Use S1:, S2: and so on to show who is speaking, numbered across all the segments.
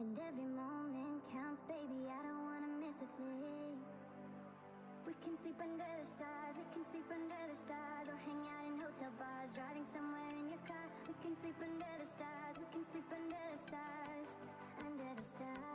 S1: And every moment counts, baby, I don't wanna miss a thing. We can sleep under the stars, we can sleep under the stars, or hang out in hotel bars, driving somewhere in your car. We can sleep under the stars, we can sleep under the stars, under the stars.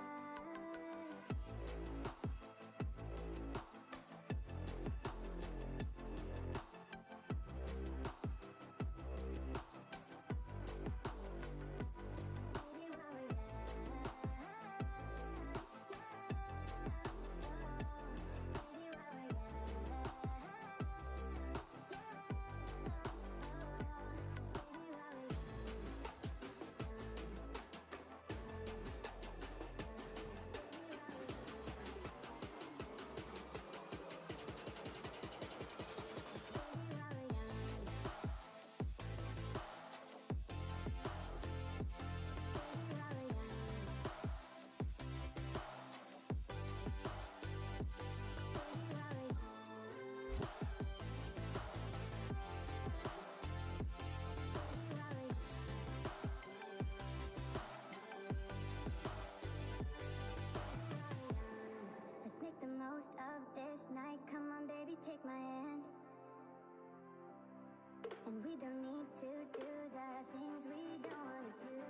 S1: Let's make the most of this night. Come on, baby, take my hand. And we don't need to do the things we don't want to do.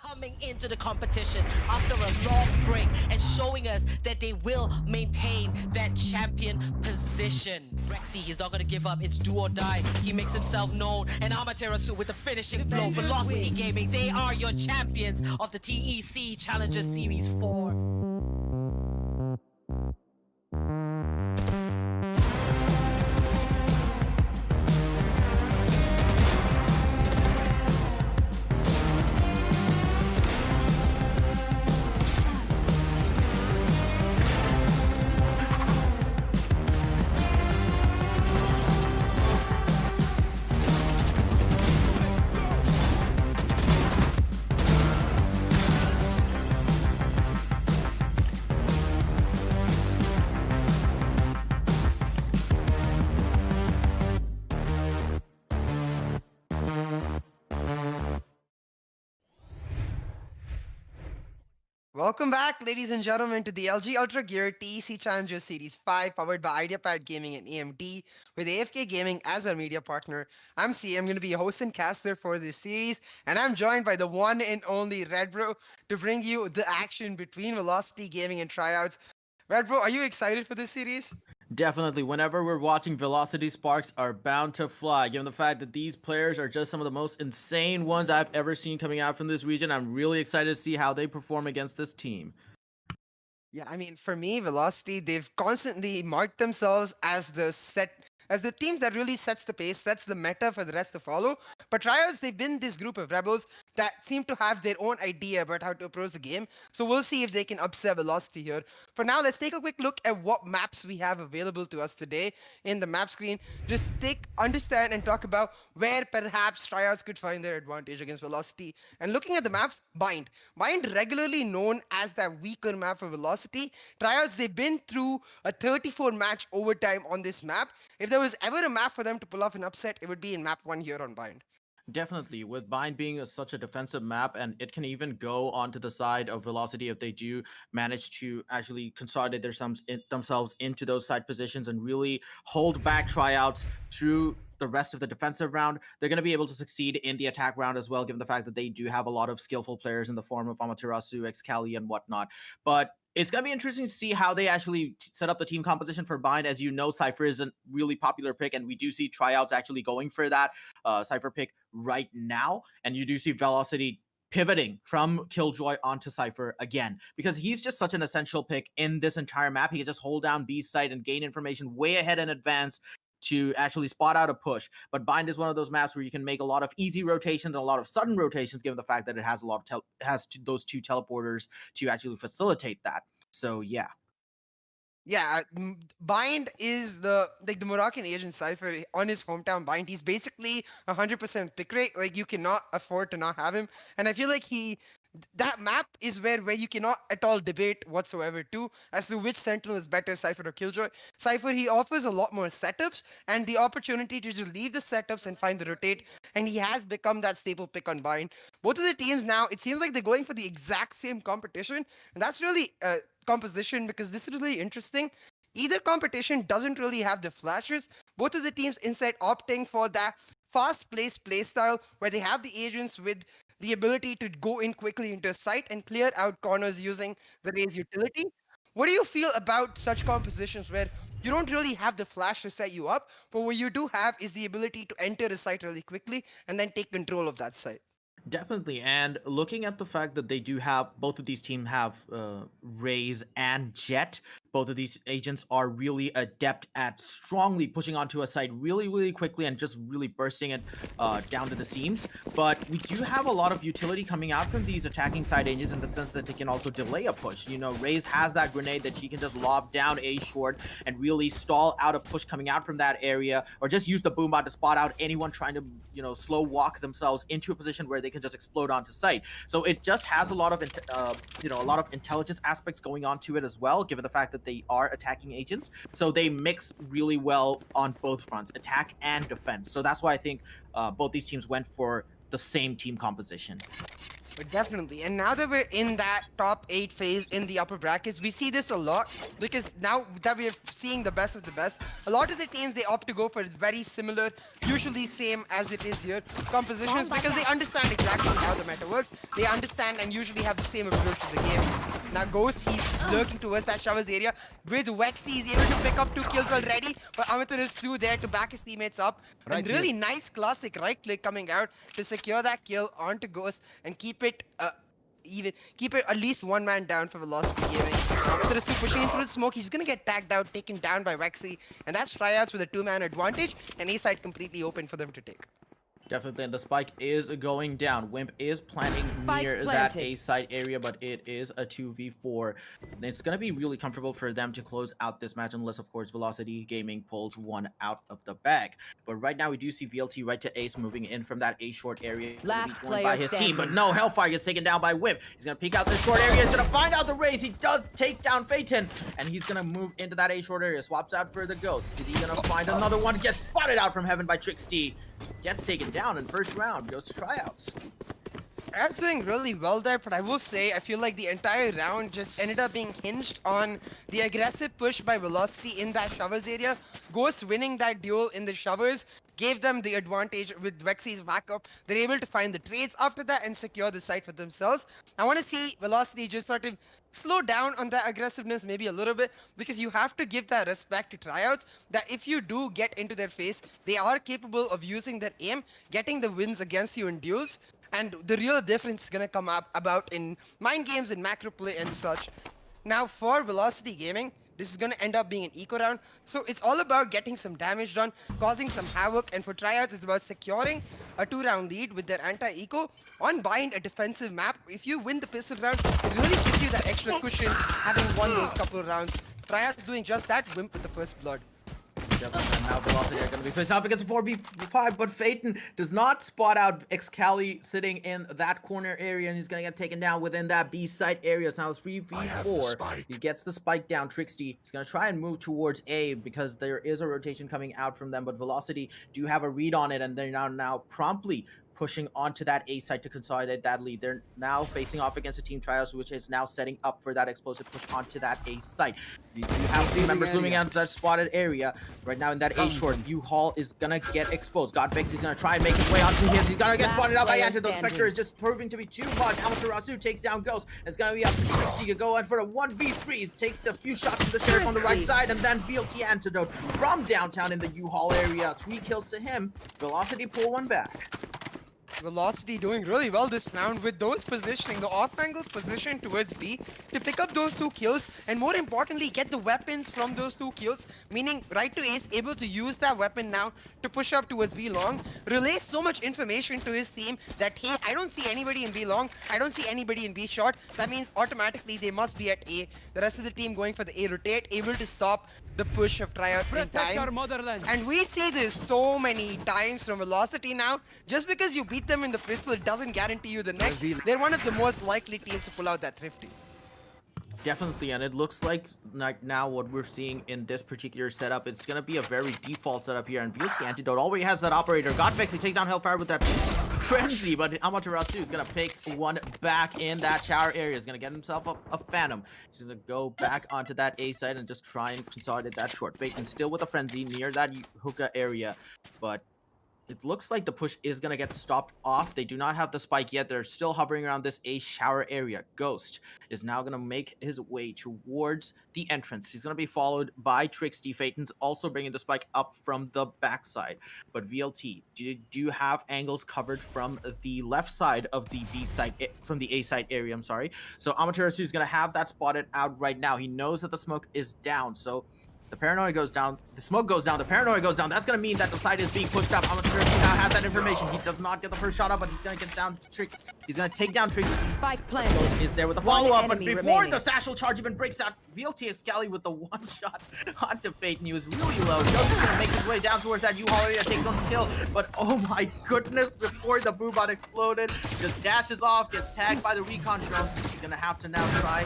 S2: Coming into the competition after a long break and showing us that they will maintain that champion position. Rexy, he's not going to give up. It's do or die. He makes himself known. And Amaterasu with the finishing blow. Velocity Gaming, they are your champions of the TEC Challenger Series 4.
S3: Welcome back, ladies and gentlemen, to the LG Ultragear TEC Challenger Series 5, powered by Ideapad Gaming and AMD, with AFK Gaming as our media partner. I'm C. I'm going to be a host and caster for this series, and I'm joined by the one and only Red Bro to bring you the action between Velocity Gaming and TRYOUTS. Red Bro, are you excited for this series?
S4: Definitely, whenever we're watching Velocity, sparks are bound to fly. Given the fact that these players are just some of the most insane ones I've ever seen coming out from this region, I'm really excited to see how they perform against this team.
S3: Yeah, I mean, for me, Velocity, they've constantly marked themselves as the team that really sets the pace, sets the meta for the rest to follow. But TRYOUTS, they've been this group of rebels that seem to have their own idea about how to approach the game. So we'll see if they can upset Velocity here. For now, let's take a quick look at what maps we have available to us today in the map screen. Just understand and talk about where perhaps TRYOUTS could find their advantage against Velocity. And looking at the maps, Bind. Bind regularly known as that weaker map for Velocity. TRYOUTS, they've been through a 34 match overtime on this map. If there was ever a map for them to pull off an upset, it would be in map 1 here on Bind.
S4: Definitely, with Bind being such a defensive map, and it can even go onto the side of Velocity if they do manage to actually consolidate themselves into those side positions and really hold back tryouts through the rest of the defensive round. They're going to be able to succeed in the attack round as well, given the fact that they do have a lot of skillful players in the form of Amaterasu, Excali, and whatnot. But it's going to be interesting to see how they actually set up the team composition for Bind. As you know, Cypher is a really popular pick, and we do see tryouts actually going for that Cypher pick right now. And you do see Velocity pivoting from Killjoy onto Cypher again, because he's just such an essential pick in this entire map. He can just hold down B site and gain information way ahead in advance to actually spot out a push. But Bind is one of those maps where you can make a lot of easy rotations and a lot of sudden rotations, given the fact that it has a lot of those two teleporters to actually facilitate that. So yeah.
S3: Yeah, Bind is the Moroccan agent Cypher on his hometown Bind. He's basically 100% pick rate. Like, you cannot afford to not have him. And I feel like that map is where you cannot at all debate whatsoever too as to which Sentinel is better, Cypher or Killjoy. Cypher, he offers a lot more setups and the opportunity to just leave the setups and find the rotate, and he has become that staple pick on Bind. Both of the teams now, it seems like they're going for the exact same competition, and that's really composition, because this is really interesting. Either competition doesn't really have the flashes. Both of the teams instead opting for that fast-paced playstyle where they have the agents with the ability to go in quickly into a site and clear out corners using the Raze utility. What do you feel about such compositions where you don't really have the flash to set you up, but what you do have is the ability to enter a site really quickly and then take control of that site?
S4: Definitely, and looking at the fact that they do have both of these teams have Raze and Jet, both of these agents are really adept at strongly pushing onto a site really quickly and just really bursting it down to the seams. But we do have a lot of utility coming out from these attacking side agents in the sense that they can also delay a push. You know, Raze has that grenade that she can just lob down A short and really stall out a push coming out from that area, or just use the boombot to spot out anyone trying to, you know, slow walk themselves into a position where they can just explode onto site. So it just has a lot of a lot of intelligence aspects going on to it as well, given the fact that they are attacking agents. So they mix really well on both fronts, attack and defense. So that's why I think both these teams went for the same team composition.
S3: But definitely. And now that we're in that top 8 phase in the upper brackets, we see this a lot, because now that we're seeing the best of the best, a lot of the teams, they opt to go for very similar, usually same as it is here, compositions, because they understand exactly how the meta works. They understand and usually have the same approach to the game. Now Ghost, he's lurking towards that showers area. With Wexy, he's able to pick up 2 kills already, but Amaterasu there to back his teammates up.
S5: Right
S3: and really nice classic right click coming out to secure that kill onto Ghost and keep it at least one man down for Velocity Gaming. Amaterasu pushing in through the smoke. He's gonna get tagged out, taken down by Wexy, and that's tryouts with a 2-man advantage, and A side completely open for them to take.
S4: Definitely, and the spike is going down. Wimp is planting near that A site area, but it is a 2v4. It's going to be really comfortable for them to close out this match, unless, of course, Velocity Gaming pulls one out of the bag. But right now, we do see VLT right to Ace moving in from that A short area.
S6: Last
S4: He's joined
S6: player
S4: by his
S6: standing.
S4: team, but no, Hellfire gets taken down by Wimp. He's going to peek out this short area. He's going to find out the Raze. He does take down Phaeton, and he's going to move into that A short area. Swaps out for the Ghost. Is he going to find another one? Gets spotted out from heaven by Trixty. Gets taken down in first round, goes to tryouts.
S3: Tryouts doing really well there, but I will say, I feel like the entire round just ended up being hinged on the aggressive push by Velocity in that showers area. Ghost winning that duel in the showers, gave them the advantage with Rexy's backup. They're able to find the trades after that and secure the site for themselves. I want to see Velocity just sort of slow down on that aggressiveness maybe a little bit, because you have to give that respect to tryouts that if you do get into their face, they are capable of using their aim, getting the wins against you in duels. And the real difference is going to come up about in mind games and macro play and such. Now for Velocity Gaming, this is going to end up being an eco round. So it's all about getting some damage done, causing some havoc. And for tryouts, it's about securing a 2-round lead with their anti-eco on Bind, a defensive map. If you win the pistol round, it really gives you that extra cushion having won those couple of rounds. Tryouts doing just that, Wimp with the first blood.
S4: Yep, and now Velocity are going to be faced up against a 4v5, but Phaeton does not spot out Excali sitting in that corner area, and he's going to get taken down within that B site area. So now it's 3v4. He gets the spike down. Trixty is going to try and move towards A because there is a rotation coming out from them, but Velocity do have a read on it, and they're now promptly pushing onto that A site to consolidate that lead. They're now facing off against a team TRYOUTS, which is now setting up for that explosive push onto that A site. You have team members moving out to that spotted area right now in that A short. U-Haul is gonna get exposed. Godbex is gonna try and make his way onto his. He's gonna get spotted out by Antidote. Spectre is just proving to be too much. Amaterasu takes down Ghost. It's gonna be up to Trixie to go in for a 1v3. Takes a few shots from the Sheriff on the right side, and then VLT Antidote from downtown in the U-Haul area. 3 kills to him. Velocity pull one back.
S3: Velocity doing really well this round with those positioning, the off angles positioned towards B to pick up those 2 kills, and more importantly get the weapons from those 2 kills, meaning right to Ace able to use that weapon now to push up towards B long, relays so much information to his team that hey, I don't see anybody in B long, I don't see anybody in B short. That means automatically they must be at A. The rest of the team going for the A rotate, able to stop the push of TRYOUTS in time. And we see this so many times from Velocity now. Just because you beat them in the pistol, it doesn't guarantee you the next. They're one of the most likely teams to pull out that Thrifty.
S4: Definitely, and it looks like now what we're seeing in this particular setup, it's going to be a very default setup here, and VLT Antidote already has that operator. Godvex, he takes down Hellfire with that frenzy, but Amaterasu is going to pick one back in that shower area. He's going to get himself a Phantom. He's going to go back onto that A side and just try and consolidate that short. Phaeton still with a frenzy near that hookah area, but it looks like the push is going to get stopped off. They do not have the spike yet. They're still hovering around this A shower area. Ghost is now going to make his way towards the entrance. He's going to be followed by Trixty. Phaeton's also bringing the spike up from the backside. But VLT, do you have angles covered from the left side of the B side, from the A side area, I'm sorry. So Amaterasu is going to have that spotted out right now. He knows that the smoke is down, so the paranoia goes down, the smoke goes down, the paranoia goes down. That's going to mean that the side is being pushed up. Amaterasu now has that information. He does not get the first shot up, but he's going to get down to Trix. He's going to take down Trix.
S5: Spike planted.
S4: Is there with the follow-up, but before the satchel charge even breaks out, VLT Excali with the one shot onto Phaeton. He was really low. Ghost is going to make his way down towards that U-Haul area, takes on the kill, but oh my goodness, before the boobot exploded, just dashes off, gets tagged by the recon drones. He's going to have to now try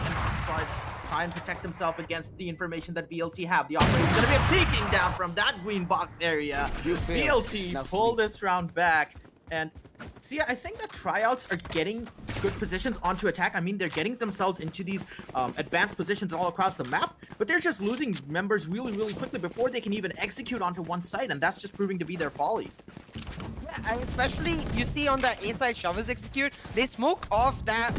S4: and protect himself against the information that VLT have. The operator is going to be peeking down from that green box area. VLT pull this round back, and see, I think that TRYOUTS are getting good positions onto attack. I mean, they're getting themselves into these advanced positions all across the map, but they're just losing members really, really quickly before they can even execute onto one site, and that's just proving to be their folly.
S3: Yeah, and especially you see on that A side shovels execute, they smoke off that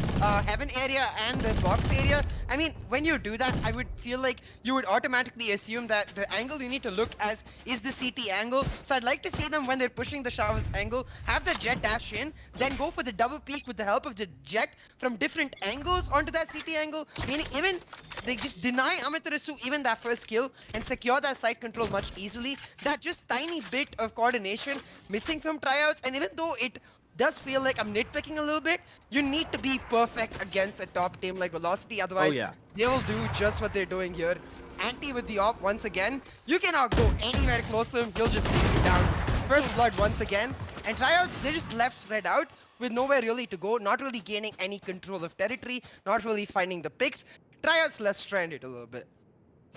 S3: heaven area and the box area. I mean, when you do that, I would feel like you would automatically assume that the angle you need to look as is the CT angle. So I'd like to see them when they're pushing the shovels angle, have the jet dash in, then go for the double peek with the help of the jet from different angles onto that CT angle, meaning even they just deny Amaterasu even that first kill and secure that side control much easily. That just tiny bit of coordination missing from TRYOUTS, and even though it does feel like I'm nitpicking a little bit, you need to be perfect against a top team like Velocity, otherwise they will do just what they're doing here. Anti with the op once again, you cannot go anywhere close to him, he'll just take you down. First blood once again, and TRYOUTS, they're just left spread out with nowhere really to go, not really gaining any control of territory, not really finding the picks. TRYOUTS left stranded a little bit.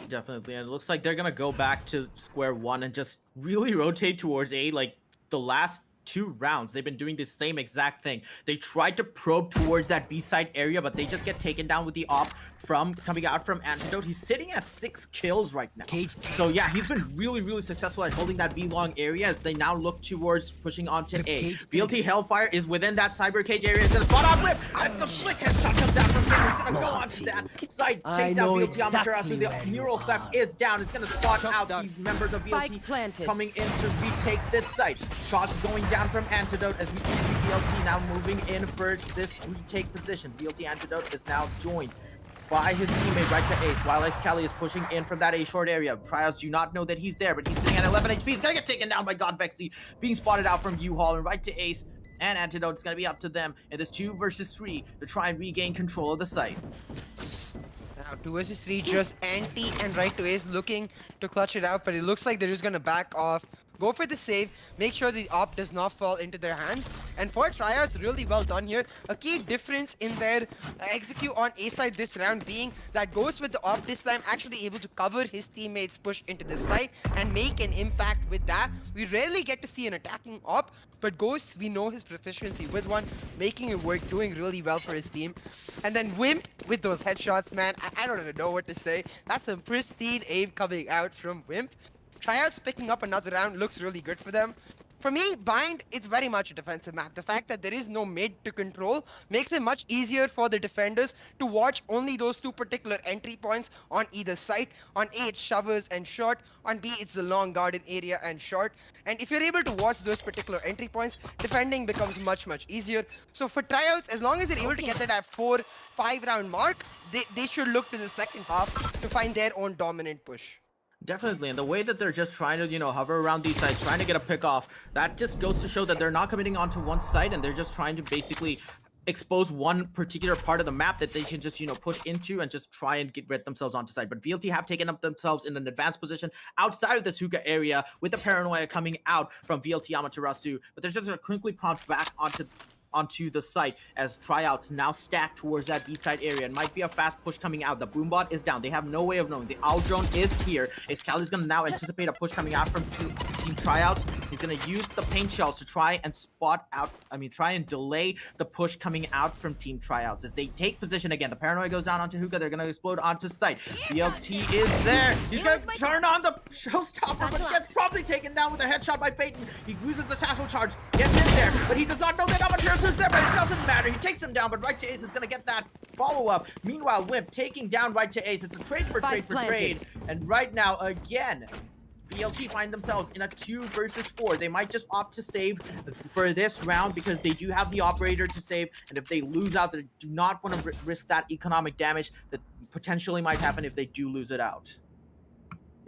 S4: Definitely, and it looks like they're gonna go back to square one and just really rotate towards A. Like the last 2 rounds, they've been doing the same exact thing. They tried to probe towards that B side area, but they just get taken down with the op from coming out from Antidote. He's sitting at 6 kills right now. So yeah, he's been really successful at holding that B long area as they now look towards pushing onto A. VLT Hellfire is within that cyber cage area. It's gonna spot on Whip, and the flick headshot comes down from him. He's gonna go onto that side, takes out VLT Amaterasu. The neural theft is down. It's gonna spot out the members of VLT coming in to retake this site. Shots going down from Antidote as we see VLT now moving in for this retake position. VLT Antidote is now joined by his teammate right to Ace, while Excali is pushing in from that A short area. Tryouts do not know that he's there, but he's sitting at 11 HP. He's gonna get taken down by God Vexy, being spotted out from U-Haul, and right to Ace and Antidote. It's gonna be up to them in this 2 versus 3 to try and regain control of the site.
S3: Now 2 versus 3, just Anti and right to Ace looking to clutch it out, but it looks like they're just gonna back off. Go for the save, make sure the op does not fall into their hands. And for Tryouts, really well done here. A key difference in their execute on A side this round being that Ghost with the op this time actually able to cover his teammates push into the side and make an impact with that. We rarely get to see an attacking op, but Ghost, we know his proficiency with one, making it work, doing really well for his team. And then Wimp with those headshots, man, I don't even know what to say. That's some pristine aim coming out from Wimp. Tryouts picking up another round looks really good for them. For me, Bind, it's very much a defensive map. The fact that there is no mid to control makes it much easier for the defenders to watch only those 2 particular entry points on either side. On A, it's showers and short. On B, it's the long garden area and short. And if you're able to watch those particular entry points, defending becomes much easier. So for Tryouts, as long as they're able to get that at 4-5 round mark, they should look to the second half to find their own dominant push.
S4: Definitely, and the way that they're just trying to, hover around these sites, trying to get a pick off, that just goes to show that they're not committing onto one site, and they're just trying to basically expose one particular part of the map that they can just, push into and just try and get themselves onto site. But VLT have taken up themselves in an advanced position outside of this hookah area with the paranoia coming out from VLT Amaterasu, but they're just going to quickly prompt back onto the site as Tryouts now stack towards that B side area. It might be a fast push coming out. The boombot is down. They have no way of knowing. The owl drone is here. Excali's gonna now anticipate a push coming out from Team Tryouts. He's gonna use the paint shells to try and try and delay the push coming out from Team Tryouts as they take position again. The paranoia goes down onto hookah. They're gonna explode onto site. VLT is there. He's gonna turn on the showstopper, but he gets probably taken down with a headshot by Peyton. He uses the satchel charge, gets in there, but he does not know that Amaterasu is there, but it doesn't matter. He takes him down, but right to Ace is gonna get that follow-up. Meanwhile, Wimp taking down right to Ace. It's a trade for trade. And right now, again, VLT find themselves in a 2 versus 4. They might just opt to save for this round because they do have the operator to save, and if they lose out, they do not want to risk that economic damage that potentially might happen if they do lose it out.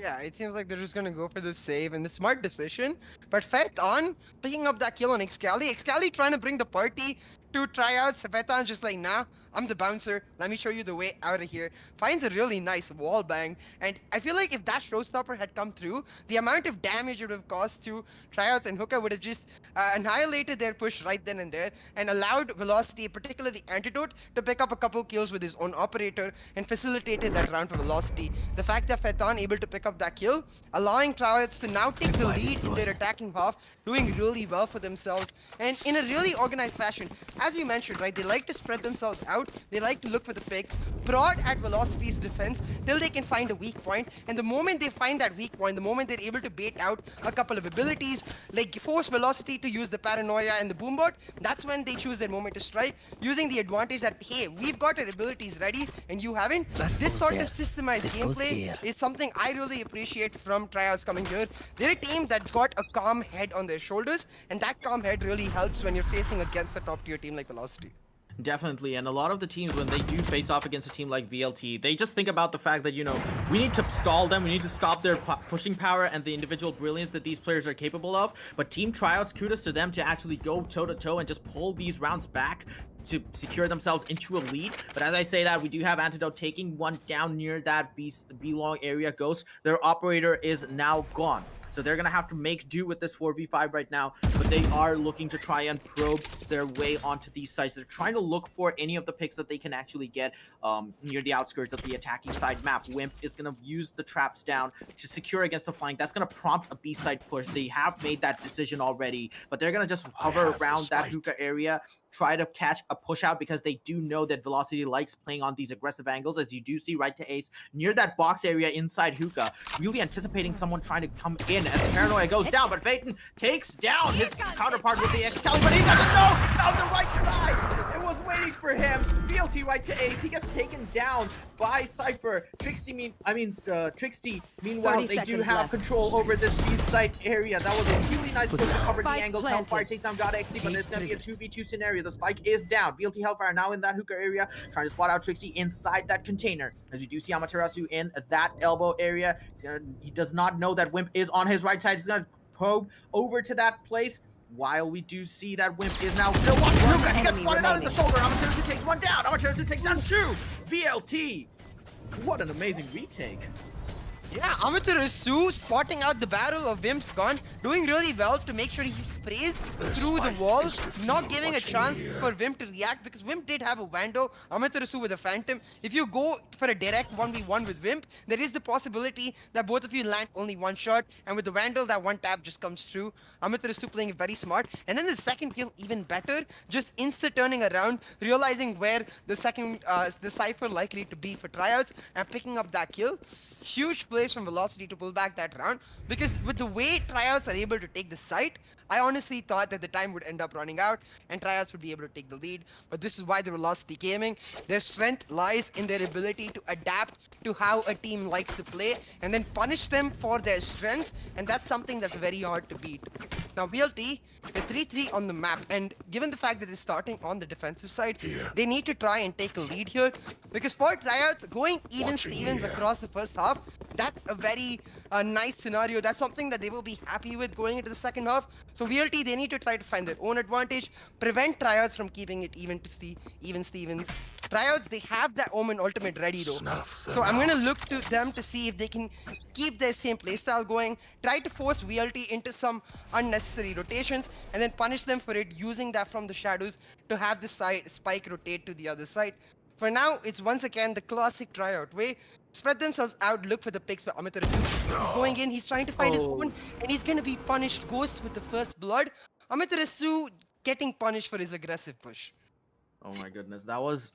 S3: Yeah, it seems like they're just gonna go for the save and the smart decision. But Fetan picking up that kill on Excali. Excali trying to bring the party to Tryouts. Fetan just like, nah, I'm the bouncer. Let me show you the way out of here. Finds a really nice wall bang. And I feel like if that showstopper had come through, the amount of damage it would have caused to Tryouts and Hookah would have just annihilated their push right then and there and allowed Velocity, particularly Antidote, to pick up a couple kills with his own operator and facilitated that round for Velocity. The fact that Fetan able to pick up that kill, allowing Tryouts to now take the lead in their attacking half, doing really well for themselves and in a really organized fashion. As you mentioned, right, they like to spread themselves out. They like to look for the picks, prod at Velocity's defense till they can find a weak point. And the moment they find that weak point, the moment they're able to bait out a couple of abilities, like force Velocity to use the paranoia and the boombot, that's when they choose their moment to strike, using the advantage that, hey, we've got our abilities ready and you haven't. This sort of systemized gameplay is something I really appreciate from Tryouts coming here. They're a team that's got a calm head on their shoulders, and that calm head really helps when you're facing against a top tier team like Velocity.
S4: Definitely, and a lot of the teams, when they do face off against a team like VLT, they just think about the fact that, we need to stall them, we need to stop their pushing power and the individual brilliance that these players are capable of. But Team Tryouts, kudos to them to actually go toe-to-toe and just pull these rounds back to secure themselves into a lead. But as I say that, we do have Antidote taking one down near that B-long area. Ghost, their operator is now gone. So they're gonna have to make do with this 4v5 right now, but they are looking to try and probe their way onto these sites. They're trying to look for any of the picks that they can actually get near the outskirts of the attacking side map. Wimp is gonna use the traps down to secure against the flank. That's gonna prompt a B-side push. They have made that decision already, but they're gonna just hover around that hookah area, try to catch a push out, because they do know that Velocity likes playing on these aggressive angles, as you do see right to Ace near that box area inside hookah, really anticipating someone trying to come in, and Paranoia goes down, but Phaeton takes down his counterpart with the Excalibur, but he doesn't know on the right side. It was waiting for him. BLT right to Ace. He gets taken down by Cypher. Trixie, meanwhile, they do have control over this B-site area. That was a really nice push to cover the angles. Hellfire takes down God XC, but it's going to be a 2v2 scenario. The spike is down. BLT Hellfire now in that hookah area, trying to spot out Trixie inside that container. As you do see Amaterasu in that elbow area. He does not know that Wimp is on his right side. He's going to probe over to that place. While we do see that Wimp is now still watching hookah. He gets spotted out of the shoulder. Amaterasu takes one down. Amaterasu takes down two. VLT. What an amazing retake.
S3: Yeah, Amaterasu spotting out the barrel of Wimp's gun, doing really well to make sure he sprays through the wall, not giving a chance for Wimp to react, because Wimp did have a Vandal, Amaterasu with a Phantom. If you go for a direct 1v1 with Wimp, there is the possibility that both of you land only one shot, and with the Vandal, that one tap just comes through. Amaterasu playing very smart, and then the second kill even better, just insta-turning around, realizing where the Cypher likely to be for tryouts, and picking up that kill. Huge plays from Velocity to pull back that round, because with the way tryouts are able to take the site, I honestly thought that the time would end up running out and tryouts would be able to take the lead. But this is why the Velocity Gaming, their strength lies in their ability to adapt to how a team likes to play and then punish them for their strengths, and that's something that's very hard to beat. Now VLT, they're 3-3 on the map, and given the fact that they're starting on the defensive side, they need to try and take a lead here, because for tryouts, going even Stevens across the first half, that's a very nice scenario. That's something that they will be happy with going into the second half. So VLT, they need to try to find their own advantage, prevent tryouts from keeping it even Stevens. Tryouts, they have that Omen ultimate ready though. So I'm going to look to them to see if they can keep their same playstyle going, try to force VLT into some unnecessary rotations, and then punish them for it, using that from the shadows to have the spike rotate to the other side. For now, it's once again the classic tryout way. Spread themselves out, look for the picks by Amaterasu. He's going in, he's trying to find his own, and he's going to be punished. Ghost with the first blood. Amaterasu getting punished for his aggressive push.
S4: Oh my goodness, that was...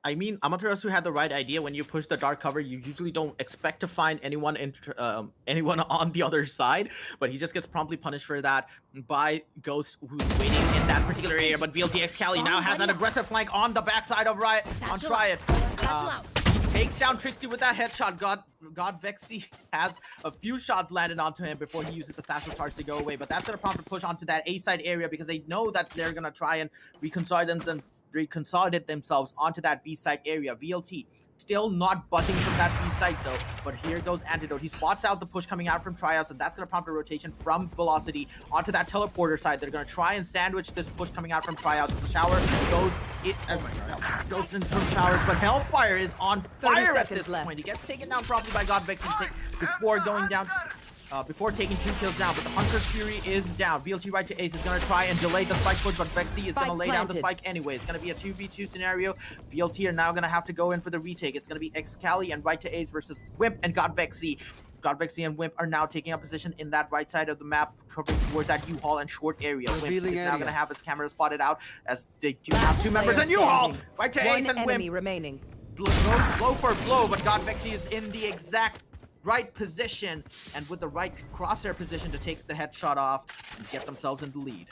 S4: I mean, Amaterasu had the right idea. When you push the dark cover, you usually don't expect to find anyone on the other side, but he just gets promptly punished for that by Ghost, who's waiting in that particular area. But VLTX Cali now has an aggressive flank on the backside of Riot, on Triad. Takes down Trixie with that headshot. God Vexy has a few shots landed onto him before he uses the Satchel Charge to go away, but that's going to prompt a push onto that A-side area, because they know that they're going to try and reconsolidate themselves onto that B-side area. VLT still not butting from that B-side though, but here goes Antidote. He spots out the push coming out from Tryouts, and that's going to prompt a rotation from Velocity onto that teleporter side. They're going to try and sandwich this push coming out from Tryouts. The shower goes into some showers, but Hellfire is on fire at this point. He gets taken down promptly by God Vexy before going down. Before taking 2 kills down, but the Hunter's Fury is down. VLT right to Ace is going to try and delay the spike push, but Vexy is going to lay down the spike anyway. It's going to be a 2v2 scenario. VLT are now going to have to go in for the retake. It's going to be Excali and right to Ace versus Wimp and God Vexy. God Vexy and Wimp are now taking up position in that right side of the map, covering towards that U-Haul and short area. Wimp is now going to have his camera spotted out, as they do have 2 members in U-Haul. Right to Ace and Wimp.
S5: Remaining.
S4: Blow for blow, but God Vexy is in the exact right position and with the right crosshair position to take the headshot off and get themselves in the lead.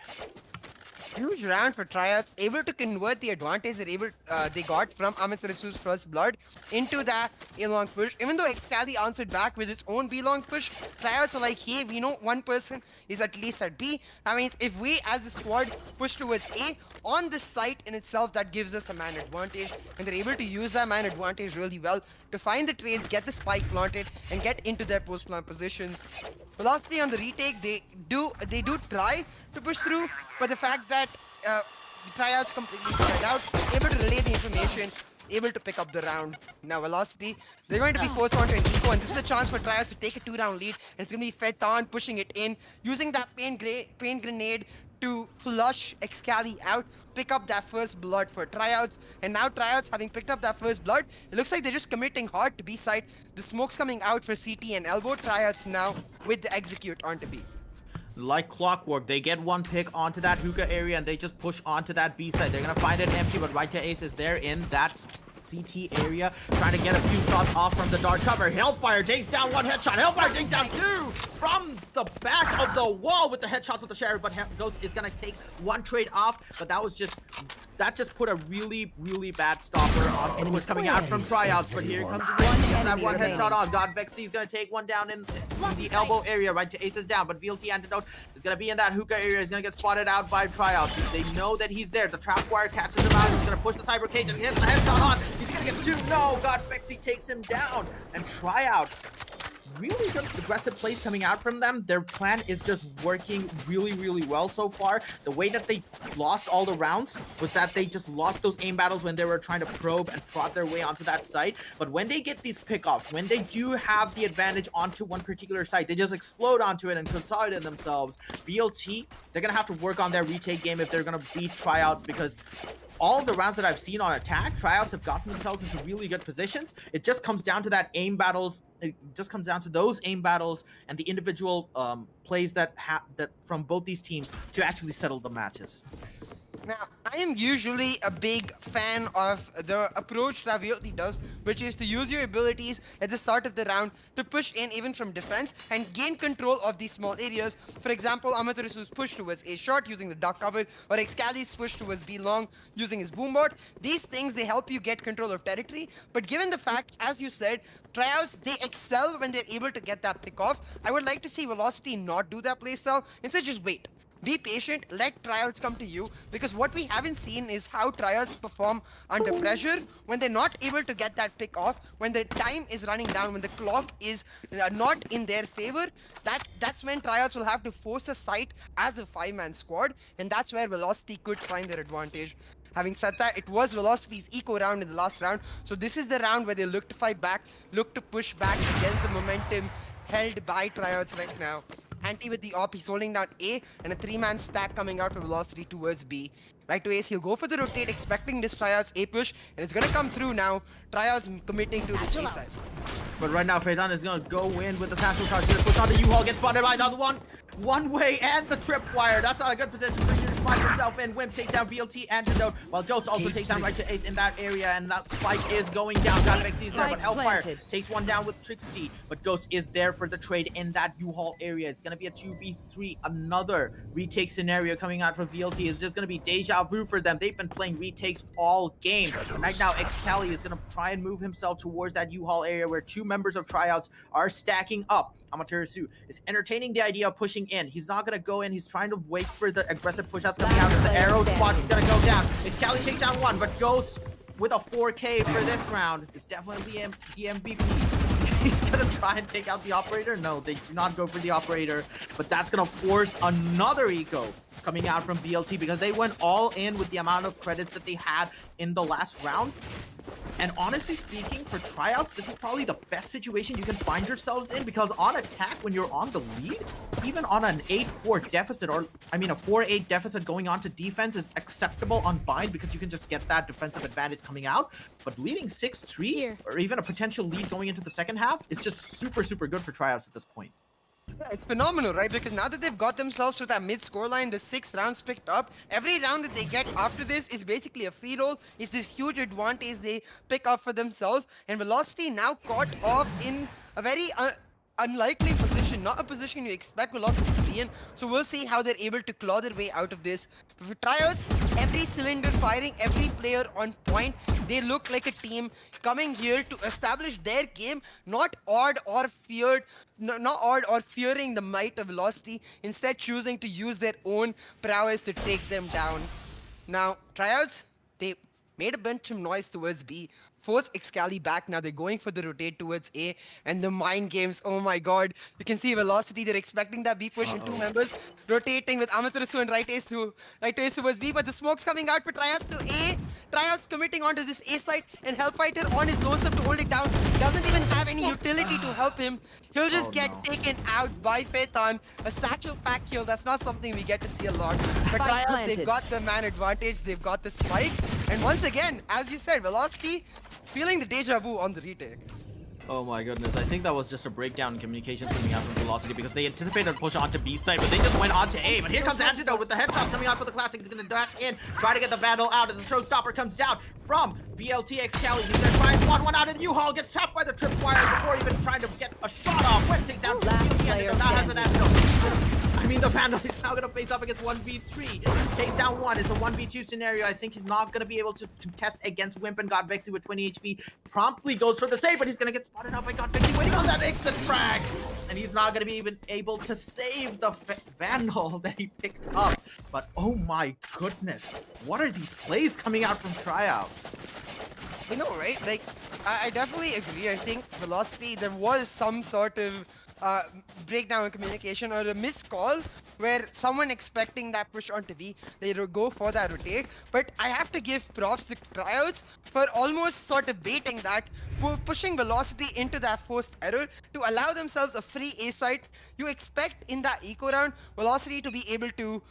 S3: Huge round for Tryouts, able to convert the advantage they got from Amaterasu's first blood into that A-long push. Even though Excali answered back with his own B-long push, Tryouts are like, hey, we know one person is at least at B. That means if we as a squad push towards A, on the site in itself, that gives us a man advantage, and they're able to use that man advantage really well to find the trades, get the spike planted, and get into their post-plant positions. Velocity on the retake, they do try to push through, but the fact that the Tryouts completely spread out, able to relay the information, able to pick up the round. Now Velocity, they're going to be forced onto an eco, and this is the chance for TRYOUTS to take a 2-round lead, and it's going to be Fetan pushing it in, using that pain grenade to flush Excali out, pick up that first blood for TRYOUTS, and now TRYOUTS having picked up that first blood, it looks like they're just committing hard to B side. The smoke's coming out for CT and elbow. TRYOUTS now with the execute onto B.
S4: Like clockwork, they get one pick onto that hookah area and they just push onto that B side. They're gonna find it empty, but right to Ace is there in that CT area, trying to get a few shots off from the dark cover. Hellfire takes down one headshot. Hellfire takes down two from the back of the wall with the headshots with the Sheriff, but Ghost is gonna take one trade off, but that just put a really, really bad stopper on push coming out from TRYOUTS. But here comes one, gets that one headshot on. God Vexy is gonna take one down in the elbow area. Right to Ace is down, but VLT Antidote is gonna be in that hookah area. He's gonna get spotted out by TRYOUTS. They know that he's there. The trap wire catches him out. He's gonna push the cyber cage and hits the headshot on. He's gonna get two. No, God Vexy takes him down. And TRYOUTS, really good aggressive plays coming out from them. Their plan is just working really, really well so far. The way that they lost all the rounds was that they just lost those aim battles when they were trying to probe and prod their way onto that site. But when they get these pickoffs, when they do have the advantage onto one particular site, they just explode onto it and consolidate themselves. BLT, they're gonna have to work on their retake game if they're gonna beat TRYOUTS, because all of the rounds that I've seen on attack, TRYOUTS have gotten themselves into really good positions. It just comes down to that aim battles. It just comes down to those aim battles and the individual plays that from both these teams to actually settle the matches.
S3: Now, I am usually a big fan of the approach that VLT does, which is to use your abilities at the start of the round to push in even from defense and gain control of these small areas. For example, Amaterusu's push towards A short using the duck cover, or Excali's push towards B long using his boombot. These things, they help you get control of territory, but given the fact, as you said, TRYOUTS, they excel when they're able to get that pick off. I would like to see Velocity not do that playstyle. Instead, just wait. Be patient, let TRYOUTS come to you, because what we haven't seen is how TRYOUTS perform under pressure when they're not able to get that pick off, when the time is running down, when the clock is not in their favor. That's when TRYOUTS will have to force a site as a 5-man squad, and that's where Velocity could find their advantage. Having said that, it was Velocity's eco round in the last round, so this is the round where they look to fight back, look to push back against the momentum held by TRYOUTS right now. Anti with the op, he's holding down A, and a 3-man stack coming out for Velocity towards B. Right to Ace, he'll go for the rotate, expecting this TRYOUTS A push, and it's gonna come through now. TRYOUTS committing to this A side.
S4: But right now, Fedan is gonna go in with the satchel charge. Gonna push on the U-Haul, get spotted by the other one way, and the tripwire. That's not a good position for you to find yourself in. Wimp takes down VLT Antidote, while Ghost also takes down right to Ace in that area, and that spike is going down. God Vexy is there, but Hellfire takes one down with Trixie, but Ghost is there for the trade in that U-Haul area. It's gonna be a 2v3, another retake scenario coming out from VLT. It's just gonna be deja vu for them. They've been playing retakes all game. Right now, Excali is gonna try and move himself towards that U-Haul area where two members of TRYOUTS are stacking up. Amaterasu is entertaining the idea of pushing in. He's not going to go in. He's trying to wait for the aggressive push-outs coming out of the arrow spot. He's going to go down. Excali takes down one, but Ghost with a 4K for this round is definitely the MVP. He's going to try and take out the operator. No, they do not go for the operator, but that's going to force another eco coming out from BLT because they went all in with the amount of credits that they had in the last round. And honestly speaking, for TRYOUTS, this is probably the best situation you can find yourselves in, because on attack, when you're on the lead, even on an 8-4 deficit, or I mean a 4-8 deficit going on to defense is acceptable on bind because you can just get that defensive advantage coming out. But leading 6-3 or even a potential lead going into the second half is just super, super good for TRYOUTS at this point.
S3: Yeah, it's phenomenal, right? Because now that they've got themselves to that mid scoreline, the 6 rounds picked up, every round that they get after this is basically a free roll. It's this huge advantage they pick up for themselves. And Velocity now caught off in a very unlikely position, not a position you expect Velocity to be in. So we'll see how they're able to claw their way out of this. But for TRYOUTS, every cylinder firing, every player on point, they look like a team coming here to establish their game, not awed or feared, not awed or fearing the might of Velocity, instead choosing to use their own prowess to take them down. Now, TRYOUTS, they made a bunch of noise towards B. Force Excali back. Now they're going for the rotate towards A, and the mind games, oh my god. You can see Velocity, they're expecting that B push in 2 members, rotating with Amaterasu and right ace towards B, but the smoke's coming out for TRYOUTS to A. TRYOUTS committing onto this A side, and Hellfighter on his lonesome to hold it down. Doesn't even have any utility to help him. He'll just
S4: Oh,
S3: get
S4: no.
S3: taken out by Phaeton. A satchel pack kill, that's not something we get to see a lot. But
S5: Spike
S3: TRYOUTS,
S5: planted.
S3: they've got the man advantage, they've got the spike. And once again, as you said, Velocity feeling the deja vu on the retake.
S4: Oh my goodness, I think that was just a breakdown in communications coming out from Velocity because they anticipated a push onto B side, but they just went on to A. But here comes Antidote with the headshots coming out for the Classic. He's gonna dash in, try to get the Vandal out as the showstopper comes down from VLTX Kelly. He's gonna try and spawn one out in the U-Haul, gets trapped by the tripwire before even trying to get a shot off. West takes out
S5: Last
S4: VLT
S5: player
S4: Antidote, now has an
S5: standing.
S4: Antidote. I mean, the Vandal is now gonna face off against 1v3. Chase down one. It's a 1v2 scenario. I think he's not gonna be able to contest against Wimp, and God Vexy with 20 HP promptly goes for the save, but he's gonna get spotted out by God Vexy waiting on that exit frag. And he's not gonna be even able to save the Vandal that he picked up. But oh my goodness, what are these plays coming out from TRYOUTS?
S3: You know, right? Like, I definitely agree. I think Velocity, there was some sort of breakdown in communication or a missed call where someone expecting that push onto V, they go for that rotate. But I have to give props to TRYOUTS for almost sort of baiting that, pushing Velocity into that forced error to allow themselves a free A site. You expect in that eco round, Velocity to be able to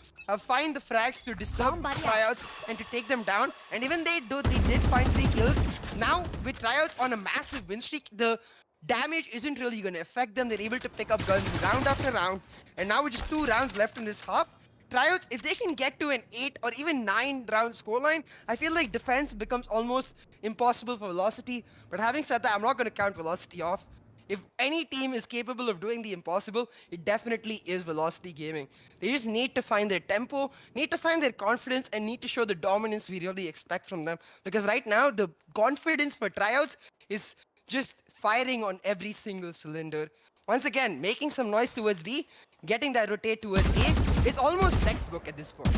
S3: find the frags to disturb TRYOUTS and to take them down. And even they did find 3 kills. Now with TRYOUTS on a massive win streak, the damage isn't really going to affect them. They're able to pick up guns round after round. And now with just 2 rounds left in this half, TRYOUTS, if they can get to an 8 or even 9 round scoreline, I feel like defense becomes almost impossible for Velocity. But having said that, I'm not going to count Velocity off. If any team is capable of doing the impossible, it definitely is Velocity Gaming. They just need to find their tempo, need to find their confidence, and need to show the dominance we really expect from them. Because right now, the confidence for TRYOUTS is just firing on every single cylinder. Once again, making some noise towards B, getting that rotate towards A, it's almost textbook at this point.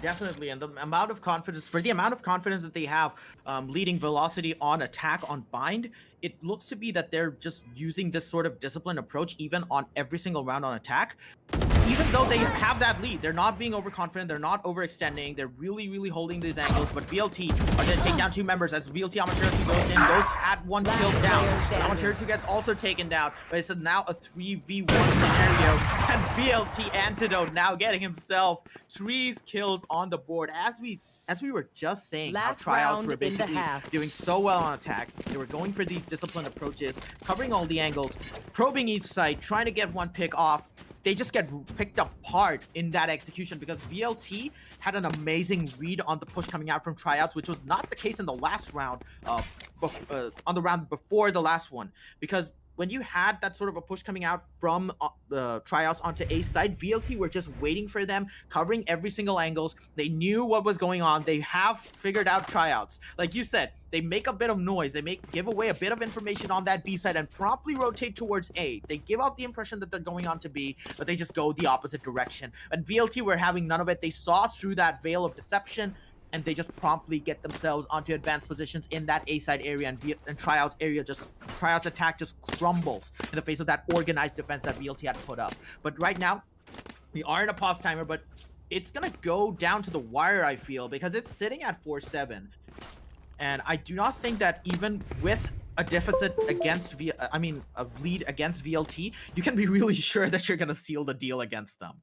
S4: Definitely, and the amount of confidence, for the amount of confidence that they have leading Velocity on attack on Bind, it looks to be that they're just using this sort of disciplined approach even on every single round on attack. Even though they have that lead, they're not being overconfident, they're not overextending, they're really holding these angles, but VLT are going to take down 2 members as VLT Amaterasu goes in, had 1 kill down. Amaterasu gets also taken down, but it's now a 3v1 scenario, and VLT Antidote now getting himself 3 kills on the board. As we were just saying,
S5: Last
S4: how TRYOUTS
S5: round
S4: were
S5: in the
S4: basically
S5: half.
S4: doing so well on attack. They were going for these disciplined approaches, covering all the angles, probing each site, trying to get 1 pick off. They just get picked apart in that execution because VLT had an amazing read on the push coming out from TRYOUTS, which was not the case in the last round, on the round before the last one. Because when you had that sort of a push coming out from TRYOUTS onto A side, VLT were just waiting for them, covering every single angles. They knew what was going on. They have figured out TRYOUTS. Like you said, they make a bit of noise. They give away a bit of information on that B side and promptly rotate towards A. They give out the impression that they're going on to B, but they just go the opposite direction. And VLT were having none of it. They saw through that veil of deception, and they just promptly get themselves onto advanced positions in that A side area, and TRYOUTS attack just crumbles in the face of that organized defense that VLT had put up. But right now, we are in a pause timer, but it's gonna go down to the wire, I feel, because it's sitting at 4-7. And I do not think that even with a deficit against a lead against VLT, you can be really sure that you're gonna seal the deal against them.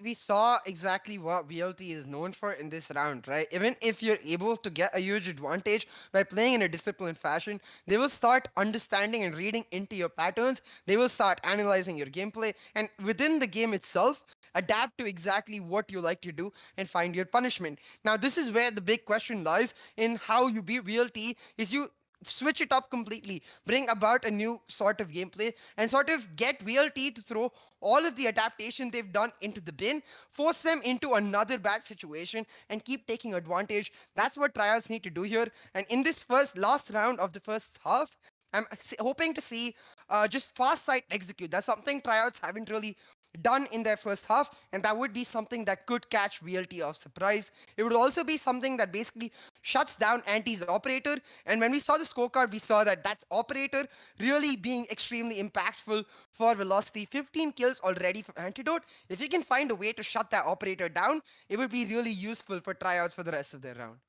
S3: We saw exactly what VLT is known for in this round, right? Even if you're able to get a huge advantage by playing in a disciplined fashion, they will start understanding and reading into your patterns. They will start analyzing your gameplay, and within the game itself, adapt to exactly what you like to do and find your punishment. Now, this is where the big question lies in how you beat VLT is you switch it up completely, bring about a new sort of gameplay, and sort of get VLT to throw all of the adaptation they've done into the bin, force them into another bad situation, and keep taking advantage. That's what TRYOUTS need to do here. And in this last round of the first half, I'm hoping to see just fast site execute. That's something TRYOUTS haven't really done in their first half, and that would be something that could catch VLT off surprise. It would also be something that basically shuts down Anti's operator, and when we saw the scorecard, we saw that that's operator really being extremely impactful for Velocity. 15 kills already from Antidote. If you can find a way to shut that operator down, it would be really useful for TRYOUTS for the rest of their round.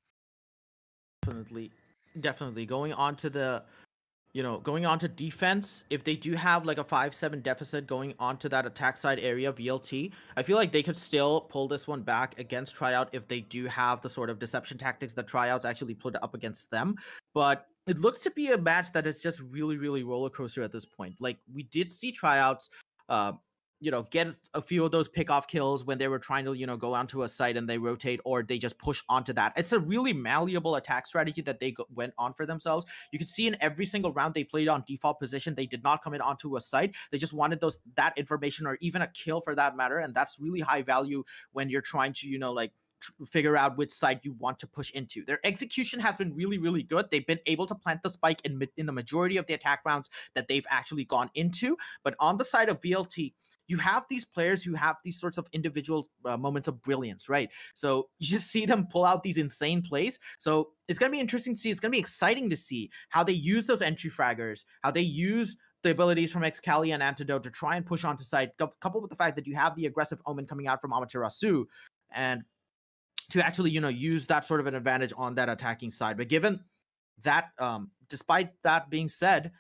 S4: Definitely going on to the going on to defense, if they do have like a 5-7 deficit going onto that attack side area, VLT, I feel like they could still pull this one back against Tryout if they do have the sort of deception tactics that Tryouts actually put up against them. But it looks to be a match that is just really, really roller coaster at this point. Like, we did see Tryouts, get a few of those pickoff kills when they were trying to, go onto a site and they rotate or they just push onto that. It's a really malleable attack strategy that they went on for themselves. You can see in every single round they played on default position. They did not come in onto a site. They just wanted that information or even a kill for that matter. And that's really high value when you're trying to, figure out which side you want to push into. Their execution has been really, really good. They've been able to plant the spike in the majority of the attack rounds that they've actually gone into. But on the side of VLT, you have these players who have these sorts of individual moments of brilliance, right? So you just see them pull out these insane plays. So it's going to be interesting to see. It's going to be exciting to see how they use those entry fraggers, how they use the abilities from Excali and Antidote to try and push onto site, coupled with the fact that you have the aggressive Omen coming out from Amaterasu, and to actually, use that sort of an advantage on that attacking side. But given that, despite that being said,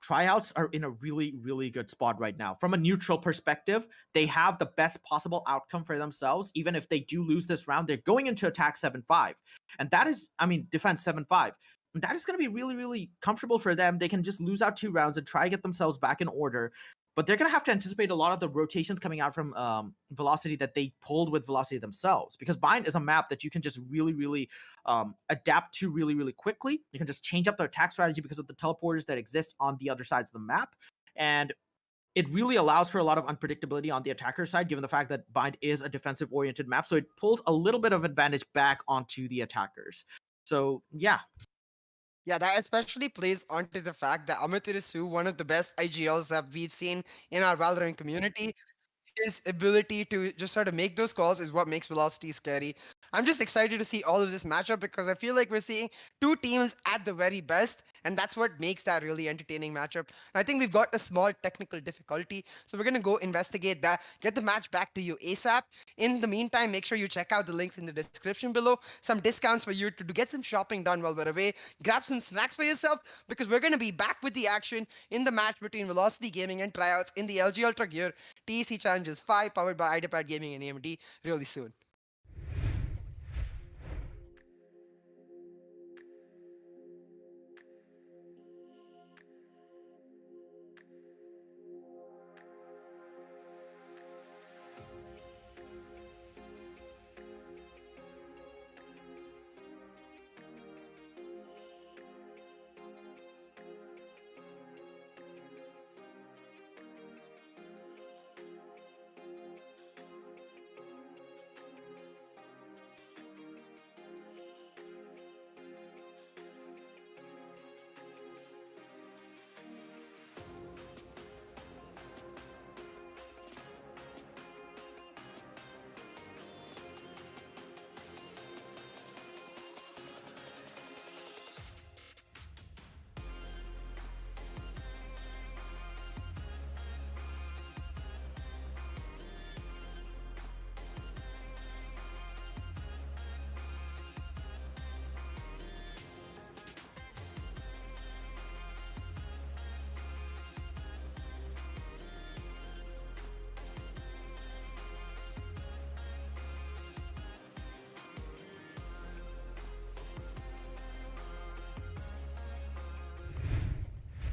S4: Tryouts are in a really, really good spot right now. From a neutral perspective, they have the best possible outcome for themselves. Even if they do lose this round, they're going into attack 7-5. And that is, defense 7-5. And that is going to be really, really comfortable for them. They can just lose out 2 rounds and try to get themselves back in order. But they're going to have to anticipate a lot of the rotations coming out from Velocity that they pulled with Velocity themselves. Because Bind is a map that you can just really, really adapt to really, really quickly. You can just change up the attack strategy because of the teleporters that exist on the other sides of the map. And it really allows for a lot of unpredictability on the attacker side, given the fact that Bind is a defensive-oriented map. So it pulls a little bit of advantage back onto the attackers. So, yeah.
S3: Yeah, that especially plays onto the fact that Amaterasu, one of the best IGLs that we've seen in our Valorant community, his ability to just sort of make those calls is what makes Velocity scary. I'm just excited to see all of this matchup because I feel like we're seeing 2 teams at the very best, and that's what makes that really entertaining matchup. And I think we've got a small technical difficulty, so we're going to go investigate that, get the match back to you ASAP. In the meantime, make sure you check out the links in the description below. Some discounts for you to get some shopping done while we're away. Grab some snacks for yourself because we're going to be back with the action in the match between Velocity Gaming and Tryouts in the LG Ultragear TEC Challenges 5 powered by Ideapad Gaming and AMD really soon.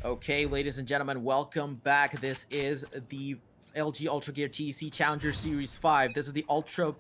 S4: Okay, ladies and gentlemen, welcome back. This is the LG Ultragear TEC Challenger Series 5. This is the upper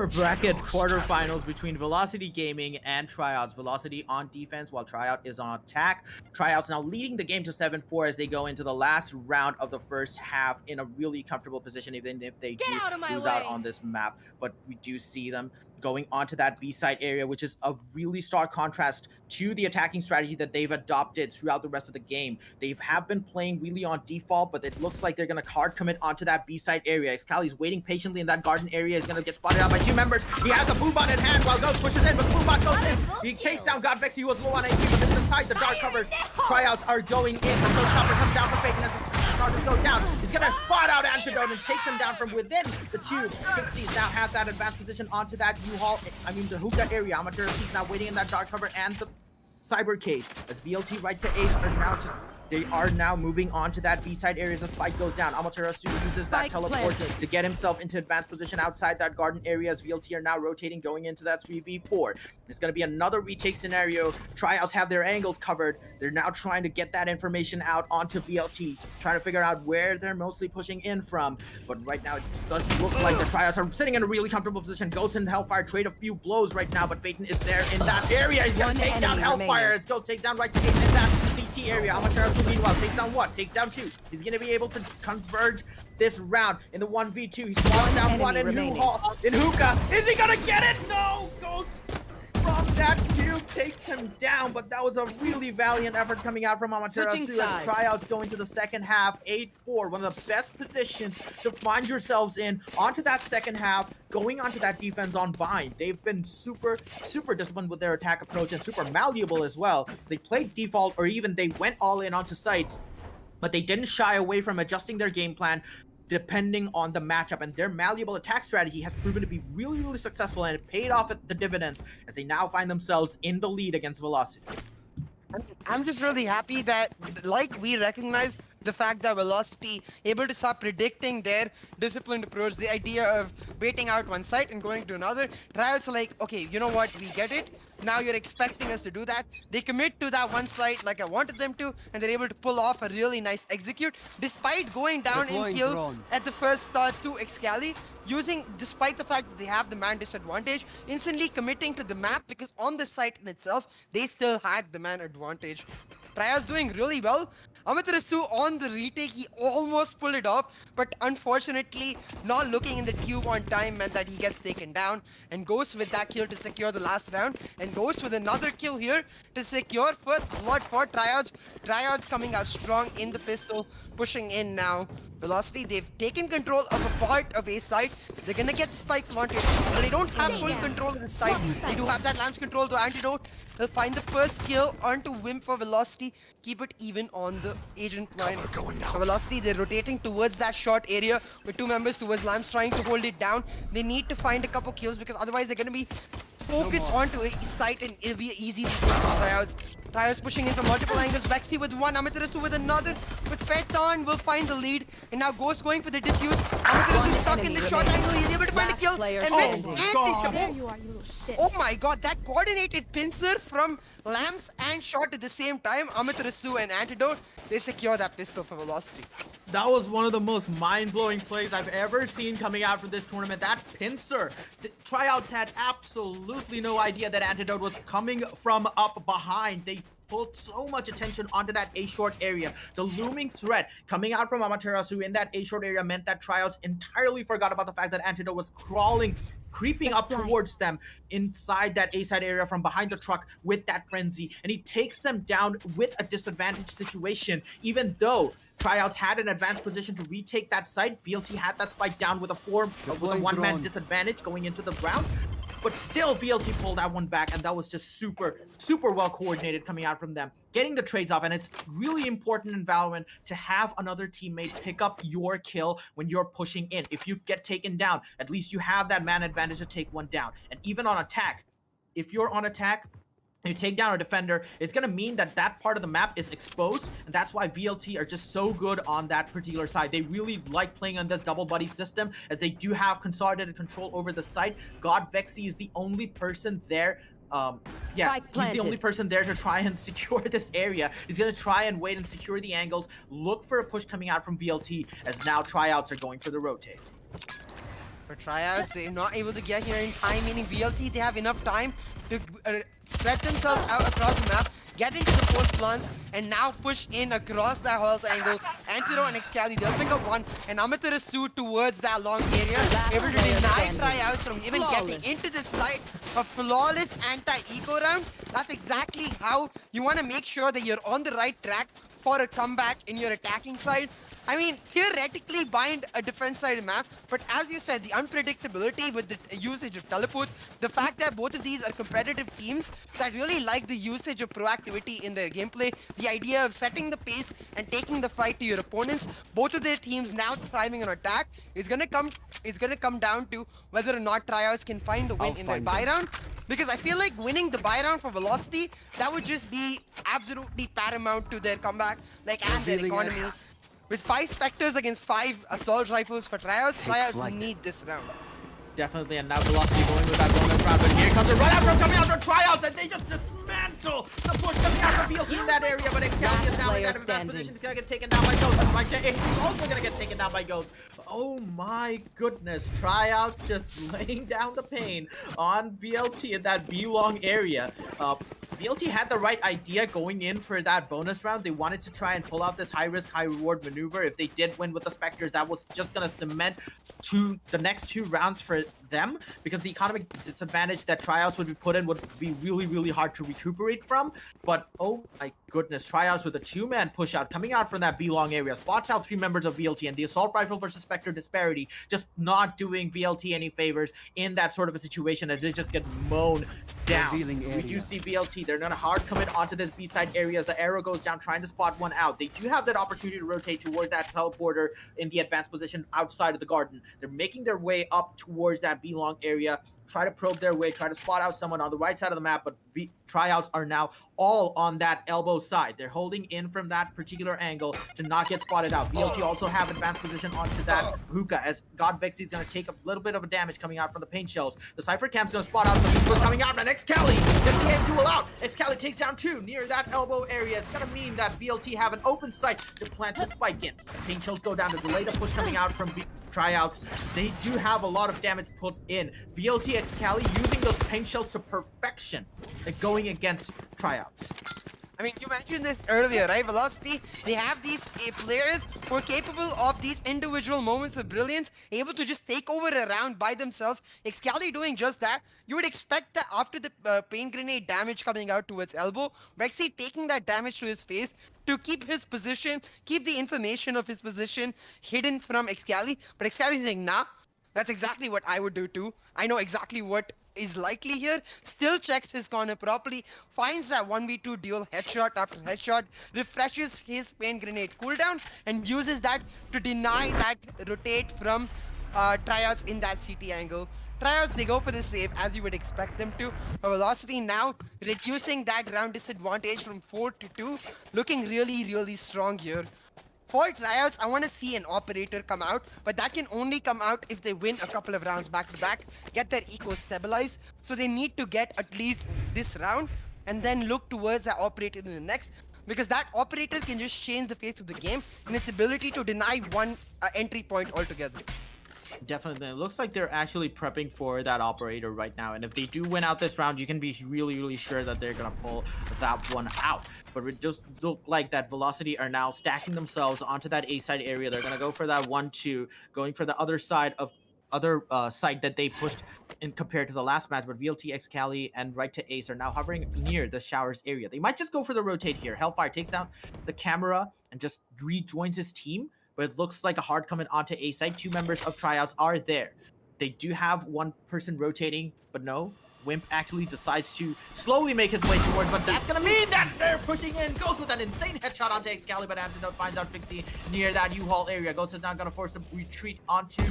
S4: bracket quarterfinals between Velocity Gaming and Tryouts. Velocity on defense while Tryout is on attack. Tryouts now leading the game to 7-4 as they go into the last round of the first half in a really comfortable position, even if they do lose out on this map. But we do see them going onto that B-side area, which is a really stark contrast to the attacking strategy that they've adopted throughout the rest of the game. They have been playing really on default, but it looks like they're going to hard commit onto that B-side area. Excali's waiting patiently in that garden area. He's going to get spotted out by 2 members. He has a Boombot in hand while Ghost pushes in, but Boombot goes in. He takes down Godvex. He was low on AP, but to the side, the dark covers. Tryouts are going in. The Showstopper comes down for Faking as charges go down. He's gonna spot out Antidote and takes him down from within the tube. 60 now has that advanced position onto that U-Haul, the hookah area. Amateur is now waiting in that dark cover and the cyber cage as VLT right to ace are now they are now moving on to that B-side area as the spike goes down. Amaterasu uses that teleport to get himself into advanced position outside that garden area as VLT are now rotating going into that 3v4. It's going to be another retake scenario. TRYOUTS have their angles covered. They're now trying to get that information out onto VLT, trying to figure out where they're mostly pushing in from. But right now it does look like the TRYOUTS are sitting in a really comfortable position. Ghost and Hellfire trade a few blows right now, but Phaeton is there in that area. He's going to take down Hellfire as Ghost takes down right to Gate in that CT area. Amaterasu meanwhile takes down what? Takes down 2. He's going to be able to converge this round in the 1v2. He's falling down 1 in U-Haul. In Hookah. Is he going to get it? No! Ghost from that tube takes him down, but that was a really valiant effort coming out from Amaterasu as TRYOUTS go into the second half. 8-4, one of the best positions to find yourselves in onto that second half, going onto that defense on Bind. They've been super disciplined with their attack approach and super malleable as well. They played default or even they went all in onto sites, but they didn't shy away from adjusting their game plan depending on the matchup, and their malleable attack strategy has proven to be really successful, and it paid off at the dividends as they now find themselves in the lead against Velocity.
S3: I'm just really happy that, like, we recognize the fact that Velocity able to start predicting their disciplined approach, the idea of waiting out one site and going to another. TRYOUTS are like, okay, you know what, we get it. Now you're expecting us to do that. They commit to that one site like I wanted them to, and they're able to pull off a really nice execute despite going down in kill at the first 2 Excali, despite the fact that they have the man disadvantage, instantly committing to the map because on the site in itself, they still had the man advantage. TRYOUTS doing really well. Amaterasu on the retake, he almost pulled it off, but unfortunately, not looking in the tube on time meant that he gets taken down and goes with that kill to secure the last round, and goes with another kill here to secure first blood for TRYOUTS. TRYOUTS coming out strong in the pistol, pushing in now. Velocity, they've taken control of a part of A side. They're gonna get the spike planted, but they don't have full control of the site. They do have that Lamb's control to Antidote. They'll find the first kill onto Wimp for Velocity. Keep it even on the agent line. For Velocity, they're rotating towards that short area with 2 members towards Lambs trying to hold it down. They need to find a couple kills because otherwise they're gonna be focused onto a site and it'll be easy to take TRYOUTS. TRYOUTS pushing in from multiple angles. Vexy with 1, Amaterasu with another. But Phaeton will find the lead. And now Ghost going for the diffuse. Amaterasu is stuck in the short angle. He's able to find a kill. And with Antidote. Oh my god, that coordinated pincer from Lamps and Shot at the same time. Amaterasu and Antidote, they secure that pistol for Velocity.
S4: That was one of the most mind-blowing plays I've ever seen coming out from this tournament. That pincer. The TRYOUTS had absolutely no idea that Antidote was coming from up behind. They pulled so much attention onto that A-short area. The looming threat coming out from Amaterasu in that A-short area meant that TRYOUTS entirely forgot about the fact that Antidote was creeping up towards them inside that A-side area from behind the truck with that frenzy, and he takes them down with a disadvantage situation, even though TRYOUTS had an advanced position to retake that site. VLT had that spike down with a 1-man disadvantage going into the round. But still, VLT pulled that one back, and that was just super well coordinated coming out from them. Getting the trades off, and it's really important in Valorant to have another teammate pick up your kill when you're pushing in. If you get taken down, at least you have that man advantage to take one down. And even on attack, if you're on attack, you take down a defender, it's going to mean that that part of the map is exposed, and that's why VLT are just so good on that particular side. They really like playing on this double buddy system, as they do have consolidated control over the site. God Vexy is the only person there. He's the only person there to try and secure this area. He's going to try and wait and secure the angles, look for a push coming out from VLT, as now TRYOUTS are going for the rotate.
S3: For TRYOUTS, they're not able to get here in time, meaning VLT, they have enough time to spread themselves out across the map, get into the post plants, and now push in across that horse angle. Antidote and Excali, they'll pick up 1, and Amaterasu towards that long area, able to deny TRYOUTS from even getting into this site. A flawless anti-eco round. That's exactly how you want to make sure that you're on the right track for a comeback in your attacking side. I mean, theoretically bind a defense-side map, but as you said, the unpredictability with the usage of teleports, the fact that both of these are competitive teams that really like the usage of proactivity in their gameplay, the idea of setting the pace and taking the fight to your opponents, both of their teams now thriving on attack, is gonna come down to whether or not TRYOUTS can find a win in their buy round. Because I feel like winning the buy round for Velocity, that would just be absolutely paramount to their comeback, and their economy. With 5 Spectres against 5 Assault Rifles for TRYOUTS need this round.
S4: Definitely, and now Velocity going with that bonus round, but here comes a run after coming out from TRYOUTS, and they just dismantle the push coming out from VLT in that area, but Excalibur is now in that advanced position. He's gonna get taken down by Ghost, and he's also gonna get taken down by Ghost. Oh my goodness, TRYOUTS just laying down the pain on VLT in that B-long area. VLT had the right idea going in for that bonus round. They wanted to try and pull out this high-risk, high-reward maneuver. If they did win with the Spectres, that was just going to cement the next 2 rounds for them, because the economic disadvantage that TRYOUTS would be put in would be really, really hard to recuperate from. But oh my goodness, TRYOUTS with a 2-man push out coming out from that B-long area, spots out 3 members of VLT, and the Assault Rifle versus Spectre disparity just not doing VLT any favors in that sort of a situation, as they just get mown down. We do see VLT, they're gonna hard commit onto this B-side area as the arrow goes down, trying to spot one out. They do have that opportunity to rotate towards that teleporter in the advanced position outside of the garden. They're making their way up towards that B-long area, try to probe their way, try to spot out someone on the right side of the map, but TRYOUTS are now all on that elbow side. They're holding in from that particular angle to not get spotted out. VLT also have advanced position onto that hookah, as God Vexy's gonna take a little bit of a damage coming out from the paint shells. The Cypher Camp's gonna spot out, but coming out, and Excali gets the aim duel out. Excali takes down 2 near that elbow area. It's gonna mean that VLT have an open sight to plant the spike in. The paint shells go down to delay the push coming out from TRYOUTS. They do have a lot of damage put in. VLT Excali using those paint shells to perfection, going against TRYOUTS.
S3: I mean, you mentioned this earlier, right? Velocity, they have these players who are capable of these individual moments of brilliance, able to just take over a round by themselves. Excali doing just that. You would expect that after the paint grenade damage coming out to its elbow, Vexy taking that damage to his face to keep his position, keep the information of his position hidden from Excali. But Excali is saying, nah, that's exactly what I would do too. I know exactly what is likely here, still checks his corner properly, finds that 1v2 duel headshot after headshot, refreshes his paint grenade cooldown, and uses that to deny that rotate from TRYOUTS in that CT angle. TRYOUTS, they go for the save as you would expect them to. But Velocity now reducing that round disadvantage from 4 to 2, looking really, really strong here. For TRYOUTS, I want to see an operator come out, but that can only come out if they win a couple of rounds back to back, get their eco stabilized. So they need to get at least this round and then look towards that operator in the next, because that operator can just change the face of the game and its ability to deny one entry point altogether.
S4: Definitely. It looks like they're actually prepping for that operator right now. And if they do win out this round, you can be really, really sure that they're going to pull that one out. But it just look like that Velocity are now stacking themselves onto that A-side area. They're going to go for that 1-2, going for the other side of side that they pushed in compared to the last match. But VLT, Excali, and right to Ace are now hovering near the showers area. They might just go for the rotate here. Hellfire takes out the camera and just rejoins his team. But it looks like a hard coming onto A side. 2 members of TRYOUTS are there. They do have 1 person rotating, but no. Wimp actually decides to slowly make his way towards, but that's gonna mean that they're pushing in. Goes with an insane headshot onto Excali, but Antidote finds out Fixie near that U-Haul area. Ghost is not gonna force him to retreat onto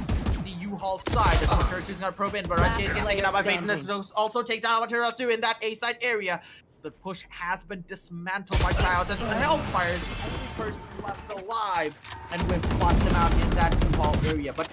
S4: the U-Haul side. The Curse who's gonna probe in, but Red Chase gets taken out by Fate, and this also takes down Amaterasu in that A-side area. The push has been dismantled by TRYOUTS as the Hellfire is the only person left alive, and Wimp spots him out in that U-Haul area. But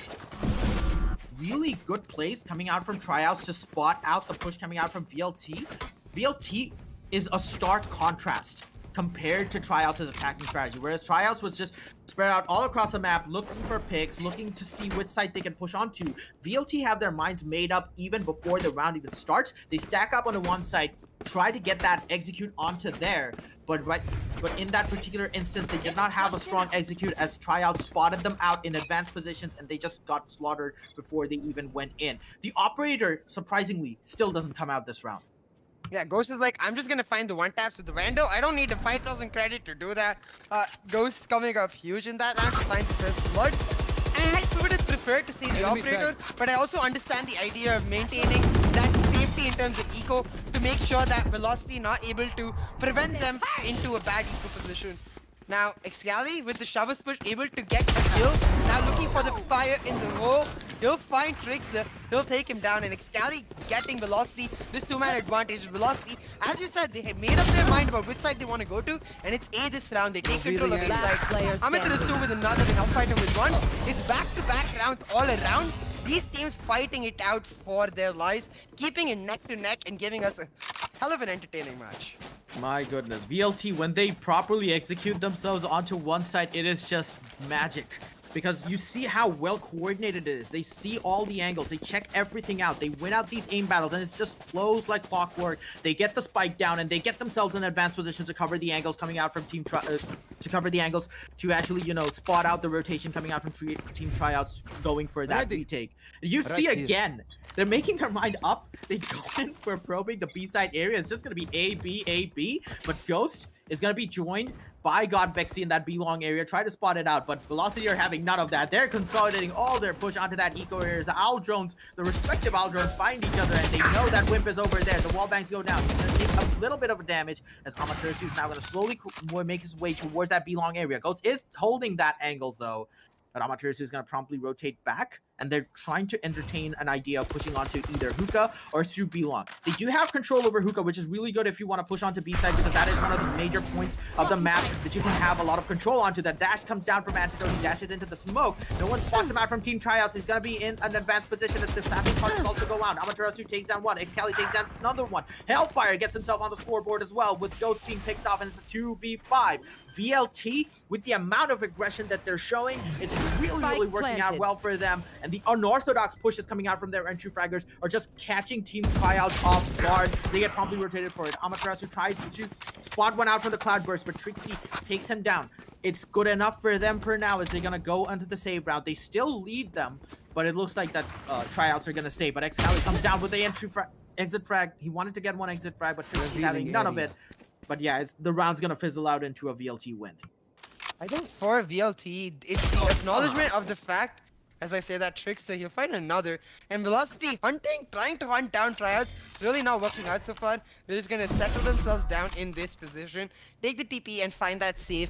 S4: really good plays coming out from TRYOUTS to spot out the push coming out from VLT. VLT is a stark contrast compared to TRYOUTS' attacking strategy, whereas TRYOUTS was just spread out all across the map, looking for picks, looking to see which side they can push onto. VLT have their minds made up even before the round even starts. They stack up on the one side, try to get that execute onto there, but in that particular instance, they did not have a strong execute as TRYOUTS spotted them out in advanced positions, and they just got slaughtered before they even went in. The operator, surprisingly, still doesn't come out this round.
S3: Yeah, Ghost is like, I'm just gonna find the one taps with the Vandal. I don't need the 5,000 credit to do that. Ghost coming up huge in that round to find the first blood. And I would have preferred to see the operator, but I also understand the idea of maintaining that safety in terms of eco to make sure that Velocity not able to prevent them into a bad eco position. Now, Excali with the Shovels push able to get a kill. Now looking for the fire in the hole. He'll find Tricks there. He'll take him down. And Excali getting Velocity. This two-man advantage. Velocity, as you said, they have made up their mind about which side they want to go to. And it's A this round. They take control of A side. Amaterasu with another, Hellfighter with one. It's back-to-back rounds all around. These teams fighting it out for their lives, keeping it neck to neck and giving us a hell of an entertaining match.
S4: My goodness, VLT, when they properly execute themselves onto one side, it is just magic. Because you see how well coordinated it is. They see all the angles. They check everything out. They win out these aim battles, and it just flows like clockwork. They get the spike down, and they get themselves in advanced positions to cover the angles coming out from to cover the angles to actually, you know, spot out the rotation coming out from team tryouts going for that retake. You see again, they're making their mind up. They go in for probing the B side area. It's just gonna be A, B, but Ghost is gonna be joined by God Vexy in that B long area. Try to spot it out, but Velocity are having none of that. They're consolidating all their push onto that eco areas. The Owl drones, the respective Owl drones find each other, and they know that Wimp is over there. The wall banks go down. He's gonna take a little bit of a damage as Amaterasu is now gonna slowly make his way towards that B long area. Ghost is holding that angle though, but Amaterasu is gonna promptly rotate back, and they're trying to entertain an idea of pushing onto either hookah or through B long. They do have control over hookah, which is really good if you want to push onto B side, because that is one of the major points of the map that you can have a lot of control onto. That dash comes down from Antidote, he dashes into the smoke. No one spots him out from Team Tryouts. He's gonna be in an advanced position as the sapping parts also go out. Amaterasu takes down one, Excali takes down another one. Hellfire gets himself on the scoreboard as well, with Ghost being picked off, and it's a 2v5. VLT, with the amount of aggression that they're showing, it's really working out well for them, and the unorthodox pushes coming out from their entry fraggers are just catching Team Tryouts off guard. They get promptly rotated for it. Amaterasu tries to spot one out from the Cloudburst, but Trixie takes him down. It's good enough for them for now as they're gonna go onto the save route. They still lead them, but it looks like that Tryouts are gonna save. But Excali comes down with the exit frag. He wanted to get one exit frag, but Trixie's having none of it. But yeah, the round's gonna fizzle out into a VLT win.
S3: I think for VLT, it's the acknowledgement of the fact, as I say that Trickster, he'll find another. And Velocity hunting, trying to hunt down Tryouts, really not working out so far. They're just gonna settle themselves down in this position, take the TP and find that safe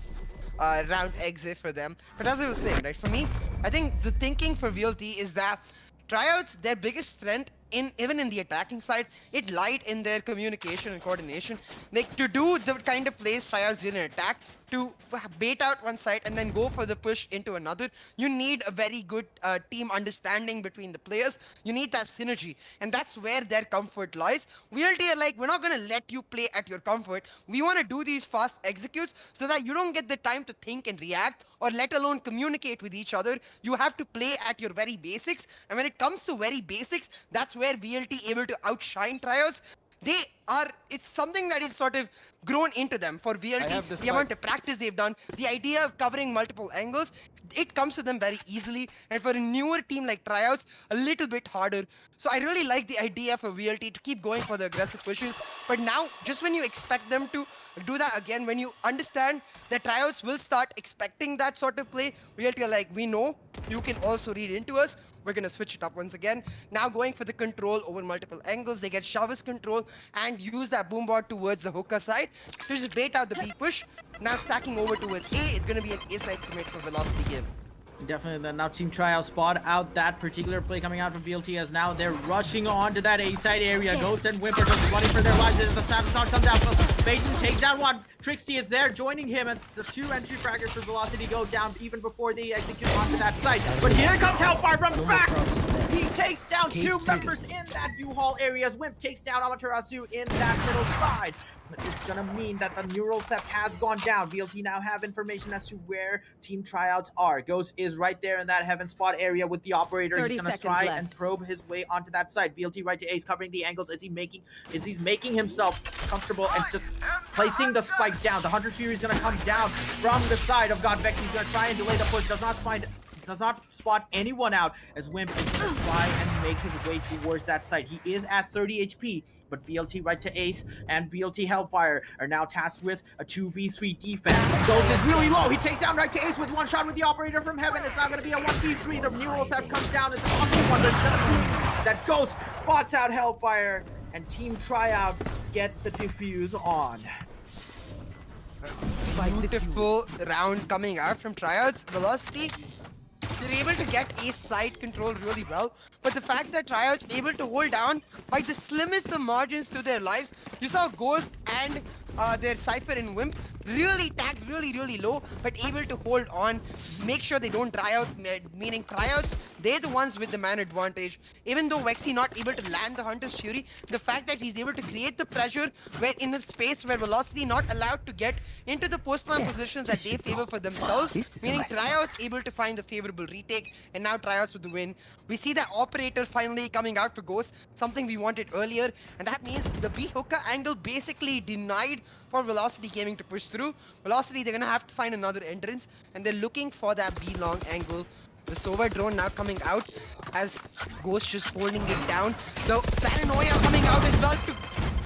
S3: round exit for them. But as I was saying, right, for me, I think the thinking for VLT is that Tryouts, their biggest strength even in the attacking side, it lied in their communication and coordination. Like, to do the kind of plays Tryouts did in attack, to bait out one side and then go for the push into another, you need a very good team understanding between the players. You need that synergy, and that's where their comfort lies. VLT are like, we're not gonna let you play at your comfort. We want to do these fast executes so that you don't get the time to think and react, or let alone communicate with each other. You have to play at your very basics, and when it comes to very basics, that's where VLT able to outshine Tryouts. It's something that is sort of grown into them. For VLT, the amount of practice they've done, the idea of covering multiple angles, it comes to them very easily. And for a newer team like Tryouts, a little bit harder. So I really like the idea for VLT to keep going for the aggressive pushes. But now, just when you expect them to do that again, when you understand that Tryouts will start expecting that sort of play, VLT are like, we know you can also read into us. We're going to switch it up once again. Now going for the control over multiple angles. They get Shavis control and use that boombot towards the hookah side to just bait out the B push. Now stacking over towards A. It's going to be an A side commit for Velocity game.
S4: Definitely. Then now Team Tryout spot out that particular play coming out from VLT, as now they're rushing on to that A side area. Ghost and Whimper just running for their lives as the Savage Knock comes down. So Baton takes down one. Trixie is there joining him, and the two entry fraggers for Velocity go down even before they execute onto that site. But here comes Hellfire from the back. He takes down two members in that U-Haul area as Wimp takes down Amaterasu in that middle side. But it's gonna mean that the neural theft has gone down. VLT now have information as to where Team Tryouts are. Ghost is right there in that heaven spot area with the operator. He's gonna try and probe his way onto that side. VLT right to Ace, covering the angles as he's making himself comfortable and just placing the spike down. The Hunter Fury is gonna come down from the side of God Vex. He's gonna try and delay the push. Does does not spot anyone out as Wimp is going to try and make his way towards that site. He is at 30 HP, but VLT right to Ace and VLT Hellfire are now tasked with a 2v3 defense. Ghost is really low. He takes down right to Ace with one shot with the Operator from Heaven. It's not going to be a 1v3. The Neural Theft comes down. It's a 1v1. There's going to be that Ghost spots out Hellfire, and Team Tryout get the defuse on.
S3: Beautiful round coming out from Tryouts. Velocity, they're able to get Ace side control really well, but the fact that Tryouts able to hold down by the slimmest of margins to their lives. You saw Ghost and their Cypher and Wimp really tagged really low, but able to hold on, make sure they don't try out, meaning Tryouts, they're the ones with the man advantage. Even though Vexy not able to land the Hunter's Fury, the fact that he's able to create the pressure where in a space where Velocity not allowed to get into the post-plant positions that they favor for themselves, meaning Tryouts able to find the favorable retake, and now Tryouts with the win. We see that Operator finally coming out for Ghost, something we wanted earlier, and that means the B hookah angle basically denied for Velocity Gaming to push through. Velocity, they're gonna have to find another entrance, and they're looking for that B long angle. The Sova drone now coming out as Ghost just holding it down. The Paranoia coming out as well to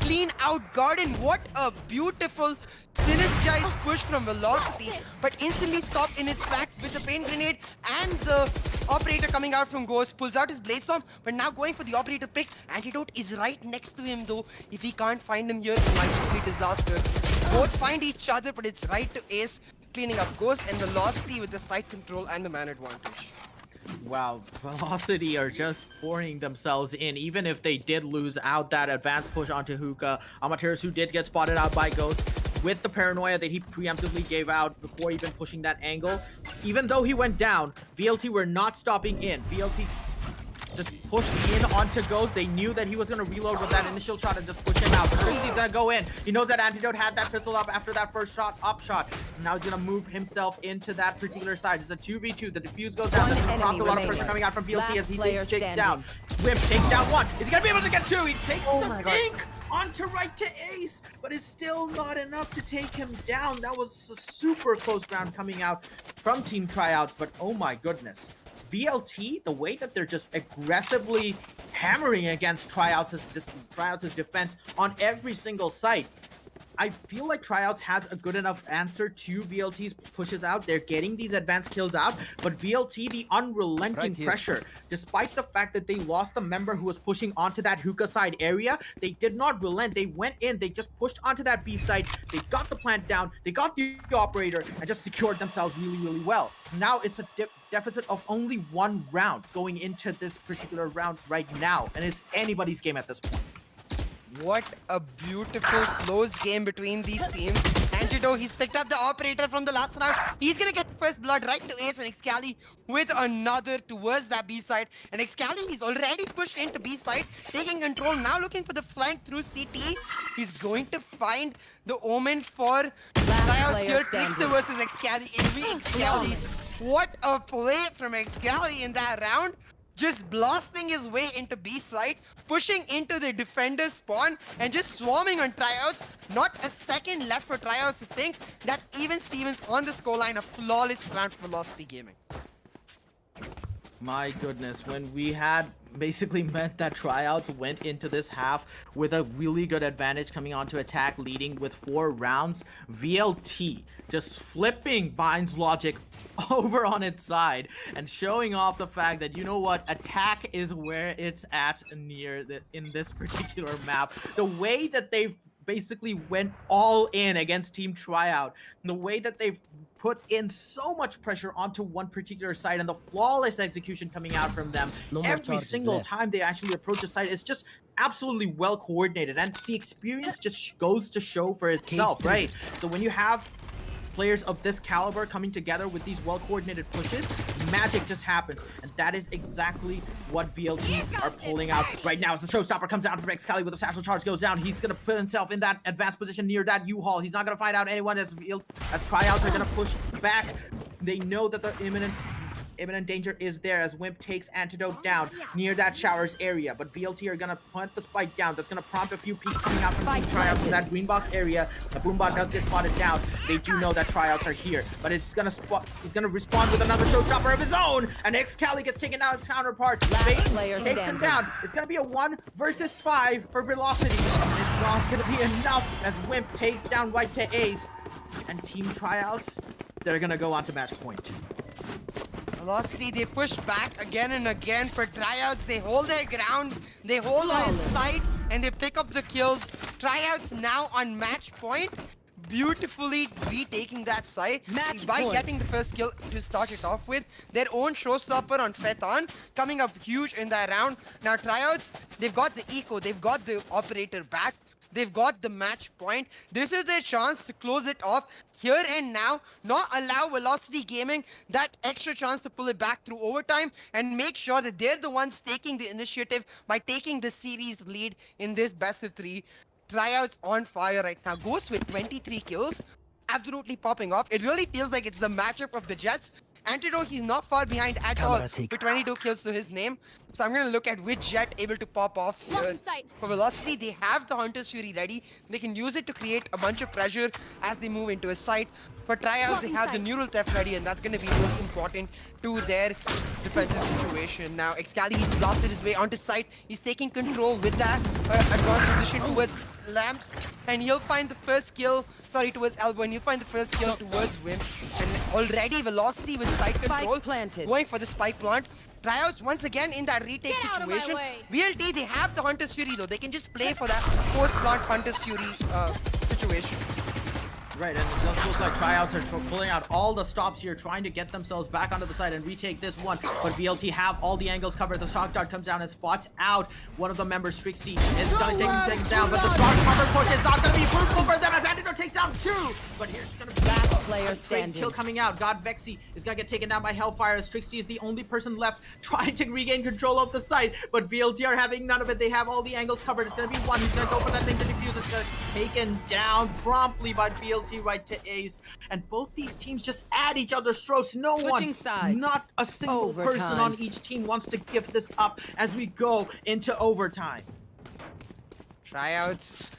S3: clean out Garden. What a beautiful synergized push from Velocity, but instantly stopped in his tracks with the pain grenade, and the Operator coming out from Ghost pulls out his Blade Storm, but now going for the Operator pick. Antidote is right next to him though. If he can't find him here, it might just be disaster. Both find each other, but it's right to Ace, cleaning up Ghost, and Velocity with the side control and the man advantage.
S4: Wow, Velocity are just pouring themselves in, even if they did lose out that advanced push onto Hookah. Amaterasu did get spotted out by Ghost with the Paranoia that he preemptively gave out before even pushing that angle. Even though he went down, VLT were not stopping in. VLT just pushed in onto Ghost. They knew that he was going to reload with that initial shot and just push him out. But he's going to go in. He knows that Antidote had that pistol up after that first shot, up shot. Now he's going to move himself into that particular side. It's a 2v2. The defuse goes down. This has dropped a lot of pressure coming out from VLT as he takes down. Wimp takes down one. Is he going to be able to get two? He takes the pink onto right to Ace, but it's still not enough to take him down. That was a super close round coming out from Team Tryouts, but oh my goodness. VLT, the way that they're just aggressively hammering against Tryouts' defense on every single site, I feel like Tryouts has a good enough answer to VLT's pushes out. They're getting these advanced kills out, but VLT, the unrelenting pressure, despite the fact that they lost the member who was pushing onto that hookah side area, they did not relent. They went in, they just pushed onto that B side, they got the plant down, they got the Operator, and just secured themselves really well. Now it's a deficit of only one round going into this particular round right now, and it's anybody's game at this point.
S3: What a beautiful close game between these teams. Antidote, he's picked up the Operator from the last round. He's gonna get the first blood right to Ace, and Excali with another towards that B side. And Excali, he's already pushed into B side, taking control, now looking for the flank through CT. He's going to find the Omen for Tryouts here. Trickster versus Excali. Excali. What a play from Excali in that round. Just blasting his way into B side, pushing into the defender spawn, and just swarming on Tryouts. Not a second left for Tryouts to think. That's even Stevens on the scoreline. A flawless round for Velocity Gaming.
S4: My goodness, when we had basically meant that Tryouts went into this half with a really good advantage coming onto attack, leading with 4 rounds, VLT just flipping Bind's logic over on its side and showing off the fact that, you know what, attack is where it's at in this particular map. The way that they've basically went all in against Team Tryout, the way that they've put in so much pressure onto one particular side, and the flawless execution coming out from them every single time they actually approach a site is just absolutely well coordinated, and the experience just goes to show for itself, right? So when you have players of this caliber coming together with these well-coordinated pushes, magic just happens, and that is exactly what VLT are pulling out right now. As the showstopper comes out from Excali with the satchel charge goes down, he's gonna put himself in that advanced position near that U-Haul. He's not gonna find out anyone as Tryouts are gonna push back. They know that the imminent imminent danger is there as Wimp takes Antidote down near that showers area. But VLT are gonna plant the spike down. That's gonna prompt a few peeks coming out from Team TRYOUTS from that green box area. The Boombot does get spotted down. They do know that TRYOUTS are here, but it's gonna he's gonna respond with another showstopper of his own, and xCali gets taken out his counterpart. Fate takes him down. It's gonna be a 1 versus 5 for Velocity. And it's not gonna be enough as Wimp takes down White to Ace. And Team TRYOUTS, they're gonna go on to match point.
S3: Velocity, they push back again and again for TRYOUTS. They hold their ground, they hold on his side, and they pick up the kills. TRYOUTS now on match point, beautifully retaking that site by getting the first kill to start it off with. Their own showstopper on Feton coming up huge in that round. Now TRYOUTS, they've got the eco, they've got the operator back. They've got the match point. This is their chance to close it off here and now, not allow Velocity Gaming that extra chance to pull it back through overtime, and make sure that they're the ones taking the initiative by taking the series lead in this best of 3. TRYOUTS on fire right now. Ghost with 23 kills, absolutely popping off. It really feels like it's the matchup of the Jets. Antidote, he's not far behind at all with 22 kills to his name. So I'm going to look at which Jet able to pop off here. For Velocity, they have the Hunter's Fury ready. They can use it to create a bunch of pressure as they move into a site. For TRYOUTS, they have the Neural Theft ready, and that's going to be really important to their defensive situation. Now, xCali, he's blasted his way onto site. He's taking control with that advanced position towards Lamps, and he'll find the first kill. Sorry, towards Elbow, and he'll find the first kill towards Wimp. And already Velocity with site control, going for the spike plant. TRYOUTS once again in that retake situation. VLT, they have the Hunter's Fury though. They can just play for that post-plant Hunter's Fury situation.
S4: Right, and it does look like TRYOUTS are pulling out all the stops here, trying to get themselves back onto the side and retake this one. But VLT have all the angles covered. The shock dart comes down and spots out one of the members, Trixty. Is going to take him down, but the strong cover push is not going to be fruitful for them as Antidote takes down 2. But here's going to be
S5: last player standing.
S4: Kill coming out. God Vexy is going to get taken down by Hellfire as Trixty is the only person left trying to regain control of the site. But VLT are having none of it. They have all the angles covered. It's going to be one. He's going to go for that thing to defuse. It's going to be taken down promptly by VLT right to Ace. And both these teams just add each other's strokes. No one, not a single person on each team wants to give this up as we go into overtime.
S3: TRYOUTS,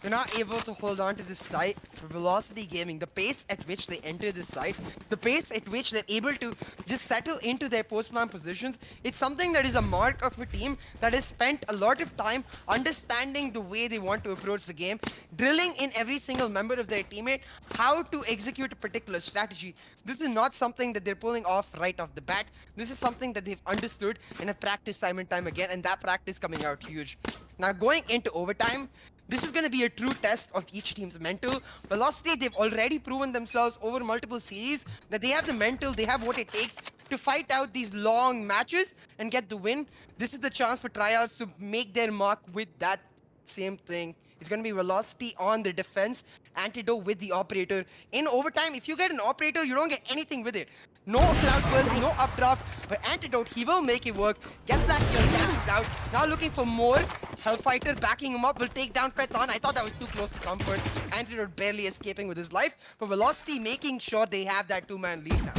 S3: they're not able to hold on to this site. For Velocity Gaming, the pace at which they enter the site, the pace at which they're able to just settle into their post-plan positions, it's something that is a mark of a team that has spent a lot of time understanding the way they want to approach the game, drilling in every single member of their teammate how to execute a particular strategy. This is not something that they're pulling off right off the bat. This is something that they've understood and have practiced time and time again, and that practice coming out huge. Now going into overtime, this is going to be a true test of each team's mental. Velocity, they've already proven themselves over multiple series that they have the mental, they have what it takes to fight out these long matches and get the win. This is the chance for TRYOUTS to make their mark with that same thing. It's going to be Velocity on the defense, Antidote with the operator. In overtime, if you get an operator, you don't get anything with it. No cloud burst, no updraft, but Antidote, he will make it work. Gets that kill, damage out. Now looking for more. Hellfighter backing him up, will take down Feton. I thought that was too close to comfort. Antidote barely escaping with his life, but Velocity making sure they have that 2-man lead now.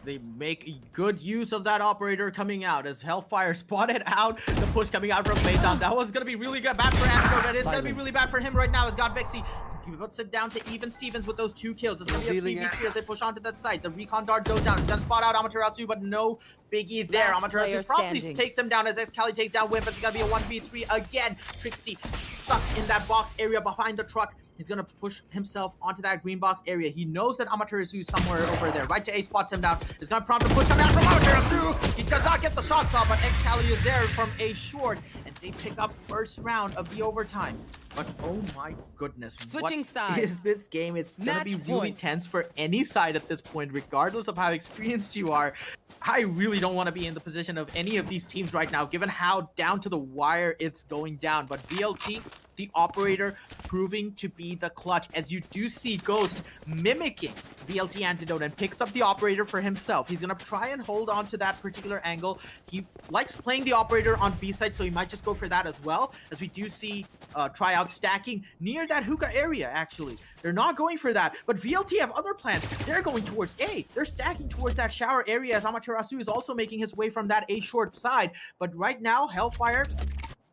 S4: They make good use of that operator coming out as Hellfire spotted out the push coming out from Phaeton. That was going to be really good, bad for Antidote. That is going to be really bad for him right now as God Vexy. He puts it down to Even Stevens with those 2 kills. It's going to be a 3v3 as they push onto that site. The recon dart goes down. It's going to spot out Amaterasu, but no biggie there. Amaterasu promptly takes him down as xCali takes down Wimp. It's going to be a 1v3 again. Trixty stuck in that box area behind the truck. He's going to push himself onto that green box area. He knows that Amaterasu is somewhere over there. Right to A spots him down. It's going to prompt a push coming out from Amaterasu. He does not get the shots off, but xCali is there from A short. And they pick up first round of the overtime. But oh my goodness,
S5: Switching
S4: what
S5: sides.
S4: is this game? It's going to be really tense for any side at this point, regardless of how experienced you are. I really don't want to be in the position of any of these teams right now, given how down to the wire it's going down. But VLT, the operator, proving to be the clutch, as you do see Ghost mimicking VLT Antidote and picks up the operator for himself. He's gonna try and hold on to that particular angle. He likes playing the operator on B side, so he might just go for that as well, as we do see TRYOUTS stacking near that hookah area. Actually, they're not going for that, but VLT have other plans. They're going towards A. They're stacking towards that shower area, as Amaterasu is also making his way from that A short side. But right now, Hellfire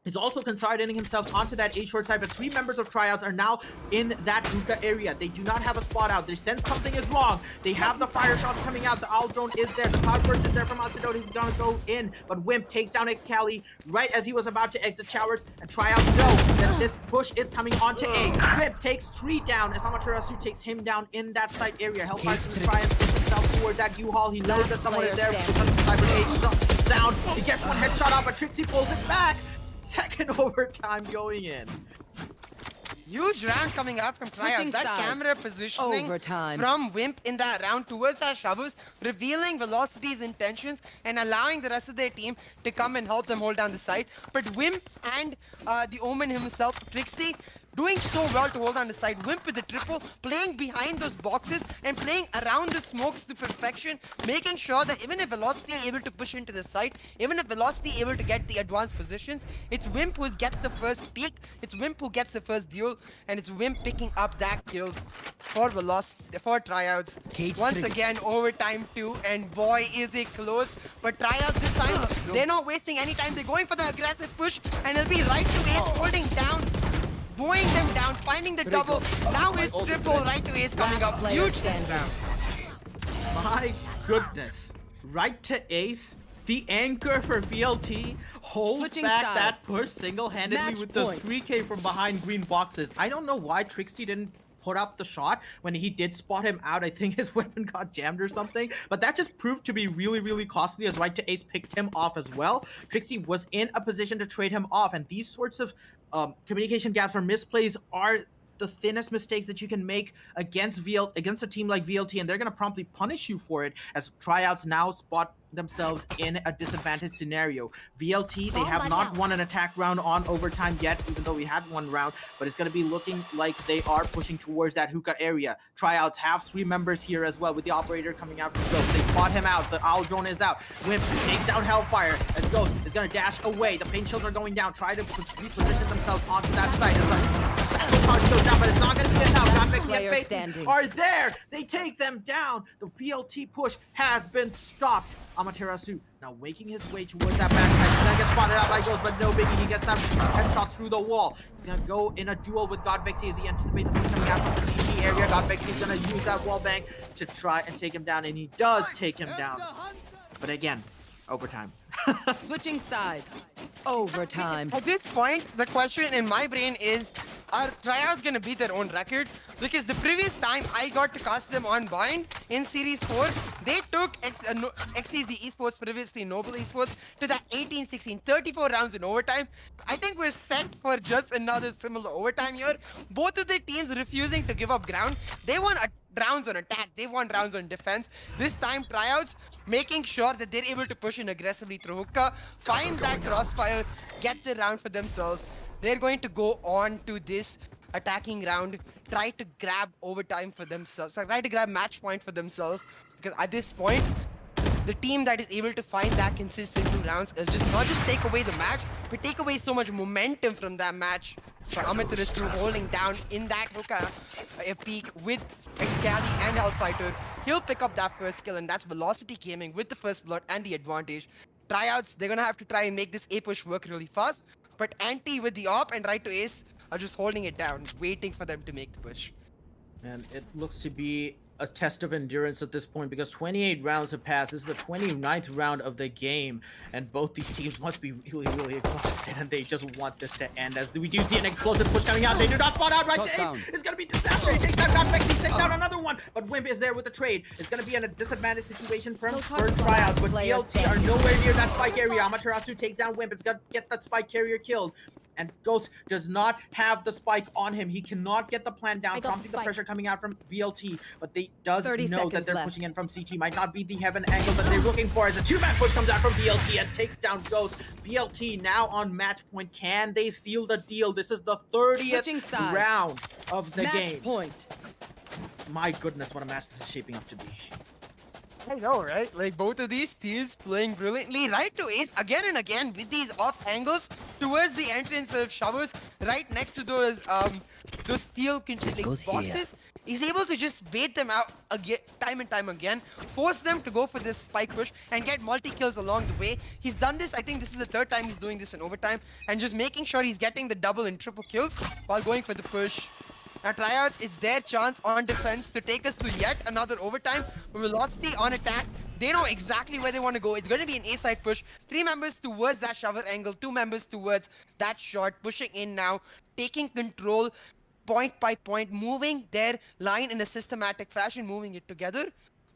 S4: is also consolidating himself onto that A short side, but 3 members of TRYOUTS are now in that hookah area. They do not have a spot out. They sense something is wrong. They have the fire shots coming out. The owl drone is there. The cloud burst is there from Antidote. He's gonna go in, but Wimp takes down Excali right as he was about to exit showers, and TRYOUTS know that this push is coming onto A. Wimp takes 3 down as Amaterasu takes him down in that site area. Hellfire's gonna try and push himself toward that U-Haul. He knows that someone is there because of the cyber sound. He gets 1 headshot off, but Trixie pulls it back. Second overtime going in.
S3: Huge round coming out from TRYOUTS. That camera positioning from Wimp in that round towards our shovels, revealing Velocity's intentions and allowing the rest of their team to come and help them hold down the site. But Wimp and the Omen himself, Trixie, doing so well to hold on the side. Wimp with the triple, playing behind those boxes and playing around the smokes to perfection, making sure that even if Velocity are able to push into the site, even if Velocity able to get the advanced positions, it's Wimp who gets the first peak, it's Wimp who gets the first duel, and it's Wimp picking up that kills for Velocity, for TRYOUTS. Once again, overtime 2, and boy is it close. But TRYOUTS this time, they're not wasting any time. They're going for the aggressive push, and it'll be right to Ace, holding down, mowing them down, finding the double. Now his triple right to Ace coming up. Huge this round.
S4: My goodness. Right to Ace. The anchor for VLT holds back that push single-handedly with the 3K from behind green boxes. I don't know why Trixie didn't put up the shot when he did spot him out. I think his weapon got jammed or something, but that just proved to be really, really costly as Right to Ace picked him off as well. Trixie was in a position to trade him off, and these sorts of communication gaps or misplays are the thinnest mistakes that you can make against a team like VLT, and they're going to promptly punish you for it, as TRYOUTS now spot themselves in a disadvantaged scenario. VLT, they have not won an attack round on overtime yet, even though we had 1 round, but it's going to be looking like they are pushing towards that hookah area. TRYOUTS have 3 members here as well, with the operator coming out from Ghost. They spot him out. The owl drone is out. Wimp takes down Hellfire as Ghost is going to dash away. The paint shields are going down. Try to reposition themselves onto that site. Goes down, but it's not going to be enough. Godvexy and Faith are there. They take them down. The VLT push has been stopped. Amaterasu now making his way towards that backside. He's gonna get spotted out by Ghost, but no biggie. He gets that headshot through the wall. He's gonna go in a duel with Godvexy as he anticipates him coming out from the CG area. Godvexy is gonna use that wall bang to try and take him down, and he does take him down. But again, overtime.
S5: Switching sides. Overtime.
S3: At this point, the question in my brain is, are TRYOUTS gonna beat their own record? Because the previous time I got to cast them on Bind in Series 4, they took XCZ Esports, previously Noble Esports, to that 18-16, 34 rounds in overtime. I think we're set for just another similar overtime here. Both of the teams refusing to give up ground. They won rounds on attack, they won rounds on defense. This time, TRYOUTS making sure that they're able to push in aggressively through hookah, find that crossfire, get the round for themselves. They're going to go on to this attacking round, try to grab overtime for themselves, try to grab match point for themselves, because at this point, the team that is able to find that consistent 2 rounds is just not just take away the match, but take away so much momentum from that match. Amaterasu holding down in that hookah a peak with Excali and Hellfighter. He'll pick up that first kill, and that's Velocity Gaming with the first blood and the advantage. TRYOUTS, they're gonna have to try and make this A push work really fast, but Anti with the op and Right to Ace are just holding it down, waiting for them to make the push.
S4: And it looks to be a test of endurance at this point, because 28 rounds have passed. This is the 29th round of the game, and both these teams must be really, really exhausted, and they just want this to end, as we do see an explosive push coming out. They do not spot out. Right to Ace. It's going to be disaster. He takes out Godvexy, takes out another one, but Wimp is there with the trade. It's going to be in a disadvantaged situation from first TRYOUTS, but VLT are nowhere near that spike area. Amaterasu takes down Wimp. It's going to get that spike carrier killed. And Ghost does not have the spike on him. He cannot get the plan down, prompting the pressure coming out from VLT. But they does know that they're pushing in from CT. Might not be the heaven angle that they're looking for, as a 2-man push comes out from VLT and takes down Ghost. VLT now on match point. Can they seal the deal? This is the 30th round of the game.
S5: Match point.
S4: my goodness, what a match this is shaping up to be.
S3: I know, right? Like both of these teams playing brilliantly, right to ace again and again with these off angles towards the entrance of showers, right next to those steel like, boxes. He's able to just bait them out again, time and time again, force them to go for this spike push and get multi-kills along the way. He's done this, I think this is the third time he's doing this in overtime, and just making sure he's getting the double and triple kills while going for the push. Now TRYOUTS, it's their chance on defense to take us to yet another overtime. Velocity on attack. They know exactly where they want to go. It's going to be an A-side push. 3 members towards that shower angle, 2 members towards that shot. Pushing in now, taking control point by point, moving their line in a systematic fashion, moving it together.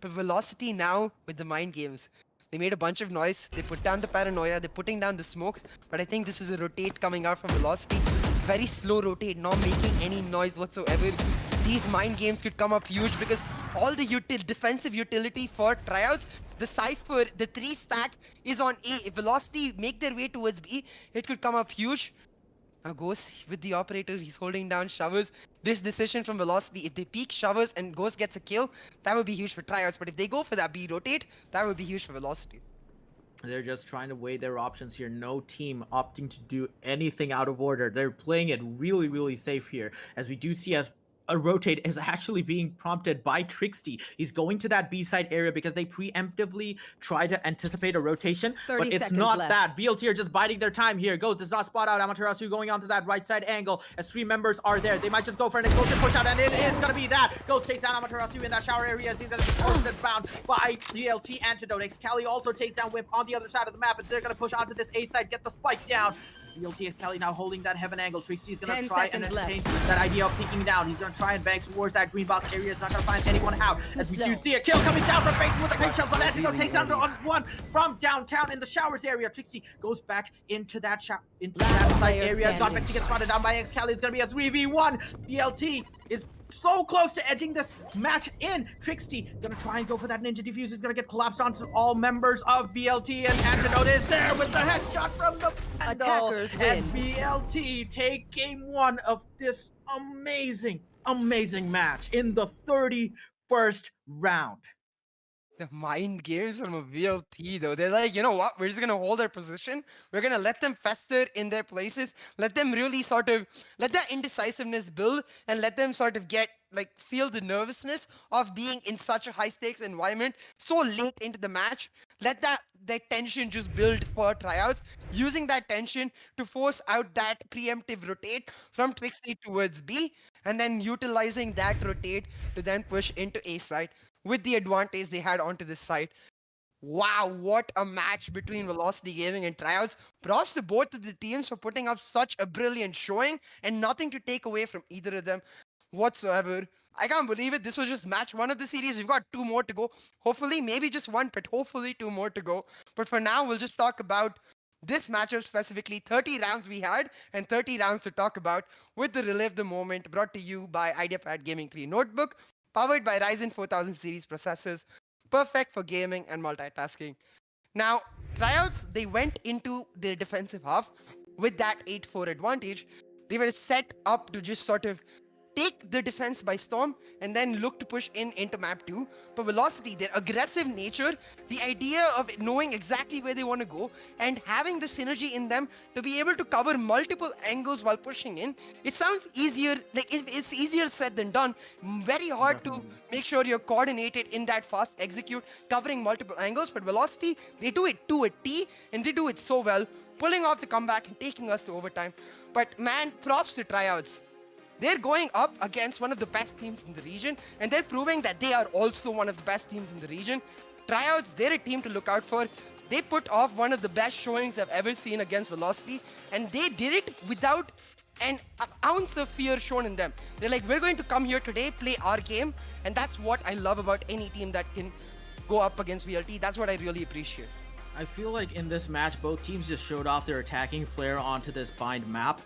S3: But Velocity now with the mind games. They made a bunch of noise. They put down the paranoia. They're putting down the smokes. But I think this is a rotate coming out from Velocity. Very slow rotate, not making any noise whatsoever. These mind games could come up huge because all the defensive utility for TRYOUTS, the Cypher, the 3 stack is on A. If Velocity make their way towards B, it could come up huge. Now Ghost with the operator, he's holding down showers. This decision from Velocity, if they peek showers and Ghost gets a kill, that would be huge for TRYOUTS. But if they go for that B rotate, that would be huge for Velocity.
S4: They're just trying to weigh their options here. No team opting to do anything out of order. They're playing it really, really safe here. As we do see a rotate is actually being prompted by Trixty. He's going to that B-side area because they preemptively try to anticipate a rotation, but it's not
S5: left.
S4: that. VLT are just biding their time here. Ghost does not spot out Amaterasu going onto that right side angle as 3 members are there. They might just go for an explosive push out, and it is going to be that. Ghost takes down Amaterasu in that shower area as he's bound by VLT Antidote. Excali also takes down Wimp on the other side of the map, and they're going to push onto this A side, get the spike down. VLT Excali now holding that heaven angle. Trixie's gonna try and entertain that idea of peeking down. He's gonna try and bank towards that green box area. He's not gonna find anyone out. As we do see a kill coming down from Phaeton with the pink shells, but Antidote takes down on one from downtown in the showers area. Trixie goes back into that side area. Godvex gets spotted down by Excali. It's gonna be a 3v1. VLT is so close to edging this match in. Trixty gonna try and go for that ninja defuse. He's gonna get collapsed onto all members of BLT, and Antidote is there with the headshot from the Pendle. And BLT take game 1 of this amazing match in the 31st round.
S3: The mind games from a VLT though, they're like, you know what, we're just gonna hold our position, we're gonna let them fester in their places, let them really sort of, let that indecisiveness build, and let them sort of get, like, feel the nervousness of being in such a high stakes environment so late into the match. Let that tension just build for TRYOUTS, using that tension to force out that preemptive rotate from Trixie towards B, and then utilizing that rotate to then push into A side with the advantage they had onto this side. Wow, what a match between Velocity Gaming and TRYOUTS. Props to both of the teams for putting up such a brilliant showing, and nothing to take away from either of them whatsoever. I can't believe it. This was just match 1 of the series. We've got 2 more to go. Hopefully, maybe just 1, but hopefully 2 more to go. But for now, we'll just talk about this matchup specifically. 30 rounds we had and 30 rounds to talk about with the Relive the Moment, brought to you by Ideapad Gaming 3 Notebook, powered by Ryzen 4000 series processors, perfect for gaming and multitasking. Now, TRYOUTS, they went into their defensive half with that 8-4 advantage. They were set up to just sort of take the defense by storm and then look to push into map 2. But Velocity, their aggressive nature, the idea of knowing exactly where they want to go and having the synergy in them to be able to cover multiple angles while pushing in, it sounds easier, like it's easier said than done. Very hard to make sure you're coordinated in that fast execute, covering multiple angles. But Velocity, they do it to a T, and they do it so well, pulling off the comeback and taking us to overtime. But man, props to TRYOUTS. They're going up against one of the best teams in the region, and they're proving that they are also one of the best teams in the region. TRYOUTS, they're a team to look out for. They put off one of the best showings I've ever seen against Velocity, and they did it without an ounce of fear shown in them. They're like, we're going to come here today, play our game, and that's what I love about any team that can go up against VLT. That's what I really appreciate.
S4: I feel like in this match, both teams just showed off their attacking flair onto this bind map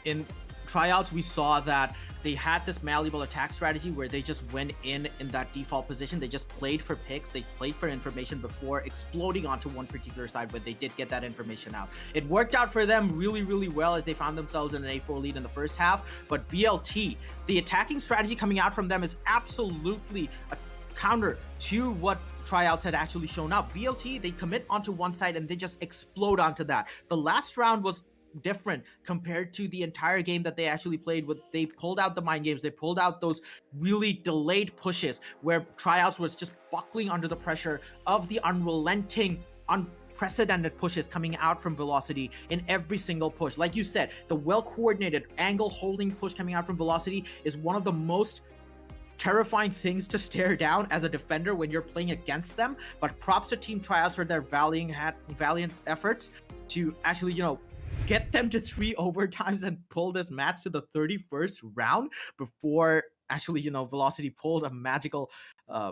S4: in TRYOUTS, we saw that they had this malleable attack strategy where they just went in that default position. They just played for picks. They played for information before exploding onto one particular side when they did get that information out. It worked out for them really, really well as they found themselves in an A4 lead in the first half. But VLT, the attacking strategy coming out from them is absolutely a counter to what TRYOUTS had actually shown up. VLT, they commit onto one side and they just explode onto that. The last round was different compared to the entire game that they actually played with. They pulled out the mind games. They pulled out those really delayed pushes where TRYOUTS was just buckling under the pressure of the unrelenting, unprecedented pushes coming out from Velocity in every single push. Like you said, the well-coordinated angle holding push coming out from Velocity is one of the most terrifying things to stare down as a defender when you're playing against them. But props to Team TRYOUTS for their valiant efforts to actually, get them to 3 overtimes and pull this match to the 31st round before actually, Velocity pulled a magical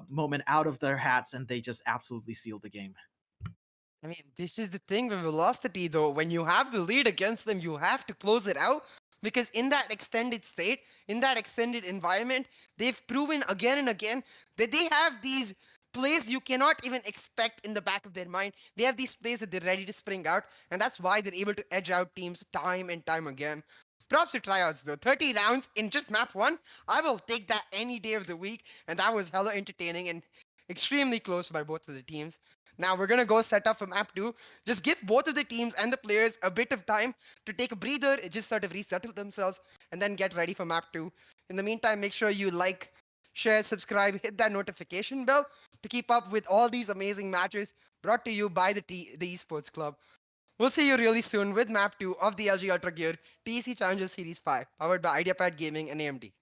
S4: moment out of their hats and they just absolutely sealed the game.
S3: I mean, this is the thing with Velocity, though. When you have the lead against them, you have to close it out because in that extended state, in that extended environment, they've proven again and again that they have these plays you cannot even expect in the back of their mind. They have these plays that they're ready to spring out, and that's why they're able to edge out teams time and time again. Props to TRYOUTS though. 30 rounds in just map 1. I will take that any day of the week, and that was hella entertaining and extremely close by both of the teams. Now we're gonna go set up for map 2. Just give both of the teams and the players a bit of time to take a breather, just sort of resettle themselves, and then get ready for map 2. In the meantime, make sure you like, share, subscribe, hit that notification bell to keep up with all these amazing matches brought to you by the Esports Club. We'll see you really soon with map 2 of the LG Ultragear TEC Challenger Series 5, powered by Ideapad Gaming and AMD.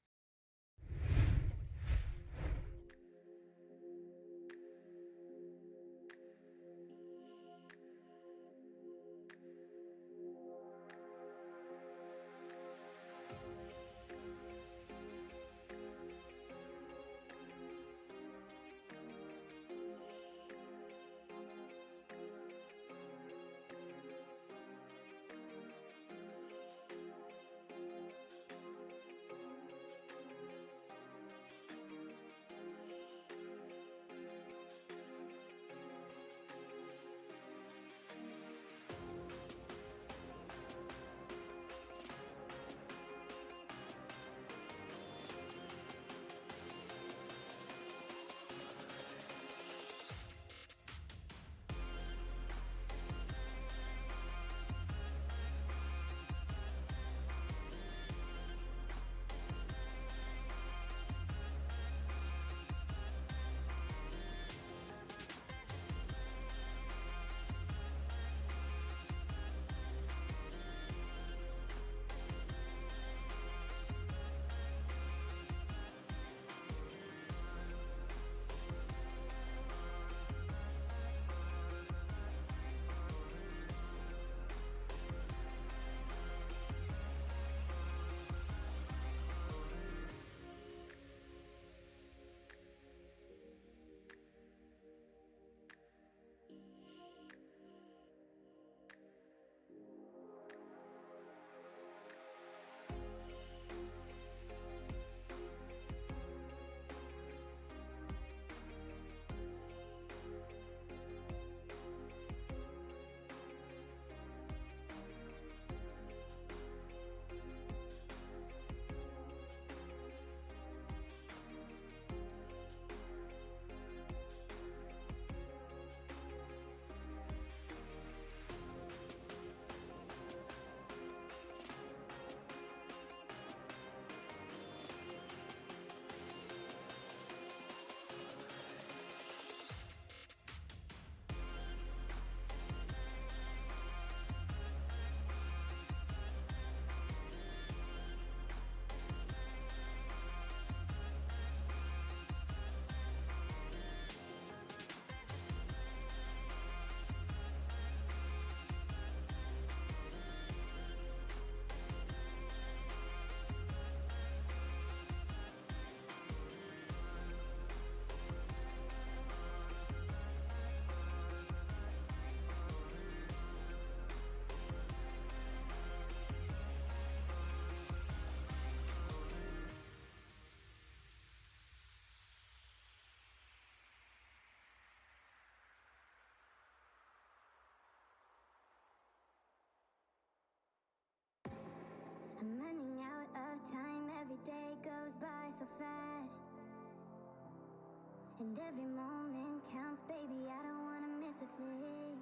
S1: And every moment counts, baby, I don't wanna miss a thing.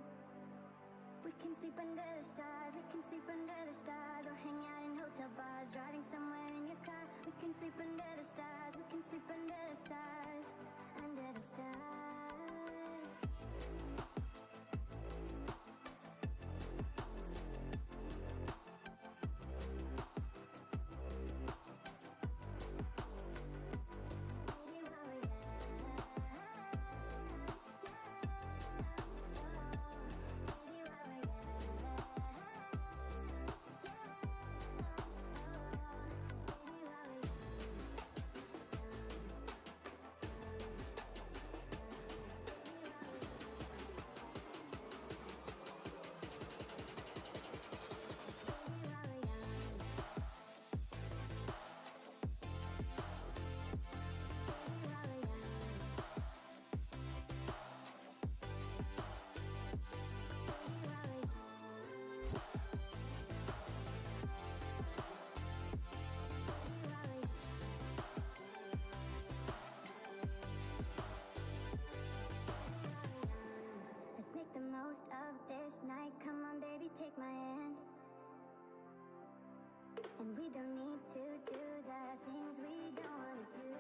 S1: We can sleep under the stars, we can sleep under the stars, or hang out in hotel bars, driving somewhere in your car. We can sleep under the stars, we can sleep under the stars, under the stars. Let's make the most of this night. Come on, baby, take my hand. And we don't need to do the things we don't want to do.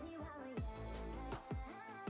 S1: Baby, while we're young.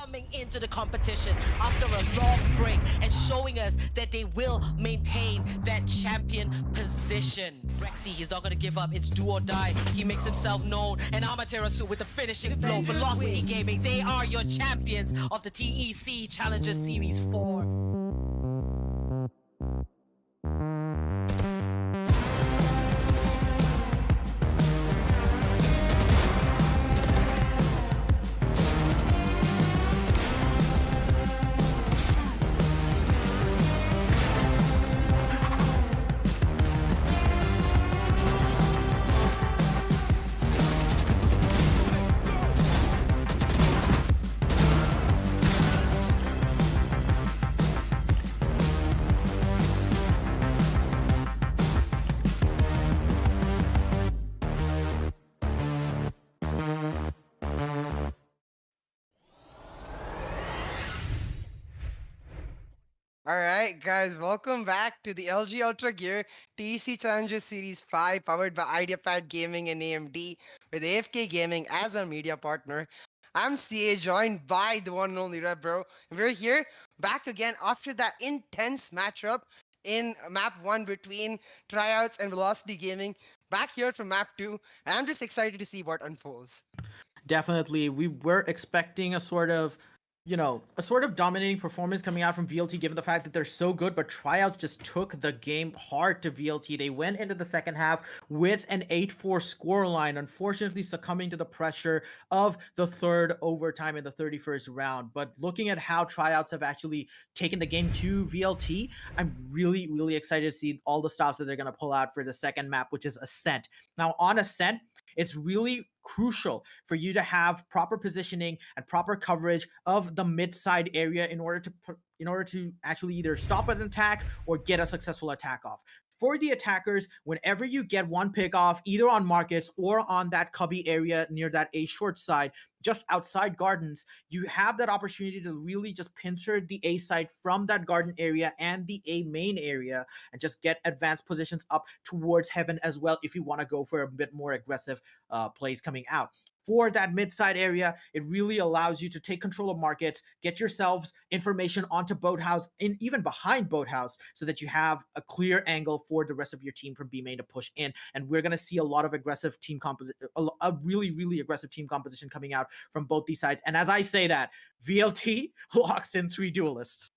S2: coming into the competition after a long break and showing us that they will maintain that champion position. Rexy, he's not going to give up. It's do or die. He makes himself known. And Amaterasu with the finishing blow. Velocity Gaming, they are your champions of the TEC Challenger Series 4.
S3: All right, guys, welcome back to the LG Ultragear TEC Challenger Series 5 powered by Ideapad Gaming and AMD with AFK Gaming as our media partner. I'm CA, joined by the one and only Red Bro. And we're here back again after that intense matchup in map 1 between TRYOUTS and Velocity Gaming. Back here from map 2, and I'm just excited to see what unfolds.
S4: Definitely, we were expecting a sort of dominating performance coming out from VLT, given the fact that they're so good, but TRYOUTS just took the game hard to VLT. They went into the second half with an 8-4 scoreline, unfortunately succumbing to the pressure of the third overtime in the 31st round. But looking at how TRYOUTS have actually taken the game to VLT, I'm really, really excited to see all the stops that they're going to pull out for the second map, which is Ascent. Now, on Ascent, it's really crucial for you to have proper positioning and proper coverage of the mid-side area in order to actually either stop an attack or get a successful attack off. For the attackers, whenever you get one pick off, either on markets or on that cubby area near that A short side, just outside gardens, you have that opportunity to really just pincer the A side from that garden area and the A main area and just get advanced positions up towards heaven as well if you want to go for a bit more aggressive plays coming out. For that mid-side area, it really allows you to take control of markets, get yourselves information onto Boathouse and even behind Boathouse so that you have a clear angle for the rest of your team from B main to push in. And we're going to see a lot of aggressive team composition, a really, really aggressive team composition coming out from both these sides. And as I say that, VLT locks in 3 duelists.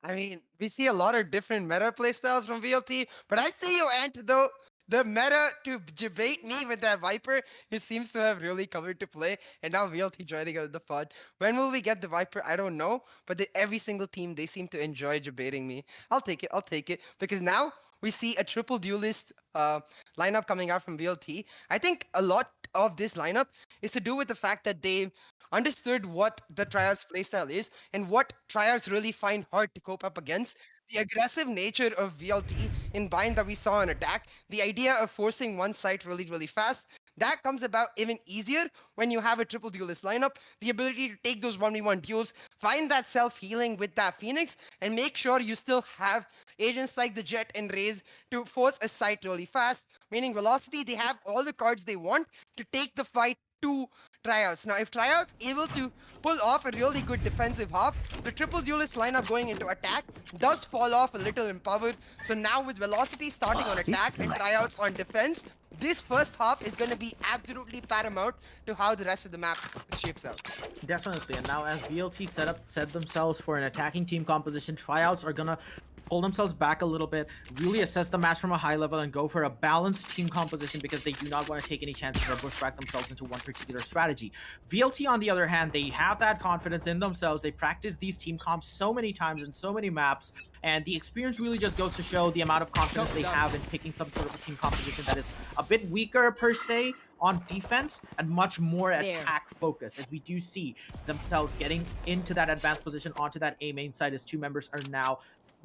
S3: I mean, we see a lot of different meta playstyles from VLT, but I see you, Ant, though. The meta to debate me with that Viper, it seems to have really come into play, and now VLT joining out the fun. When will we get the Viper? I don't know, but every single team, they seem to enjoy debating me. I'll take it, because now we see a triple duelist lineup coming out from VLT. I think a lot of this lineup is to do with the fact that they've understood what the TRYOUTS playstyle is and what TRYOUTS really find hard to cope up against. The aggressive nature of VLT in bind that we saw in attack, the idea of forcing one site really, really fast, that comes about even easier when you have a triple duelist lineup. The ability to take those 1v1 duels, find that self-healing with that Phoenix, and make sure you still have agents like the Jet and Raze to force a site really fast. Meaning Velocity, they have all the cards they want to take the fight to TRYOUTS. Now, if TRYOUTS able to pull off a really good defensive half, the triple duelist lineup going into attack does fall off a little in power. So now with Velocity starting on attack and TRYOUTS on defense, this first half is going to be absolutely paramount to how the rest of the map shapes out.
S4: Definitely, and now as VLT set themselves for an attacking team composition, TRYOUTS are gonna pull themselves back a little bit, really assess the match from a high level and go for a balanced team composition because they do not want to take any chances or push back themselves into one particular strategy. VLT, on the other hand, they have that confidence in themselves. They practice these team comps so many times in so many maps, and the experience really just goes to show the amount of confidence they have in picking some sort of a team composition that is a bit weaker per se on defense and much more attack focused, as we do see themselves getting into that advanced position onto that A main side as 2 members are now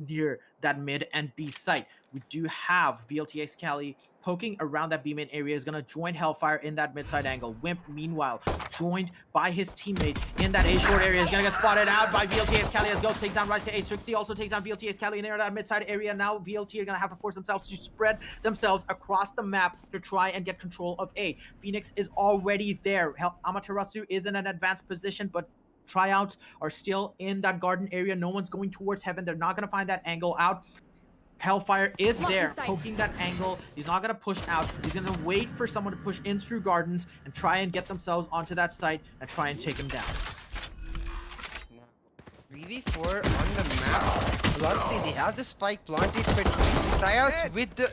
S4: near that mid and B site. We do have VLTX Cali poking around that B main area, is going to join Hellfire in that mid side angle. Wimp, meanwhile, joined by his teammate in that A short area, is going to get spotted out by VLTX Cali as Ghost takes down right to A. Strixie also takes down VLTX Cali in there, that mid side area. Now VLT are going to have to force themselves to spread themselves across the map to try and get control of A. Phoenix is already there. Amaterasu is in an advanced position, but TRYOUTS are still in that garden area. No one's going towards heaven. They're not going to find that angle out. Hellfire is there, poking that angle. He's not going to push out. He's going to wait for someone to push in through gardens and try and get themselves onto that site and try and take him down.
S3: 3v4 on the map. Velocity, they have the spike planted, but TRYOUTS with the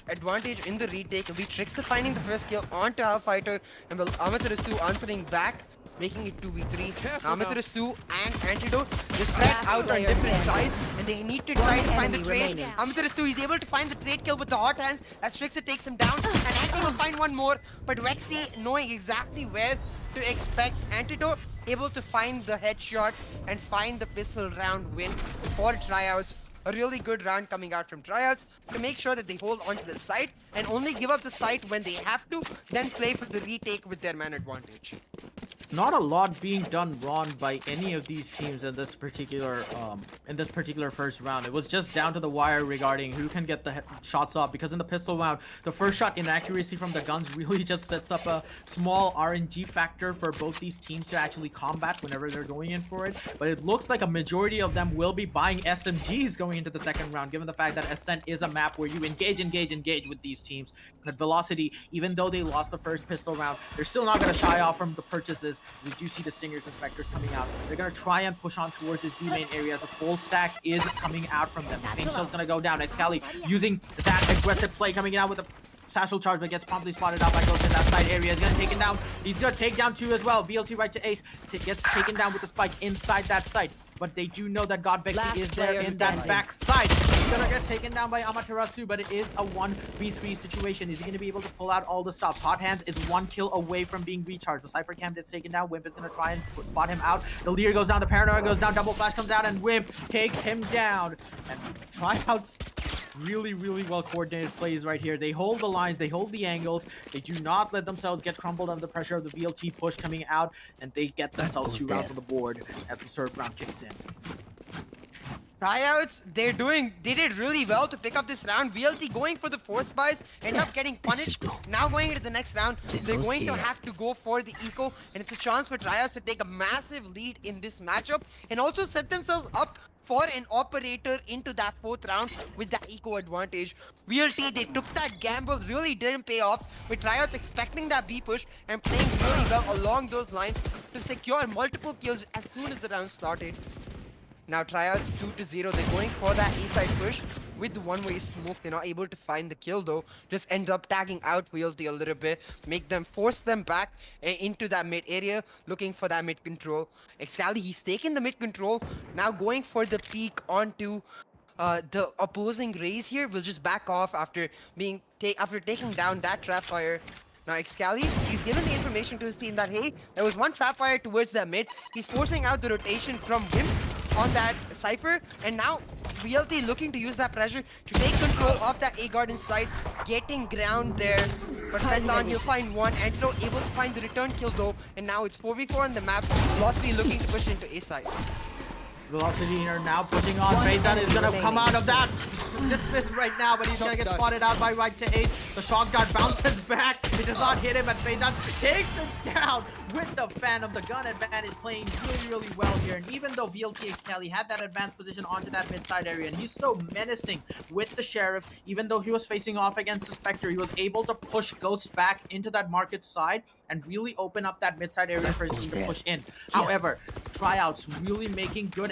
S3: advantage in the retake will be Trickster finding the first kill onto Hellfighter, and will Amaterasu answering back, making it 2v3. Amaterasu and Antidote, they spread out on different sides, and they need to try to find the trades. Amaterasu is able to find the trade kill with the hot hands as Trickster takes him down, and Anti will find one more, but Rexy knowing exactly where to expect. Antidote able to find the headshot and find the pistol round win for TRYOUTS. A really good round coming out from TRYOUTS to make sure that they hold onto the site and only give up the site when they have to, then play for the retake with their man advantage.
S4: Not a lot being done wrong by any of these teams in this particular first round. It was just down to the wire regarding who can get the shots off, because in the pistol round, the first shot inaccuracy from the guns really just sets up a small RNG factor for both these teams to actually combat whenever they're going in for it. But it looks like a majority of them will be buying SMGs going into the second round, given the fact that Ascent is a map where you engage with these teams. At Velocity, even though they lost the first pistol round, they're still not going to shy off from the purchases. We do see the Stingers and Spectres coming out. They're going to try and push on towards this B main area. The full stack is coming out from them. Pain Shell's going to go down. Excali using that aggressive play, coming out with a satchel charge, but gets promptly spotted out by Ghost in that side area. He's going to take him down. He's going to take down two as well. VLT right to Ace. Gets taken down with the spike inside that site. But they do know that God Vexy is there in that back side. He's gonna get taken down by Amaterasu, but it is a 1v3 situation. Is he gonna be able to pull out all the stops? Hot Hands is one kill away from being recharged. The Cypher Cam gets taken down. Wimp is gonna try and spot him out. The leader goes down, the Paranoia goes down, double flash comes out, and Wimp takes him down. And TRYOUTS, really well coordinated plays right here. They hold the lines, they hold the angles, they do not let themselves get crumbled under the pressure of the VLT push coming out, and they get themselves 2 rounds on the board as the third round kicks in.
S3: TRYOUTS, they did really well to pick up this round. VLT going for the force buys, end up getting punished. Now going into the next round, they're going to have to go for the eco, and it's a chance for TRYOUTS to take a massive lead in this matchup and also set themselves up for an operator into that 4th round with that eco advantage. VLT, they took that gamble, really didn't pay off, with TRYOUTS expecting that B push and playing really well along those lines to secure multiple kills as soon as the round started. Now TRYOUTS 2-0, they're going for that A side push with the one-way smoke. They're not able to find the kill though. Just end up tagging out VLT a little bit, force them back into that mid area, looking for that mid control. Excali, he's taking the mid control, now going for the peek onto the opposing Raze here. Will just back off after taking down that trap fire. Now Excali, he's given the information to his team that hey, there was one trap fire towards the mid. He's forcing out the rotation from Wimp on that Cypher, and now VLT looking to use that pressure to take control of that A garden side, getting ground there. But Fethon, he'll find one. Antidote able to find the return kill though, and now it's 4v4 on the map. Velocity looking to push into A side.
S4: Velocity are now pushing on. Fethon is gonna come out of that dismiss right now, but he's gonna get spotted out by right to Ace. The shot guard bounces back. It does not hit him, and Fethon takes him down with the Phantom. The gun advantage playing really well here. And even though VLT Excali had that advanced position onto that mid-side area, and he's so menacing with the Sheriff, even though he was facing off against the Spectre, he was able to push Ghost back into that market side and really open up that mid-side area for his team to push in. However, TRYOUTS really making good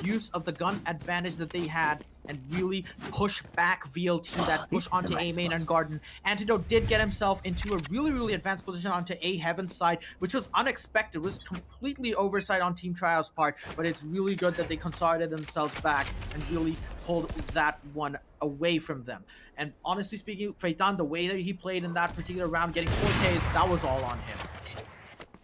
S4: use of the gun advantage that they had and really push back VLT, that push onto A main and garden. Antidote did get himself into a really advanced position onto A heaven side, which was unexpected. It was completely oversight on Team TRYOUTS' part, but it's really good that they consolidated themselves back and really pulled that one away from them. And honestly speaking, Fethon, the way that he played in that particular round, getting 4Ks, that was all on him.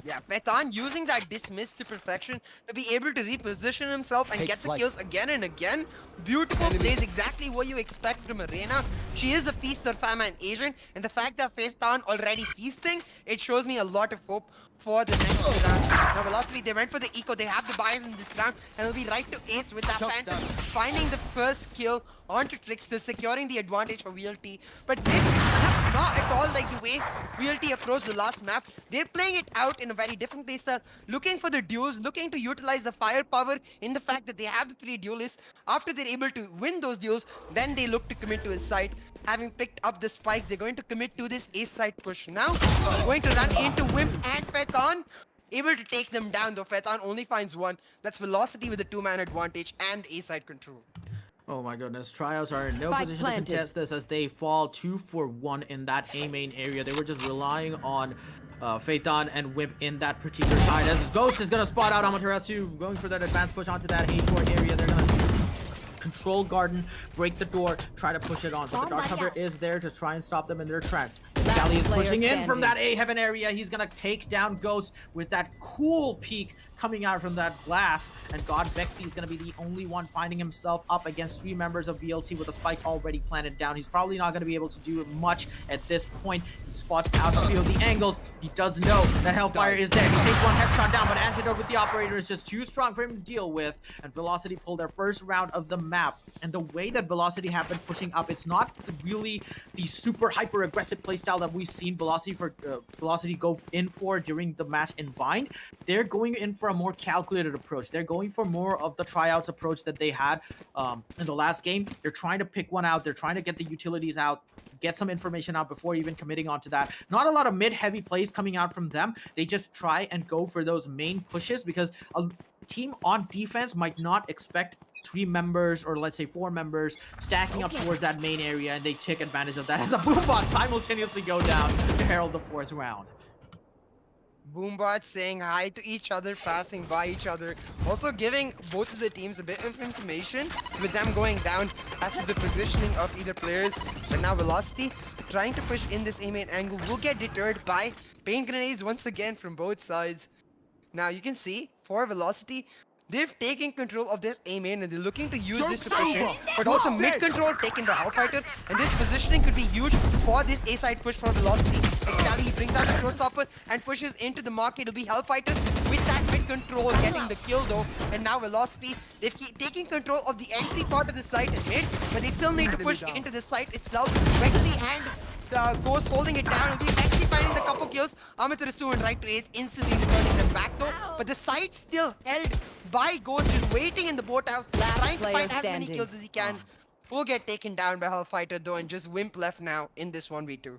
S3: Yeah, Fethon using that dismiss to perfection to be able to reposition himself and get the kills again and again. Beautiful plays, exactly what you expect from Arena. She is a feaster, famine agent, and the fact that Fethon already feasting, it shows me a lot of hope for the next round. Now Velocity, they went for the eco, they have the bias in this round, and it'll be right to Ace with that Phantom, finding the first kill onto Trickster, securing the advantage for VLT. But this not at all like the way VLT approached the last map. They're playing it out in a very different playstyle, looking for the duels, looking to utilize the firepower in the fact that they have the 3 duelists. After they're able to win those duels, then they look to commit to his side. Having picked up the spike, they're going to commit to this A side push now. Going to run into Wimp and Phaeton. Able to take them down though. Phaeton only finds one. That's Velocity with the 2-man advantage and A side control.
S4: Oh my goodness, TRYOUTS are in no
S5: Spike
S4: position
S5: planted.
S4: to contest this as they fall 2 for 1 in that A main area. They were just relying on Phaeton and Wimp in that particular side. As Ghost is going to spot out Amaterasu, going for that advanced push onto that A-short area. They're going to control Garden, break the door, try to push it on. But the dark cover is there to try and stop them in their tracks. Scally is
S5: player
S4: pushing in from
S5: standing.
S4: that A-heaven area. He's going to take down Ghost with that cool peek coming out from that glass. And God Vexy is going to be the only one finding himself up against 3 members of VLT with a spike already planted down. He's probably not going to be able to do much at this point. He spots out a few of the angles. He does know that Hellfire is there. He takes one headshot down, but Antidote with the Operator is just too strong for him to deal with. And Velocity pulled their first round of the map. And the way that Velocity have been pushing up, it's not really the super hyper aggressive playstyle that we've seen Velocity go in for during the match in Bind. They're going in for a more calculated approach. They're going for more of the TRYOUTS approach that they had in the last game. They're trying to pick one out. They're trying to get the utilities out, get some information out before even committing onto that. Not a lot of mid-heavy plays coming out from them. They just try and go for those main pushes because a team on defense might not expect 3 members or let's say 4 members stacking up towards that main area, and they take advantage of that as the Boombot simultaneously go down to herald the 4th round.
S3: Boombots saying hi to each other, passing by each other. Also giving both of the teams a bit of information with them going down as to the positioning of either players. But now Velocity trying to push in this A main angle will get deterred by paint grenades once again from both sides. Now you can see for Velocity, they've taken control of this A main and they're looking to use this to push in, but also mid control taken by Hellfighter, and this positioning could be huge for this A side push for Velocity. Scally brings out the showstopper and pushes into the market. It'll be Hellfighter with that mid control getting the kill though, and now Velocity, they've taken control of the entry part of the site in mid, but they still need to push into the site itself. Rexy and Ghost holding it down. It'll be Rexy finding the couple kills. Amaterasu and right to ace instantly returning them back though, but the site still held by Ghost, just waiting in the boathouse, trying to find as many kills as he can. Will get taken down by Hellfighter though, and just Wimp left now in this 1v2.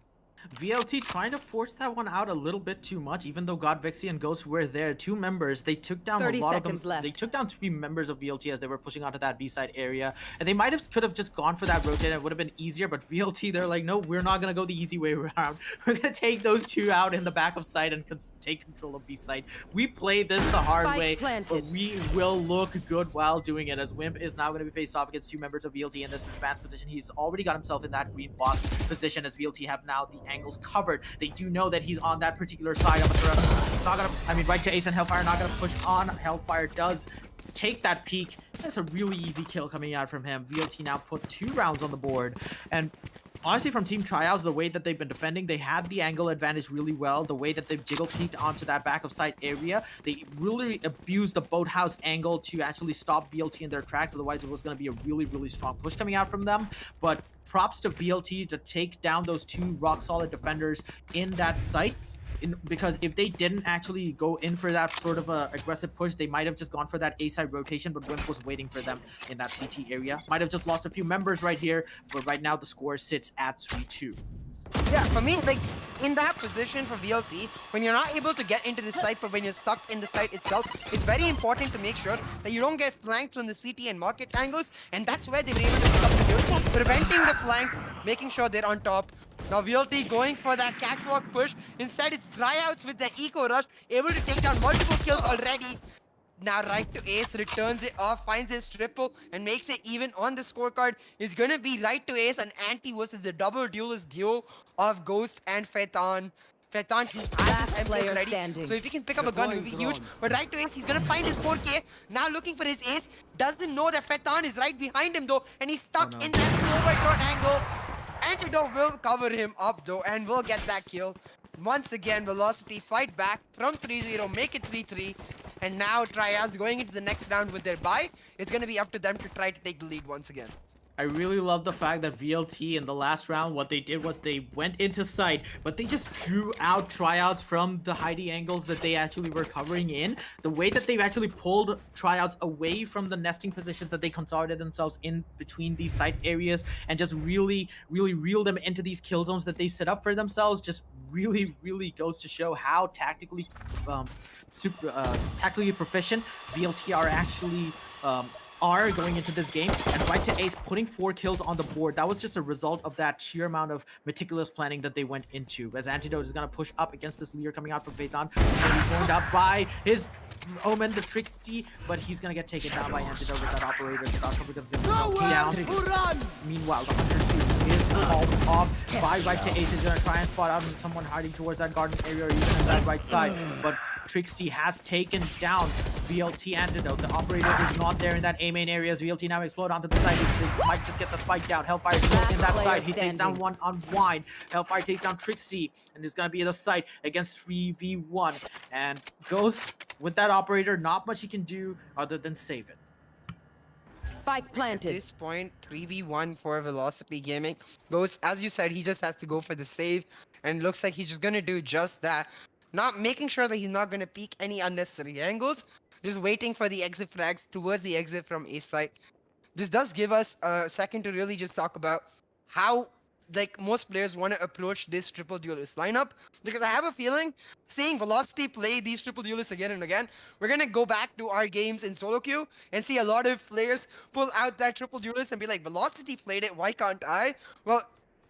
S4: VLT trying to force that one out a little bit too much, even though God Vexy and Ghost were there. 2 members, they took down a lot of them.
S5: Left.
S4: They took down 3 members of VLT as they were pushing onto that B side area, and they could have just gone for that rotate and it would have been easier, but VLT, they're like, no, we're not gonna go the easy way around. We're gonna take those 2 out in the back of site and take control of B side. We played this the hard way, but we will look good while doing it, as Wimp is now gonna be faced off against 2 members of VLT in this advanced position. He's already got himself in that green box position, as VLT have now the angles covered. They do know that he's on that particular side of the not gonna, I mean, right to ace, and Hellfire not gonna push on. Hellfire does take that peek. That's a really easy kill coming out from him. VLT now put 2 rounds on the board, and honestly, from Team TRYOUTS, the way that they've been defending, they had the angle advantage really well. The way that they've jiggle peeked onto that back of site area, they really abused the boathouse angle to actually stop VLT in their tracks. Otherwise, it was going to be a really, really strong push coming out from them. But props to VLT to take down those 2 rock-solid defenders in that site. Because if they didn't actually go in for that sort of a aggressive push, they might have just gone for that A-side rotation, but Wimp was waiting for them in that CT area. Might have just lost a few members right here, but right now the score sits at 3-2.
S3: Yeah, for me, like, in that position for VLT, when you're not able to get into the site, but when you're stuck in the site itself, it's very important to make sure that you don't get flanked from the CT and market angles, and that's where they were able to pick up the kills, preventing the flank, making sure they're on top. Now VLT going for that catwalk push. Instead, it's TRYOUTS with the eco rush, able to take down multiple kills already. Now right to ace, returns it off, finds his triple, and makes it even on the scorecard. Is gonna be right to ace and anti versus the double duelist duo of Ghost and Phaeton. Phaeton, he has his Empress ready, so if he can pick up a gun, it will be huge. But right to ace, he's gonna find his 4K. Now looking for his ace, doesn't know that Phaeton is right behind him though, and he's stuck in that super angle. Antidote will cover him up though, and will get that kill. Once again, Velocity fight back from 3-0, make it 3-3. And now TRYOUTS going into the next round with their bye. It's going to be up to them to try to take the lead once again.
S4: I really love the fact that VLT in the last round, what they did was they went into sight, but they just drew out tryouts from the hidey angles that they actually were covering in. The way that they've actually pulled tryouts away from the nesting positions that they consolidated themselves in between these site areas and just really reel them into these kill zones that they set up for themselves just really goes to show how tactically tactically proficient VLT are actually are going into this game. And right to ace, putting 4 kills on the board, that was just a result of that sheer amount of meticulous planning that they went into. As Antidote is going to push up against this leader coming out from Phaeton, he's joined up by his Omen, the Tricksty, but he's going to get taken down by Antidote with that operator. The Dark Cover Gun's going to go down. Meanwhile, the Hunter is called off by right to ace. He's going to try and spot out someone hiding towards that garden area or even on that right side, but Tricksty has taken down VLT Antidote. The operator is not there in that A main area as VLT now explode onto the side. They might just get the spike down. Hellfire is still in that side. He takes down one on Wine. Hellfire takes down Tricksty, and it's going to be the site against 3v1. And Ghost, with that operator, not much he can do other than save it.
S5: Spike
S3: At
S5: planted.
S3: this point, 3v1 for Velocity Gaming. Ghost, as you said, he just has to go for the save, and looks like he's just going to do just that. Not making sure that he's not going to peek any unnecessary angles, just waiting for the exit frags towards the exit from A site. This does give us a second to really just talk about how like most players want to approach this triple duelist lineup, because I have a feeling seeing Velocity play these triple duelists again and again, we're going to go back to our games in solo queue and see a lot of players pull out that triple duelist and be like, Velocity played it, why can't I? Well,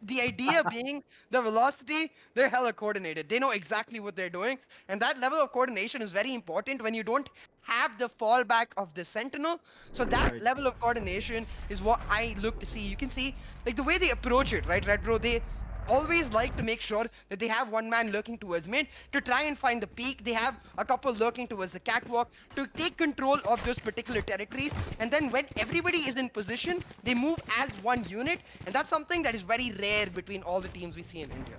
S3: the idea being the Velocity, they're hella coordinated. They know exactly what they're doing. And that level of coordination is very important when you don't have the fallback of the Sentinel. So that level of coordination is what I look to see. You can see like the way they approach it, right, Red Bro? They always like to make sure that they have one man lurking towards mid to try and find the peak. They have a couple lurking towards the catwalk to take control of those particular territories. And then when everybody is in position, they move as one unit. And that's something that is very rare between all the teams we see in India.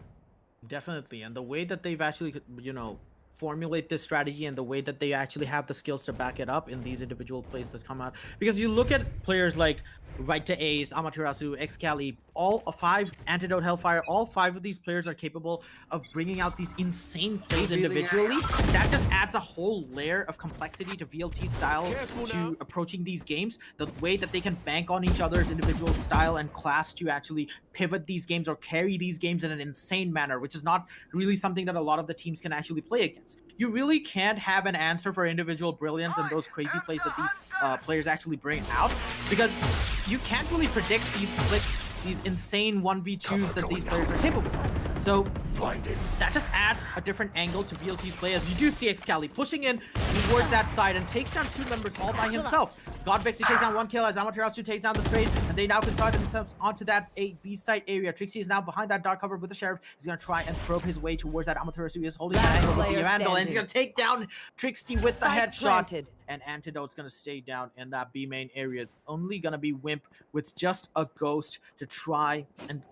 S4: Definitely. And the way that they've actually, you know, formulate this strategy and the way that they actually have the skills to back it up in these individual plays that come out. Because you look at players like Right to Ace, Amaterasu, Excali, all 5, Antidote, Hellfire, all 5 of these players are capable of bringing out these insane plays individually. That just adds a whole layer of complexity to VLT's style to approaching these games. The way that they can bank on each other's individual style and class to actually pivot these games or carry these games in an insane manner, which is not really something that a lot of the teams can actually play against. You really can't have an answer for individual brilliance and those crazy plays that these players actually bring out, because you can't really predict these flicks, these insane 1v2s that these players are capable of. So that just adds a different angle to VLT's play, as you do see Excali pushing in towards that side and takes down 2 members all by himself. Godvexy takes down 1 kill as Amaterasu takes down the trade, and they now consolidate themselves onto that B site area. Tricksty is now behind that dark cover with the Sheriff. He's going to try and probe his way towards that. Amaterasu is holding that angle with the Vandal, and he's going to take down Tricksty with the headshot. And Antidote's going to stay down in that B main area. It's only going to be Wimp with just a Ghost to try and,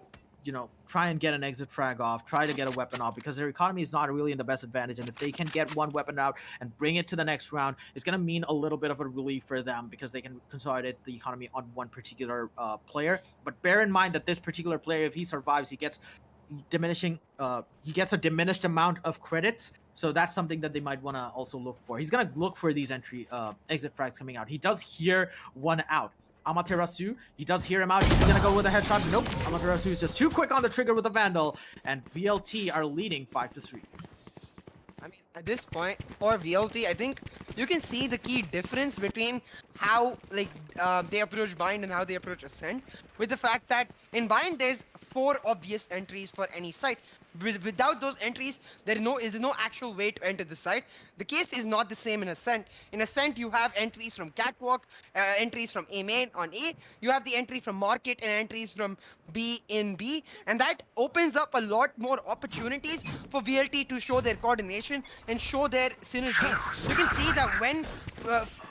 S4: you know, get an exit frag off, try to get a weapon off, because their economy is not really in the best advantage. And if they can get one weapon out and bring it to the next round, it's going to mean a little bit of a relief for them, because they can consolidate the economy on one particular player. But bear in mind that this particular player, if he survives, he gets a diminished amount of credits. So that's something that they might want to also look for. He's going to look for these exit frags coming out. He does hear one out. Amaterasu, he does hear him out. He's going to go with a headshot. Nope. Amaterasu is just too quick on the trigger with a Vandal. And VLT are leading 5-3.
S3: I mean, at this point, for VLT, I think you can see the key difference between how like they approach Bind and how they approach Ascent. With the fact that in Bind, there's 4 obvious entries for any site. Without those entries, there is no actual way to enter the site. The case is not the same in Ascent. In Ascent, you have entries from Catwalk, entries from A main on A. You have the entry from Market and entries from B in B. And that opens up a lot more opportunities for VLT to show their coordination and show their synergy. You can see that when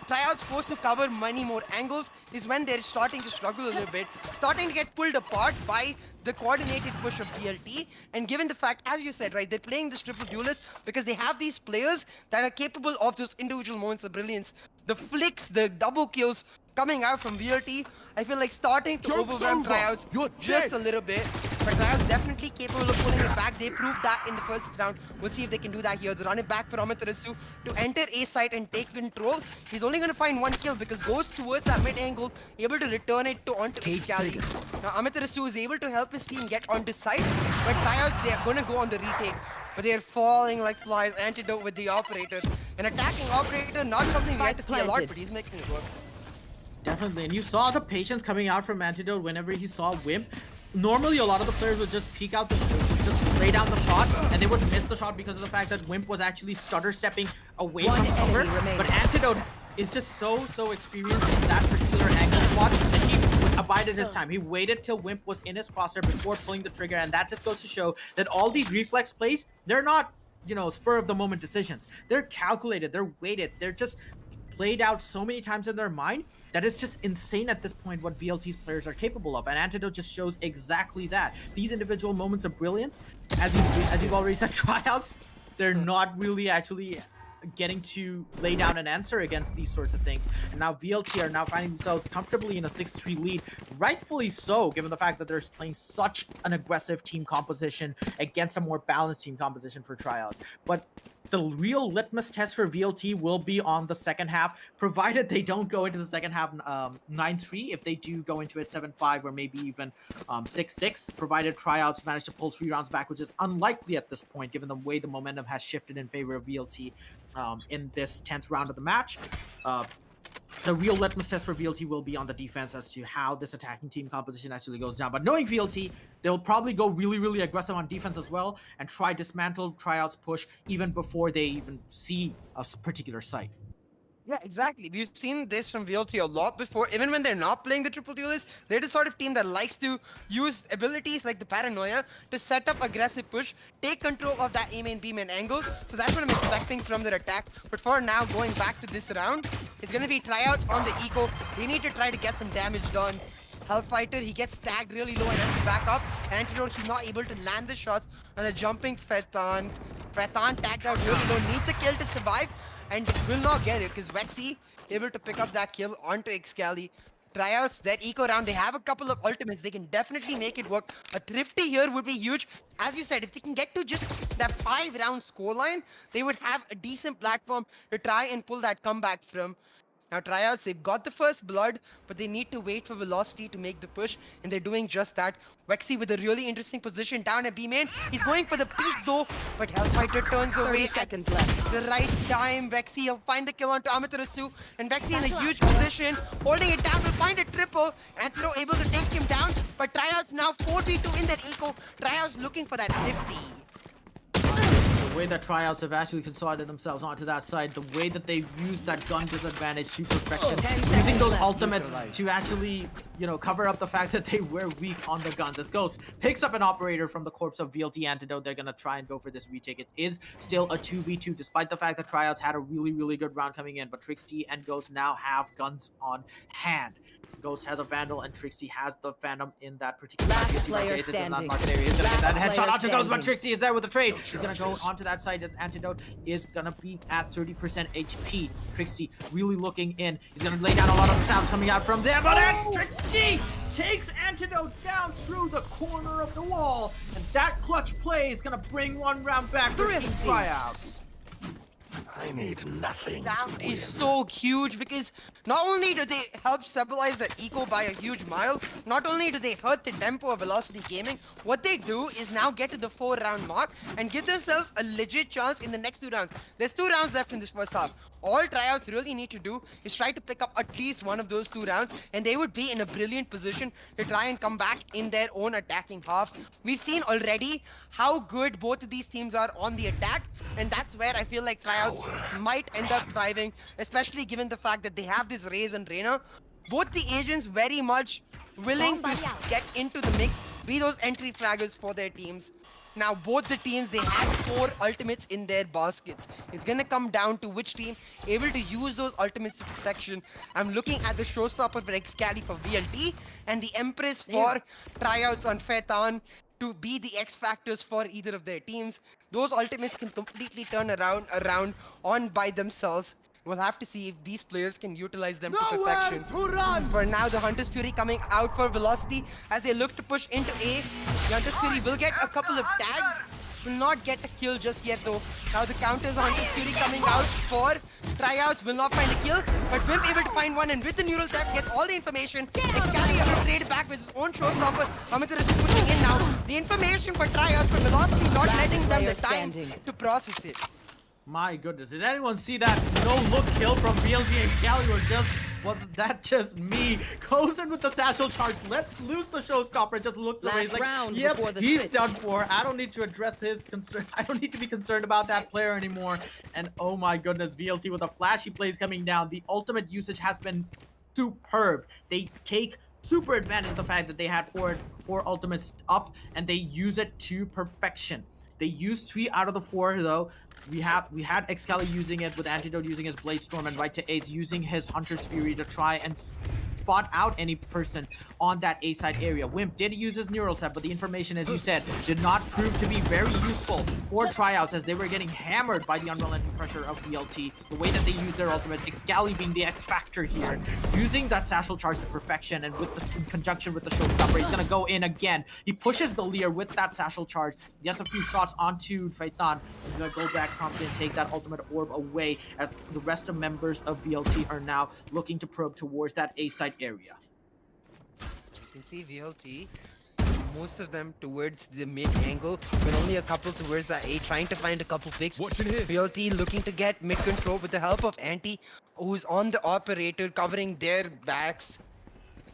S3: TRYOUTS forced to cover many more angles is when they're starting to struggle a little bit, starting to get pulled apart by the coordinated push of VLT. And given the fact, as you said, right, they're playing this triple duelist because they have these players that are capable of those individual moments of brilliance. The flicks, the double kills coming out from VLT I feel like starting to
S6: Joke's
S3: overwhelm
S6: over.
S3: Tryouts
S6: You're
S3: just
S6: dead.
S3: a little bit. But Tryouts definitely capable of pulling it back. They proved that in the first round. We'll see if they can do that here. They run it back for Amaterasu to enter A site and take control. He's only going to find one kill because goes towards that mid angle, able to return it onto Excali. Now Amaterasu is able to help his team get onto site, but Tryouts, they are going to go on the retake. But they are falling like flies. Antidote with the operator. An attacking operator, not something we had to see a lot, but he's making it work.
S4: Definitely, and you saw the patience coming out from Antidote whenever he saw Wimp. Normally, a lot of the players would just peek out just lay down the shot, and they would miss the shot because of the fact that Wimp was actually stutter stepping away
S5: One
S4: from cover.
S5: enemy remaining.
S4: But Antidote is just so experienced in that particular angle watch that he abided his time. He waited till Wimp was in his crosshair before pulling the trigger, and that just goes to show that all these reflex plays, they're not, you know, spur of the moment decisions. They're calculated, they're weighted, they're just played out so many times in their mind that it's just insane at this point what VLT's players are capable of, and Antidote just shows exactly that. These individual moments of brilliance, as you've already said, tryouts, they're not really actually getting to lay down an answer against these sorts of things. And now VLT are now finding themselves comfortably in a 6-3 lead, rightfully so, given the fact that they're playing such an aggressive team composition against a more balanced team composition for tryouts. But the real litmus test for VLT will be on the second half, provided they don't go into the second half 9-3. If they do go into it 7-5 or maybe even 6-6, provided tryouts manage to pull 3 rounds back, which is unlikely at this point, given the way the momentum has shifted in favor of VLT in this 10th round of the match. The real litmus test for VLT will be on the defense as to how this attacking team composition actually goes down. But knowing VLT, they'll probably go really aggressive on defense as well and try dismantle tryouts push even before they even see a particular site.
S3: Yeah, exactly. We've seen this from VLT a lot before. Even when they're not playing the triple duelist, they're the sort of team that likes to use abilities like the paranoia to set up aggressive push, take control of that A main B main angle. So that's what I'm expecting from their attack. But for now, going back to this round, it's gonna be tryouts on the eco. They need to try to get some damage done. Hellfighter, he gets tagged really low and has to back up. Antidote, he's not able to land the shots on a jumping Fetan. Fetan tagged out really low, needs a kill to survive, and will not get it because Vexy able to pick up that kill onto Excali. Tryouts, that eco round, they have a couple of ultimates. They can definitely make it work. A Thrifty here would be huge. As you said, if they can get to just that 5-round scoreline, they would have a decent platform to try and pull that comeback from. Now tryouts, they've got the first blood, but they need to wait for velocity to make the push, and they're doing just that. Vexy with a really interesting position down at B main. He's going for the peek though, but Hellfighter turns
S5: 30
S3: away
S5: seconds
S3: at
S5: left.
S3: the right time. Vexy, he'll find the kill onto Amaterasu, and Vexy in a huge position, holding it down, will find a triple. Anthro able to take him down, but tryouts now 4v2 in that eco. Tryouts looking for that 50.
S4: The way that tryouts have actually consolidated themselves onto that side, the way that they've used that gun disadvantage to perfection,
S5: 10
S4: using
S5: seconds
S4: those
S5: left.
S4: ultimates to actually, you know, cover up the fact that they were weak on the guns. As Ghost picks up an operator from the corpse of VLT Antidote, they're gonna try and go for this retake. It is still a 2v2, despite the fact that tryouts had a really good round coming in, but Trixie and Ghost now have guns on hand. Ghost has a Vandal and Trixie has the Phantom in that particular
S5: Last
S4: VLT
S5: player
S4: rotation in that
S5: standing.
S4: market area. He's gonna get that
S5: Last
S4: headshot
S5: player
S4: onto Ghost, but
S5: standing.
S4: Trixie is there with the trade. He's gonna go onto that side. Antidote is gonna be at 30% HP. Trixie really looking in. He's gonna lay down a lot of the sounds coming out from there, but Trixie takes Antidote down through the corner of the wall, and that clutch play is gonna bring one round back for Team
S5: Thrifty.
S4: Tryouts.
S6: I need nothing.
S3: That is so huge because not only do they help stabilize the eco by a huge mile, not only do they hurt the tempo of Velocity Gaming, what they do is now get to the 4-round mark and give themselves a legit chance in the next 2 rounds. There's 2 rounds left in this first half. All tryouts really need to do is try to pick up at least one of those 2 rounds, and they would be in a brilliant position to try and come back in their own attacking half. We've seen already how good both of these teams are on the attack, and that's where I feel like tryouts might end up thriving, especially given the fact that they have this Raze and Reyna. Both the agents very much willing to get into the mix, be those entry fraggers for their teams. Now both the teams, they have 4 ultimates in their baskets. It's gonna come down to which team able to use those ultimates to protection. I'm looking at the showstopper for Excali for VLT and the Empress for tryouts on Fetan to be the X factors for either of their teams. Those ultimates can completely turn around on by themselves. We'll have to see if these players can utilize them to perfection. For now, the Hunter's Fury coming out for Velocity as they look to push into A. The Hunter's Fury will get a couple of tags. Will not get a kill just yet though. Now the counters Hunter's Fury coming out for TRYOUTS, will not find a kill, but Wimp able to find one, and with the neural theft gets all the information. Excali able to trade it back with his own showstopper. Amateur is pushing in now. The information for TRYOUTS, but Velocity not letting them the time to process it.
S4: My goodness, did anyone see that no-look kill from BLG and Excali, or was that just me? Goes in with the satchel charge, let's lose the showstopper, just looks away, he's like, yep, he's done for. I don't need to address his concern. I don't need to be concerned about that player anymore. And oh my goodness, VLT with the flashy plays coming down. The ultimate usage has been superb. They take super advantage of the fact that they had four ultimates up, and they use it to perfection. They used 3 out of the 4 though. We had Excali using it, with Antidote using his Blade Storm, and Right to Ace using his Hunter's Fury to try and spot out any person on that A side area. Wimp did use his neural tap, but the information, as you said, did not prove to be very useful for TRYOUTS, as they were getting hammered by the unrelenting pressure of VLT. The way that they used their ultimates, Excali being the X factor here, using that satchel charge to perfection, and in conjunction with the showstopper, he's gonna go in again. He pushes the Leer with that satchel charge, gets a few shots onto Phaeton. He's gonna go back promptly and take that ultimate orb away, as the rest of members of VLT are now looking to probe towards that A side area.
S3: You can see VLT, most of them towards the mid angle, but only a couple towards that A, trying to find a couple picks. VLT looking to get mid control with the help of Anti, who's on the operator covering their backs.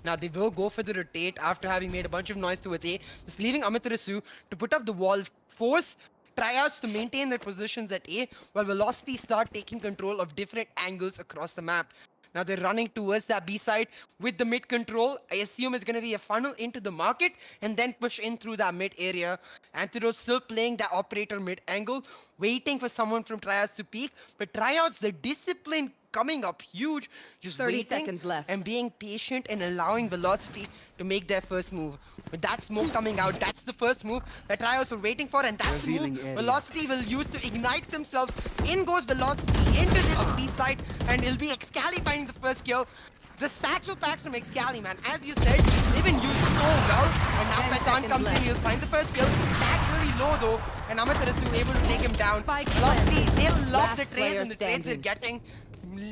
S3: Now they will go for the rotate after having made a bunch of noise towards A, just leaving Amaterasu to put up the wall, force TRYOUTS to maintain their positions at A, while Velocity start taking control of different angles across the map. Now they're running towards that B side with the mid control. I assume it's going to be a funnel into the market and then push in through that mid area. Antidote still playing that operator mid angle, waiting for someone from TRYOUTS to peek. But TRYOUTS, the discipline coming up huge, just
S5: 30
S3: waiting
S5: seconds left.
S3: and being patient and allowing Velocity to make their first move. With that smoke coming out, that's the first move that TRYOUTS were waiting for, and that's the move Velocity will use to ignite themselves. In goes Velocity into this B side, and it'll be Excali finding the first kill. The satchel packs from Excali, man, as you said, they've been used so well. And now Phaeton comes in, he'll find the first kill. Tag really low though, and Amaterasu able to take him down. Velocity, they love the trades and the trades they're getting,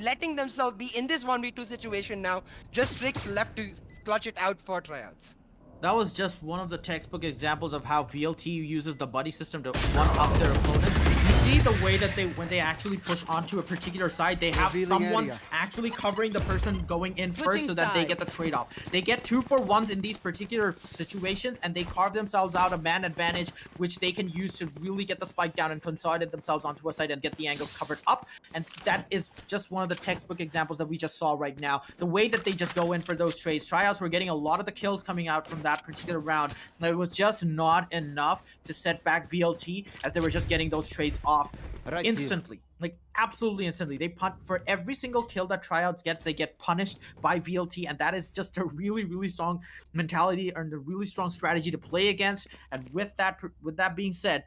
S3: letting themselves be in this 1v2 situation now. Just tricks left to clutch it out for TRYOUTS.
S4: That was just one of the textbook examples of how VLT uses the buddy system to one-up their opponents. You see the way that when they actually push onto a particular side, they have someone actually covering the person going in first, so that they get the trade-off. They get 2-for-1s in these particular situations, and they carve themselves out a man advantage, which they can use to really get the spike down and consolidate themselves onto a side and get the angles covered up. And that is just one of the textbook examples that we just saw right now. The way that they just go in for those trades. TRYOUTS were getting a lot of the kills coming out from that particular round. It was just not enough to set back VLT, as they were just getting those trades off instantly. Like, absolutely instantly. They punt for every single kill that TRYOUTS gets, they get punished by VLT, and that is just a really, really strong mentality and a really strong strategy to play against. And with that being said,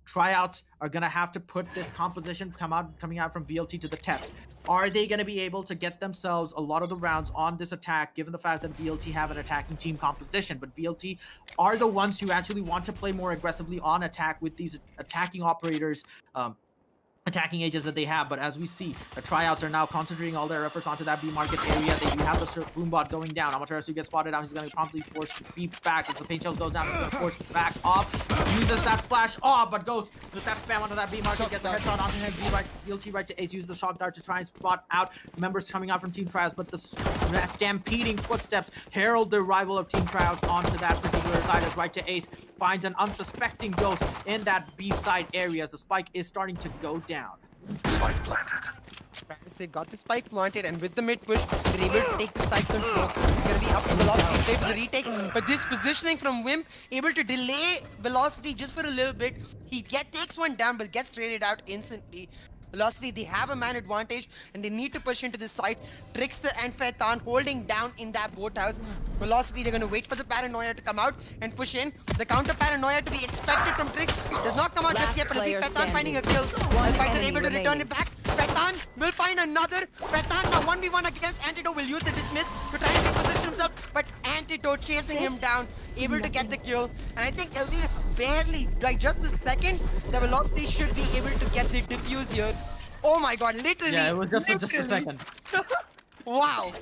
S4: TRYOUTS are gonna have to put this composition coming out from VLT to the test. Are they gonna be able to get themselves a lot of the rounds on this attack, given the fact that VLT have an attacking team composition? But VLT are the ones who actually want to play more aggressively on attack with these attacking operators, attacking agents that they have. But as we see, the TRYOUTS are now concentrating all their efforts onto that B market area. They do have the boom bot going down. Amaterasu gets spotted out. He's going to promptly force to beep back. As the paint shell goes down, he's going to force back off. Uses that flash off, but goes with that spam onto that B market. Gets a headshot onto him. VLT right to Ace. Uses the shock dart to try and spot out members coming out from Team TRYOUTS. But the stampeding footsteps herald the arrival of Team TRYOUTS onto that particular side, as right to Ace finds an unsuspecting ghost in that B side area, as the spike is starting to go down.
S6: Spike planted.
S3: They got the spike planted, and with the mid push, they're able to take the side control. It's gonna be up to Velocity play for the retake, but this positioning from Wimp, able to delay Velocity just for a little bit. He takes one down, but gets traded out instantly. Velocity, they have a man advantage, and they need to push into this side. Trickster and Phaeton holding down in that boathouse. Velocity, they're going to wait for the Paranoia to come out and push in. The counter Paranoia to be expected from Trix does not come out just yet, but it'll be Phaeton finding a kill. Fighter able to return it back. Phaeton Fetan will find another. Fetan now 1v1 against Antidote will use the dismiss to try and reposition himself, but Antidote chasing him down, able to get the kill. And I think LV barely, like just the second, the Velocity should be able to get the defuse here. Oh my god, literally.
S4: Yeah, it was just a
S3: literally.
S4: second.
S3: Wow.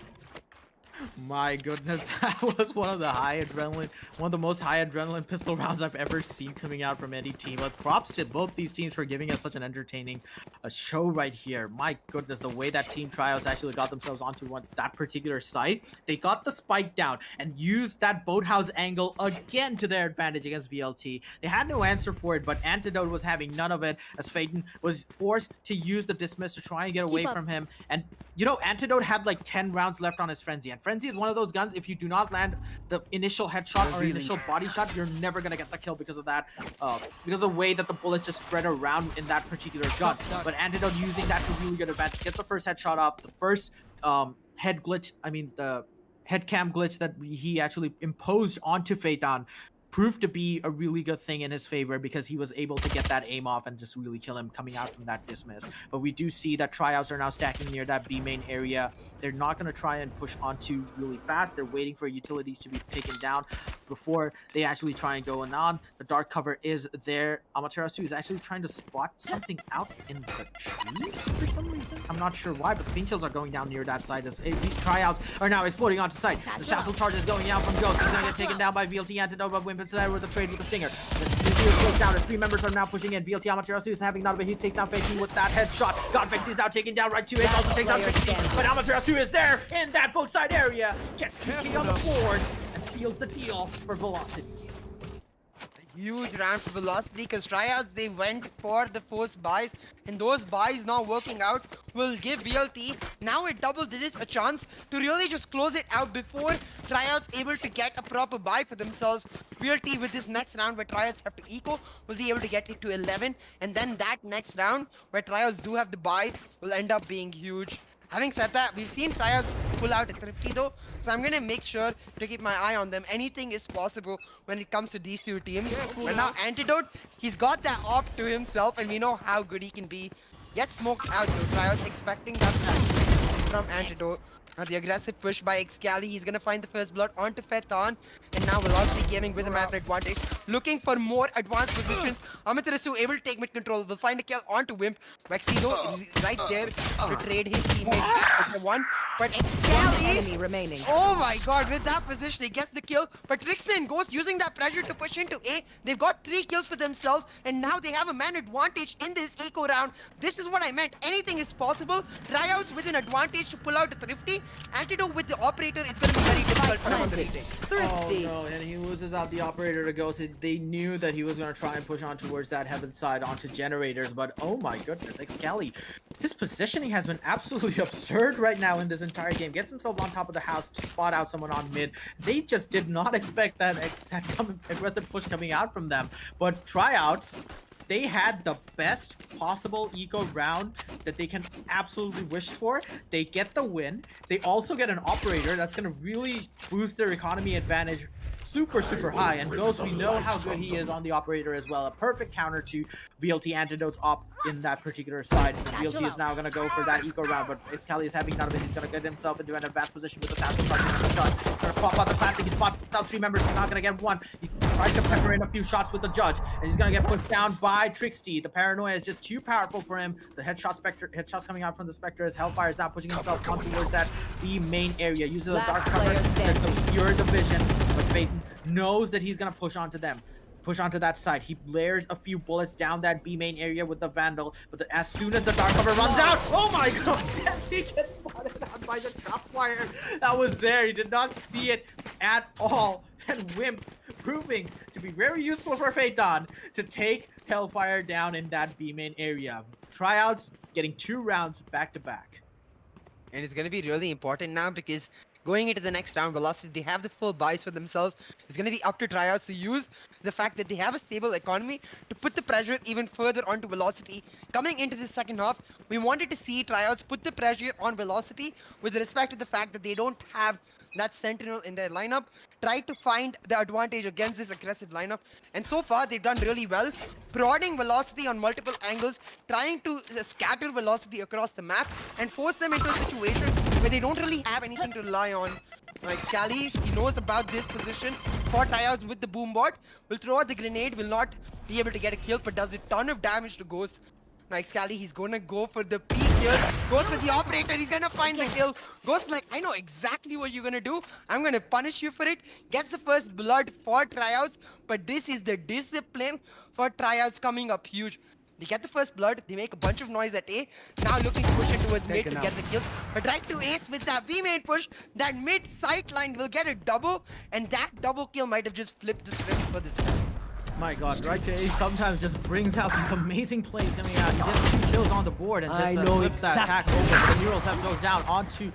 S4: My goodness, that was one of the most high adrenaline pistol rounds I've ever seen coming out from any team. But props to both these teams for giving us such an entertaining show right here. My goodness, the way that Team TRYOUTS actually got themselves onto that particular site, they got the spike down and used that boathouse angle again to their advantage against VLT. They had no answer for it, but Antidote was having none of it as Phaeton was forced to use the dismiss to try and get away from him. And you know, Antidote had like 10 rounds left on his Frenzy, and Frenzy is one of those guns, if you do not land the initial headshot or initial body shot, you're never gonna get the kill because of that, because of the way that the bullets just spread around in that particular gun. But Antidote using that to really good advantage, get the first headshot off, the first head glitch, the head cam glitch that he actually imposed onto Phaeton proved to be a really good thing in his favor, because he was able to get that aim off and just really kill him coming out from that dismiss. But we do see that TRYOUTS are now stacking near that B main area. They're not going to try and push onto really fast. They're waiting for utilities to be taken down before they actually try and go on. The dark cover is there. Amaterasu is actually trying to spot something out in the trees for some reason. I'm not sure why, but the pink kills are going down near that side as TRYOUTS are now exploding onto site. The Shackle charge is going out from Ghost. He's going to get taken down by VLT Antidote, but Wimpens there with the trade with the Stinger. The goes down, and 3 members are now pushing in. VLT Amaterasu is having none of it. He takes down Faking with that headshot. Godfix is now taking down right 2 hits, also takes down Trixie, but Amaterasu is there in that both side area. Gets 2K on the board and seals the deal for Velocity.
S3: Huge round for Velocity, because TRYOUTS, they went for the first buys, and those buys now working out will give VLT now at double digits a chance to really just close it out before TRYOUTS able to get a proper buy for themselves. VLT with this next round where TRYOUTS have to eco will be able to get it to 11, and then that next round where TRYOUTS do have the buy will end up being huge. Having said that, we've seen TRYOUTS pull out a Thrifty though, so I'm gonna make sure to keep my eye on them. Anything is possible when it comes to these two teams. But now Antidote, he's got that op to himself, and we know how good he can be. Gets smoked out though. TRYOUTS expecting that from Antidote. Now the aggressive push by Excali, he's gonna find the first blood onto Phaeton, and now Velocity Gaming with a matter advantage, looking for more advanced positions. Amaterasu able to take mid control, will find a kill onto Wimp. Vexido right there to trade his teammate with one, but
S5: Enemy remaining.
S3: Excali, oh my god, with that position he gets the kill, but Trixie and Ghost using that pressure to push into A. They've got 3 kills for themselves, and now they have a man advantage in this eco round. This is what I meant, anything is possible. TRYOUTS with an advantage to pull out a Thrifty. Antidote with the operator is going to be very difficult for him on the retake.
S4: Oh no, and he loses out the operator to Ghost. They knew that he was going to try and push on towards that heaven side onto generators, but oh my goodness, Excali, his positioning has been absolutely absurd right now in this entire game. Gets himself on top of the house to spot out someone on mid. They just did not expect that aggressive push coming out from them, but TRYOUTS, they had the best possible eco round that they can absolutely wish for. They get the win. They also get an operator that's going to really boost their economy advantage super high. And Ghost, we know how good he is on the operator as well. A perfect counter to VLT Antidote's op in that particular side. VLT is now going to go for that eco round, but Excali is having none of it. He's going to get himself into an advanced position with the satchel shot. He's going to pop out the classic. He spots out 3 members. He's not going to get one. He tries to pepper in a few shots with the judge, and he's going to get put down by Trixie. The paranoia is just too powerful for him. The headshots coming out from the Spectre as Hellfire is now pushing himself on towards that B main area. Uses the dark cover to obscure the vision, but Phaeton knows that he's going to push onto them. Push onto that side. He blares a few bullets down that B main area with the Vandal, but as soon as the dark cover runs out, oh my god, he gets spotted out by the trap wire that was there. He did not see it at all, and Wimp proving to be very useful for Phaeton to take Hellfire down in that B main area. TRYOUTS getting 2 rounds back to back.
S3: And it's going to be really important now, because going into the next round, Velocity, they have the full buys for themselves. It's going to be up to TRYOUTS to use the fact that they have a stable economy to put the pressure even further onto Velocity. Coming into the second half, we wanted to see TRYOUTS put the pressure on Velocity with respect to the fact that they don't have that Sentinel in their lineup. try to find the advantage against this aggressive lineup. And so far, they've done really well, prodding Velocity on multiple angles, trying to scatter Velocity across the map and force them into a situation where they don't really have anything to rely on. Like Scally, he knows about this position for TRYOUTS with the boom bot, will throw out the grenade, will not be able to get a kill, but does a ton of damage to Ghost. Like Scally, he's gonna go for the peek here. Goes for the operator, he's gonna find the kill. Ghost like, I know exactly what you're gonna do. I'm gonna punish you for it. Gets the first blood for TRYOUTS, but this is the discipline for TRYOUTS coming up huge. They get the first blood, they make a bunch of noise at A, now looking to push it towards mid to get the kill. But right to Ace with that V-main push, that mid sight line will get a double, and that double kill might have just flipped the script for this guy.
S4: My god, right to Ace sometimes just brings out these amazing plays. I mean, he gets 2 kills on the board and just flips that attack over. The neural theft goes down onto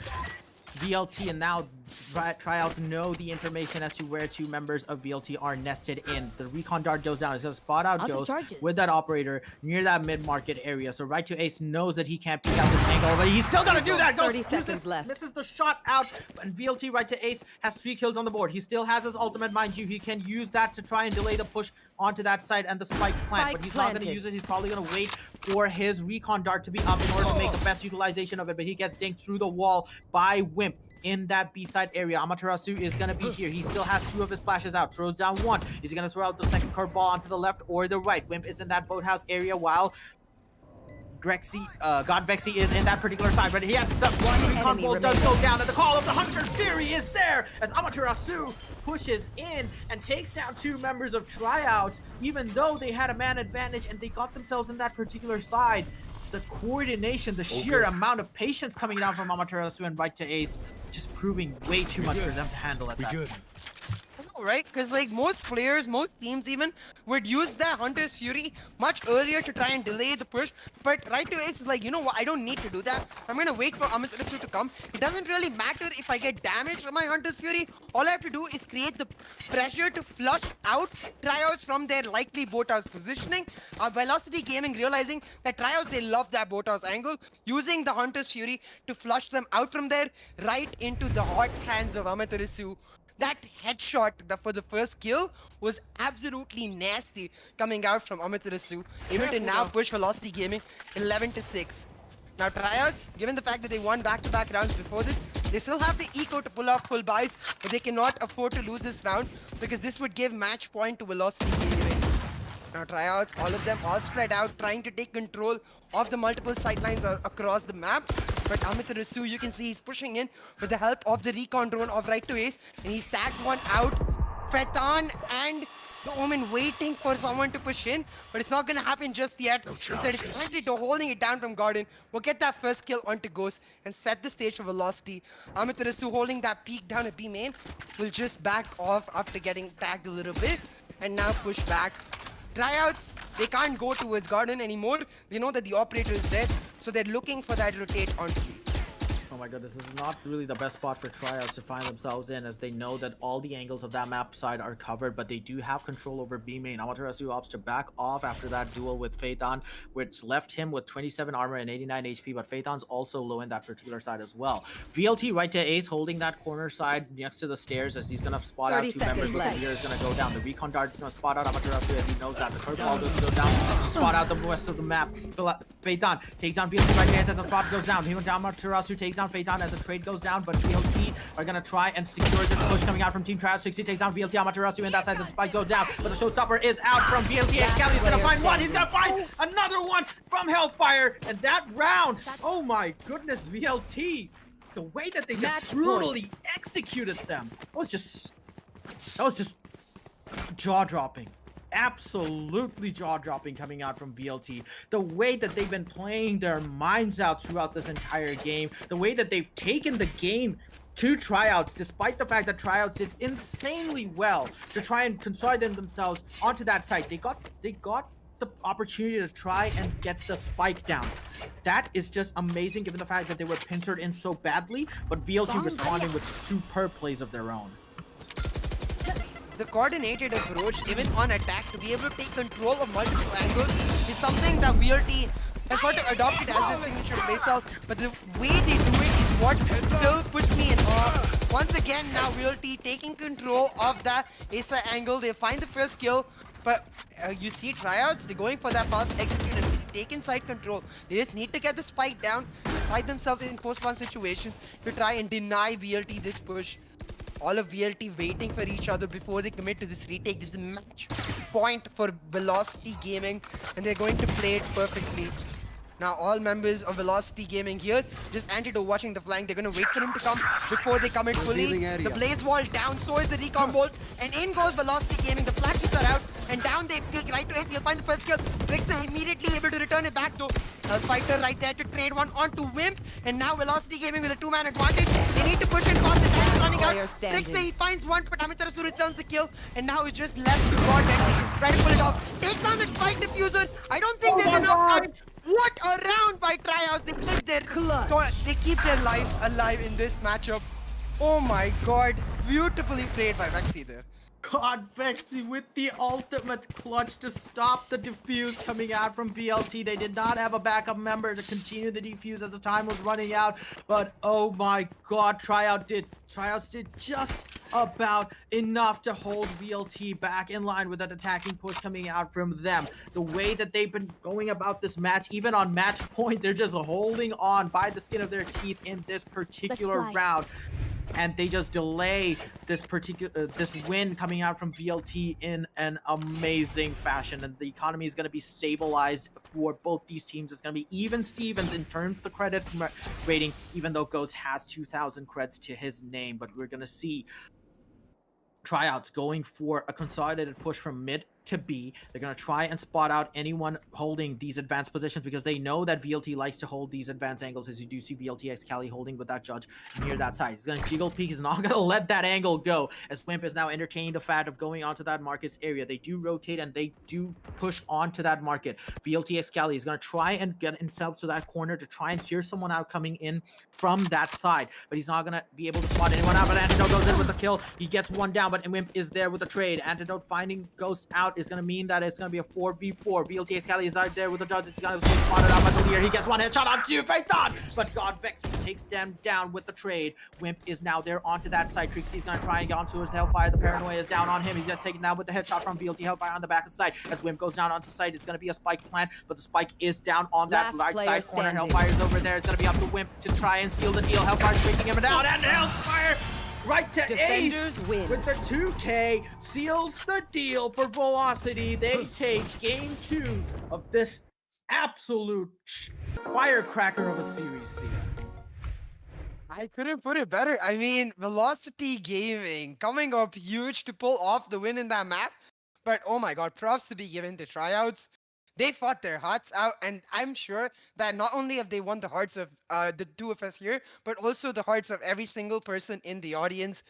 S4: VLT, and now TRYOUTS know the information as to where 2 members of VLT are nested in. The recon dart goes down. It's going to spot out Ghost with that operator near that mid-market area. So right to Ace knows that he can't peek out this angle, but he's still going to do that. Ghost
S5: 30 seconds left.
S4: Misses the shot out, and VLT right to Ace has 3 kills on the board. He still has his ultimate, mind you. He can use that to try and delay the push onto that side and the spike plant, but he's not going to use it. He's probably going to wait for his recon dart to be up in order to make the best utilization of it, but he gets dinked through the wall by Wimp in that B-side area. Amaterasu is going to be here. He still has 2 of his flashes out. Throws down 1. Is he going to throw out the second curveball onto the left or the right? Wimp is in that boathouse area while Godvexy is in that particular side, but he has the recon bolt does go down, and the call of the Hunter's Fury is there as Amaterasu pushes in and takes down 2 members of TRYOUTS, even though they had a man advantage and they got themselves in that particular side. The coordination, the sheer amount of patience coming down from Amaterasu and right to Ace, just proving way too much for them to handle at that point.
S3: Right? Because like most players, most teams even, would use the Hunter's Fury much earlier to try and delay the push. But right to Ace is like, you know what, I don't need to do that. I'm gonna wait for Amaterasu to come. It doesn't really matter if I get damage from my Hunter's Fury. All I have to do is create the pressure to flush out TRYOUTS from their likely boathouse positioning. Velocity Gaming realizing that TRYOUTS, they love that boathouse angle, using the Hunter's Fury to flush them out from there right into the hot hands of Amaterasu. That headshot for the first kill was absolutely nasty coming out from Amaterasu. Able to now push Velocity Gaming 11-6. Now TRYOUTS, given the fact that they won back-to-back rounds before this, they still have the eco to pull off full buys, but they cannot afford to lose this round because this would give match point to Velocity Gaming. Now TRYOUTS, all of them all spread out, trying to take control of the multiple sidelines across the map. But Amaterasu, you can see he's pushing in with the help of the recon drone of right to Ace, and he's tagged one out. Fetan and the Omen waiting for someone to push in, but it's not gonna happen just yet. Instead, it's actually holding it down from Garden. We'll get that first kill onto Ghost and set the stage for Velocity. Amaterasu holding that peak down at B main will just back off after getting tagged a little bit and now push back. TRYOUTS, they can't go towards Garden anymore. They know that the operator is there, so they're looking for that rotate onto you.
S4: Oh my goodness, this is not really the best spot for TRYOUTS to find themselves in, as they know that all the angles of that map side are covered, but they do have control over B main. Amaterasu opts to back off after that duel with Phaeton, which left him with 27 armor and 89 HP, but Phaeton's also low in that particular side as well. VLT right to Ace, holding that corner side next to the stairs as he's going to spot out 2 members, but the meter is going to go down. The recon dart is going to spot out Amaterasu as he knows that. The curveball does go down to spot out the rest of the map. Phaeton takes down VLT right to Ace as the spot goes down. Amaterasu takes down Phaeton as the trade goes down, but VLT are going to try and secure this push coming out from Team TRYOUTS. 60 takes down VLT. Amaterasu and that side, the spike goes down, but the showstopper is out from VLT, and Kelly's going to find one. He's going to find another one from Hellfire, and that round, oh my goodness, VLT, the way that they just brutally executed them, that was just jaw-dropping. Absolutely jaw-dropping coming out from VLT. The way that they've been playing their minds out throughout this entire game, the way that they've taken the game to TRYOUTS, despite the fact that TRYOUTS did insanely well to try and consolidate themselves onto that site. They got the opportunity to try and get the spike down. That is just amazing given the fact that they were pincered in so badly, but VLT responding with superb plays of their own.
S3: The coordinated approach given on attack to be able to take control of multiple angles is something that VLT has sort of adopted as their signature playstyle, but the way they do it is what still puts me in awe Once again, now Realty taking control of the Asa angle. They find the first kill, but you see tryouts, they're going for that fast execute and take inside control. They just need to get the spike down, find themselves in post-1 situation to try and deny VLT this push. All of VLT waiting for each other before they commit to this retake. This is a match point for Velocity Gaming, and they're going to play it perfectly. Now all members of Velocity Gaming here, just Antidote watching the flank. They're going to wait for him to come before they commit fully. The Blaze Wall down, so is the Recon Bolt. And in goes Velocity Gaming. The flashes are out. And down they kick right to Ace. He'll find the first kill. Trickster immediately able to return it back to Fighter right there to trade one onto Wimp. And now Velocity Gaming with a 2-man advantage. They need to push in fast. The time is running out. Trickster, he finds one, but Amitarasu returns the kill. And now he's just left to Vortex. Try to pull it off. Takes down the Spike Diffuser. I don't think there's enough time. What a round by Tryouts! They keep their lives alive in this matchup. Oh my god, beautifully played by Rexy there.
S4: God, Vexy with the ultimate clutch to stop the defuse coming out from VLT. They did not have a backup member to continue the defuse as the time was running out. But oh my god, Tryouts did just about enough to hold VLT back in line with that attacking push coming out from them. The way that they've been going about this match, even on match point, they're just holding on by the skin of their teeth in this particular round. And they just delay this win coming out from VLT in an amazing fashion. And the economy is going to be stabilized for both these teams. It's going to be even Stevens in terms of the credit rating, even though Ghost has 2,000 creds to his name. But we're going to see Tryouts going for a consolidated push from mid to B. They're going to try and spot out anyone holding these advanced positions because they know that VLT likes to hold these advanced angles, as you do see VLT X Cali holding with that judge near that side. He's going to jiggle peek. He's not going to let that angle go, as Wimp is now entertaining the fact of going onto that market's area. They do rotate and they do push onto that market. VLT X Cali is going to try and get himself to that corner to try and hear someone out coming in from that side, but he's not going to be able to spot anyone out. But Antidote goes in with the kill. He gets one down, but Wimp is there with the trade. Antidote finding Ghost out is going to mean that it's going to be a 4v4. VLT X Cali is out there with the judge. It's going to be spotted out by the leader. He gets one headshot on two. Fake on, but God Vex takes them down with the trade. Wimp is now there onto that side. Trixie's going to try and get onto his Hellfire. The Paranoia is down on him. He's just taken down with the headshot from VLT Hellfire on the back of the side. As Wimp goes down onto side, it's going to be a spike plant, but the spike is down on that right side corner. Hellfire is over there. It's going to be up to Wimp to try and seal the deal. Hellfire's breaking him down, and Hellfire right to Ace with the 2K seals the deal for Velocity. They take game 2 of this absolute firecracker of a series.
S3: I couldn't put it better. I mean, Velocity Gaming coming up huge to pull off the win in that map. But oh my god, props to be given to Tryouts. They fought their hearts out, and I'm sure that not only have they won the hearts of the two of us here, but also the hearts of every single person in the audience.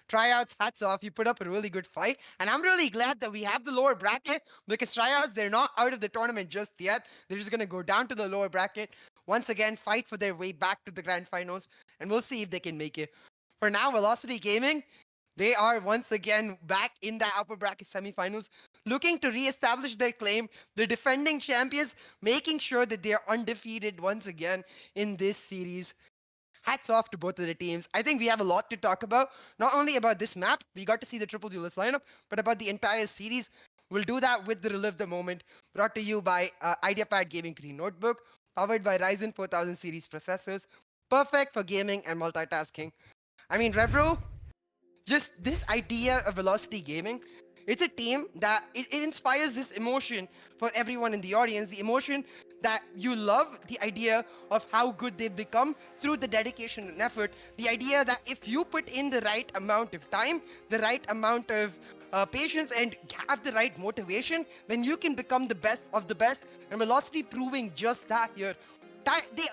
S3: Tryouts, hats off, you put up a really good fight, and I'm really glad that we have the lower bracket, because Tryouts, they're not out of the tournament just yet. They're just going to go down to the lower bracket, once again fight for their way back to the grand finals, and we'll see if they can make it. For now, Velocity Gaming, they are once again back in the upper bracket semifinals, looking to re-establish their claim. The defending champions, making sure that they are undefeated once again in this series. Hats off to both of the teams. I think we have a lot to talk about. Not only about this map, we got to see the triple duelist lineup, but about the entire series. We'll do that with the Relive the Moment, brought to you by Ideapad Gaming 3 Notebook, powered by Ryzen 4000 series processors. Perfect for gaming and multitasking. I mean, Rebro, just this idea of Velocity Gaming, it's a team that it inspires this emotion for everyone in the audience, the emotion that you love, the idea of how good they've become through the dedication and effort, the idea that if you put in the right amount of time, the right amount of patience, and have the right motivation, then you can become the best of the best, and Velocity proving just that here.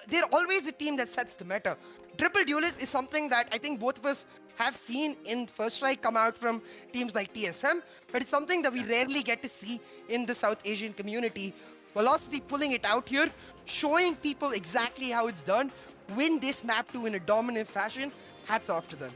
S3: They're always the team that sets the meta. Triple Duelist is something that I think both of us have seen in First Strike come out from teams like TSM, but it's something that we rarely get to see in the South Asian community. Velocity pulling it out here, showing people exactly how it's done, win this map 2 in a dominant fashion. Hats off to them.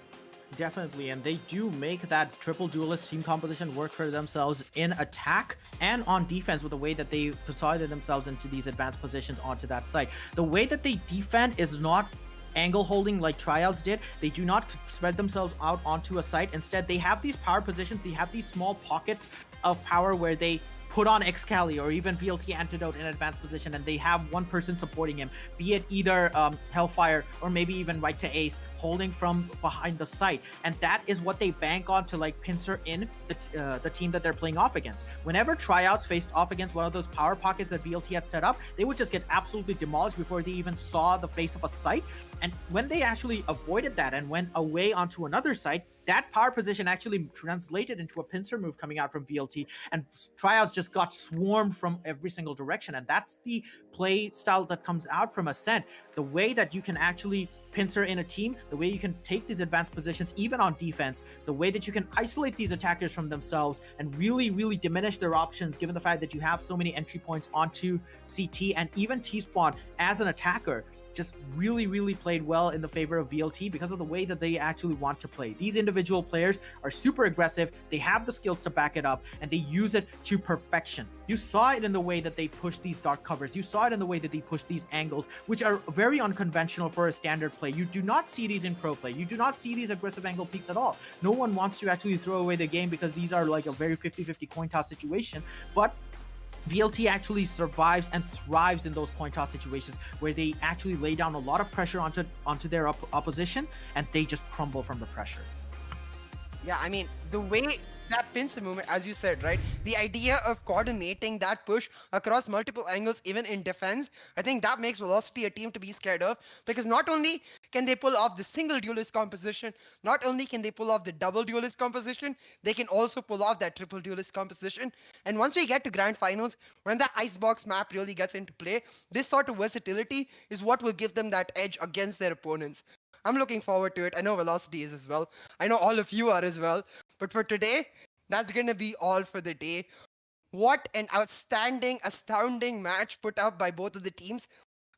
S4: Definitely, and they do make that triple duelist team composition work for themselves in attack and on defense with the way that they consolidated themselves into these advanced positions onto that site. The way that they defend is not angle holding like TRYOUTS did. They do not spread themselves out onto a site. Instead, they have these power positions. They have these small pockets of power where they put on Excali or even VLT Antidote in advanced position, and they have one person supporting him, be it either Hellfire or maybe even Right to Ace, holding from behind the site. And that is what they bank on to like pincer in the team that they're playing off against. Whenever TRYOUTS faced off against one of those power pockets that VLT had set up, they would just get absolutely demolished before they even saw the face of a site. And when they actually avoided that and went away onto another site, that power position actually translated into a pincer move coming out from VLT, and TRYOUTS just got swarmed from every single direction. And that's the play style that comes out from Ascent. The way that you can actually pincer in a team, the way you can take these advanced positions even on defense, the way that you can isolate these attackers from themselves and really diminish their options, given the fact that you have so many entry points onto CT and even T-Spawn as an attacker, just really played well in the favor of VLT because of the way that they actually want to play. These individual players are super aggressive, they have the skills to back it up, and they use it to perfection. You saw it in the way that they push these dark covers, you saw it in the way that they push these angles, which are very unconventional for a standard play. You do not see these in pro play, you do not see these aggressive angle peaks at all. No one wants to actually throw away the game because these are like a very 50-50 coin toss situation, but VLT actually survives and thrives in those coin toss situations where they actually lay down a lot of pressure onto their opposition, and they just crumble from the pressure.
S3: Yeah, I mean, the way that pincer movement, as you said, right? The idea of coordinating that push across multiple angles, even in defense, I think that makes Velocity a team to be scared of, because not only can they pull off the single duelist composition, not only can they pull off the double duelist composition, they can also pull off that triple duelist composition. And once we get to grand finals, when the icebox map really gets into play, this sort of versatility is what will give them that edge against their opponents. I'm looking forward to it. I know Velocity is as well. I know all of you are as well. But for today, that's going to be all for the day. What an outstanding, astounding match put up by both of the teams.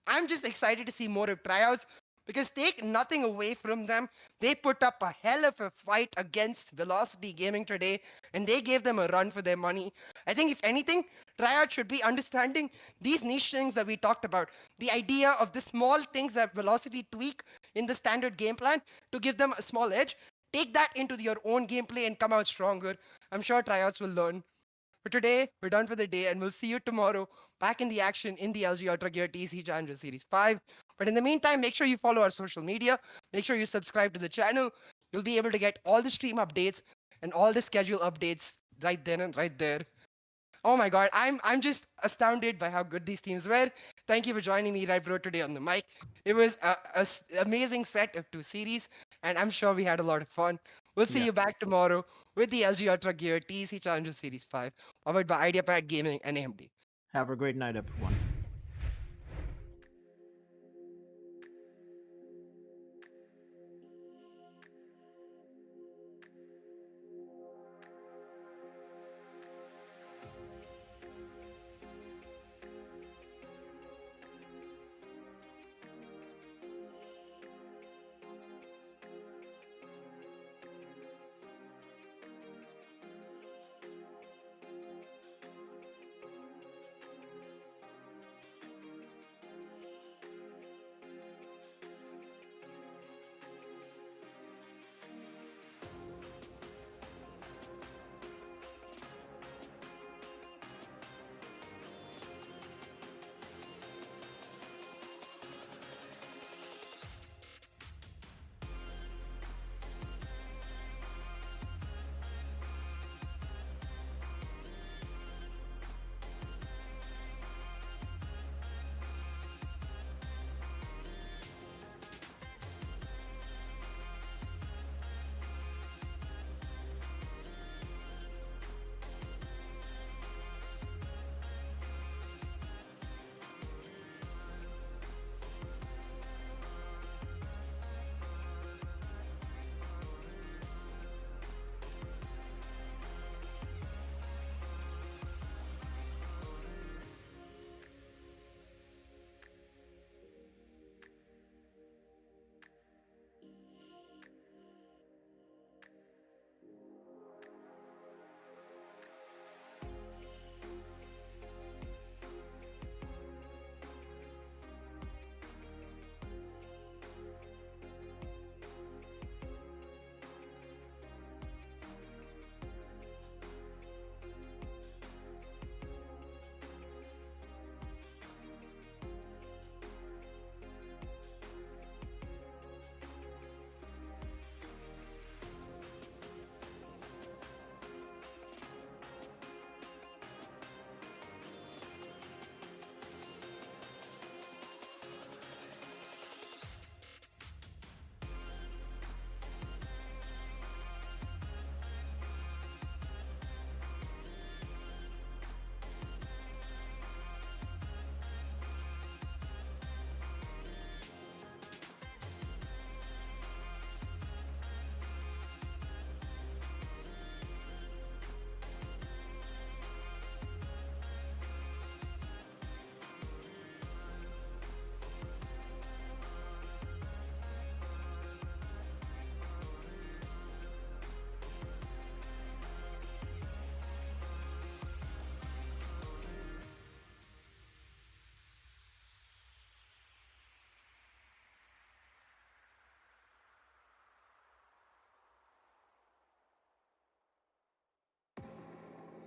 S3: I'm just excited to see more of TRYOUTS, because take nothing away from them. They put up a hell of a fight against Velocity Gaming today, and they gave them a run for their money. I think if anything, TRYOUTS should be understanding these niche things that we talked about. The idea of the small things that Velocity tweak in the standard game plan to give them a small edge. Take that into your own gameplay and come out stronger. I'm sure TRYOUTS will learn. For today, we're done for the day, and we'll see you tomorrow back in the action in the LG Ultragear TEC Challenger Series 5. But in the meantime, make sure you follow our social media. Make sure you subscribe to the channel. You'll be able to get all the stream updates and all the schedule updates right then and right there. Oh my god, I'm just astounded by how good these teams were. Thank you for joining me, right bro, today on the mic. It was an amazing set of two series, and I'm sure we had a lot of fun. We'll see you back tomorrow with the LG Ultragear TEC Challenger Series 5, powered by Ideapad Gaming and AMD.
S4: Have a great night, everyone.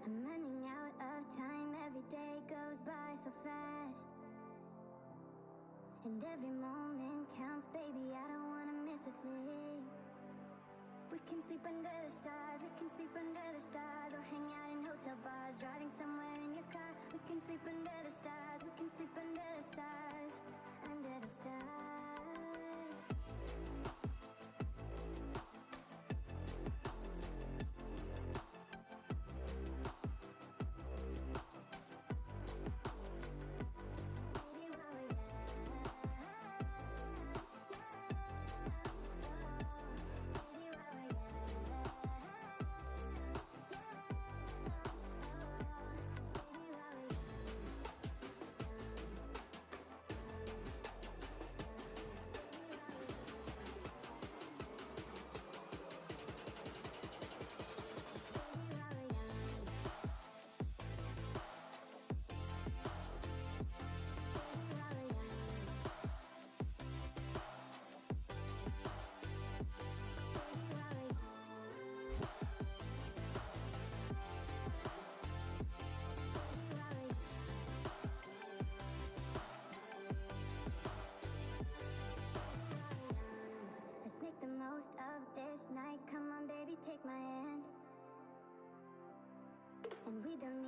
S1: I'm running out of time, every day goes by so fast. And every moment counts, baby, I don't wanna miss a thing. We can sleep under the stars, we can sleep under the stars, or hang out in hotel bars, driving somewhere in your car. We can sleep under the stars, we can sleep under the stars, under the stars. Let's make the most of this night. Come on, baby, take my hand. And we don't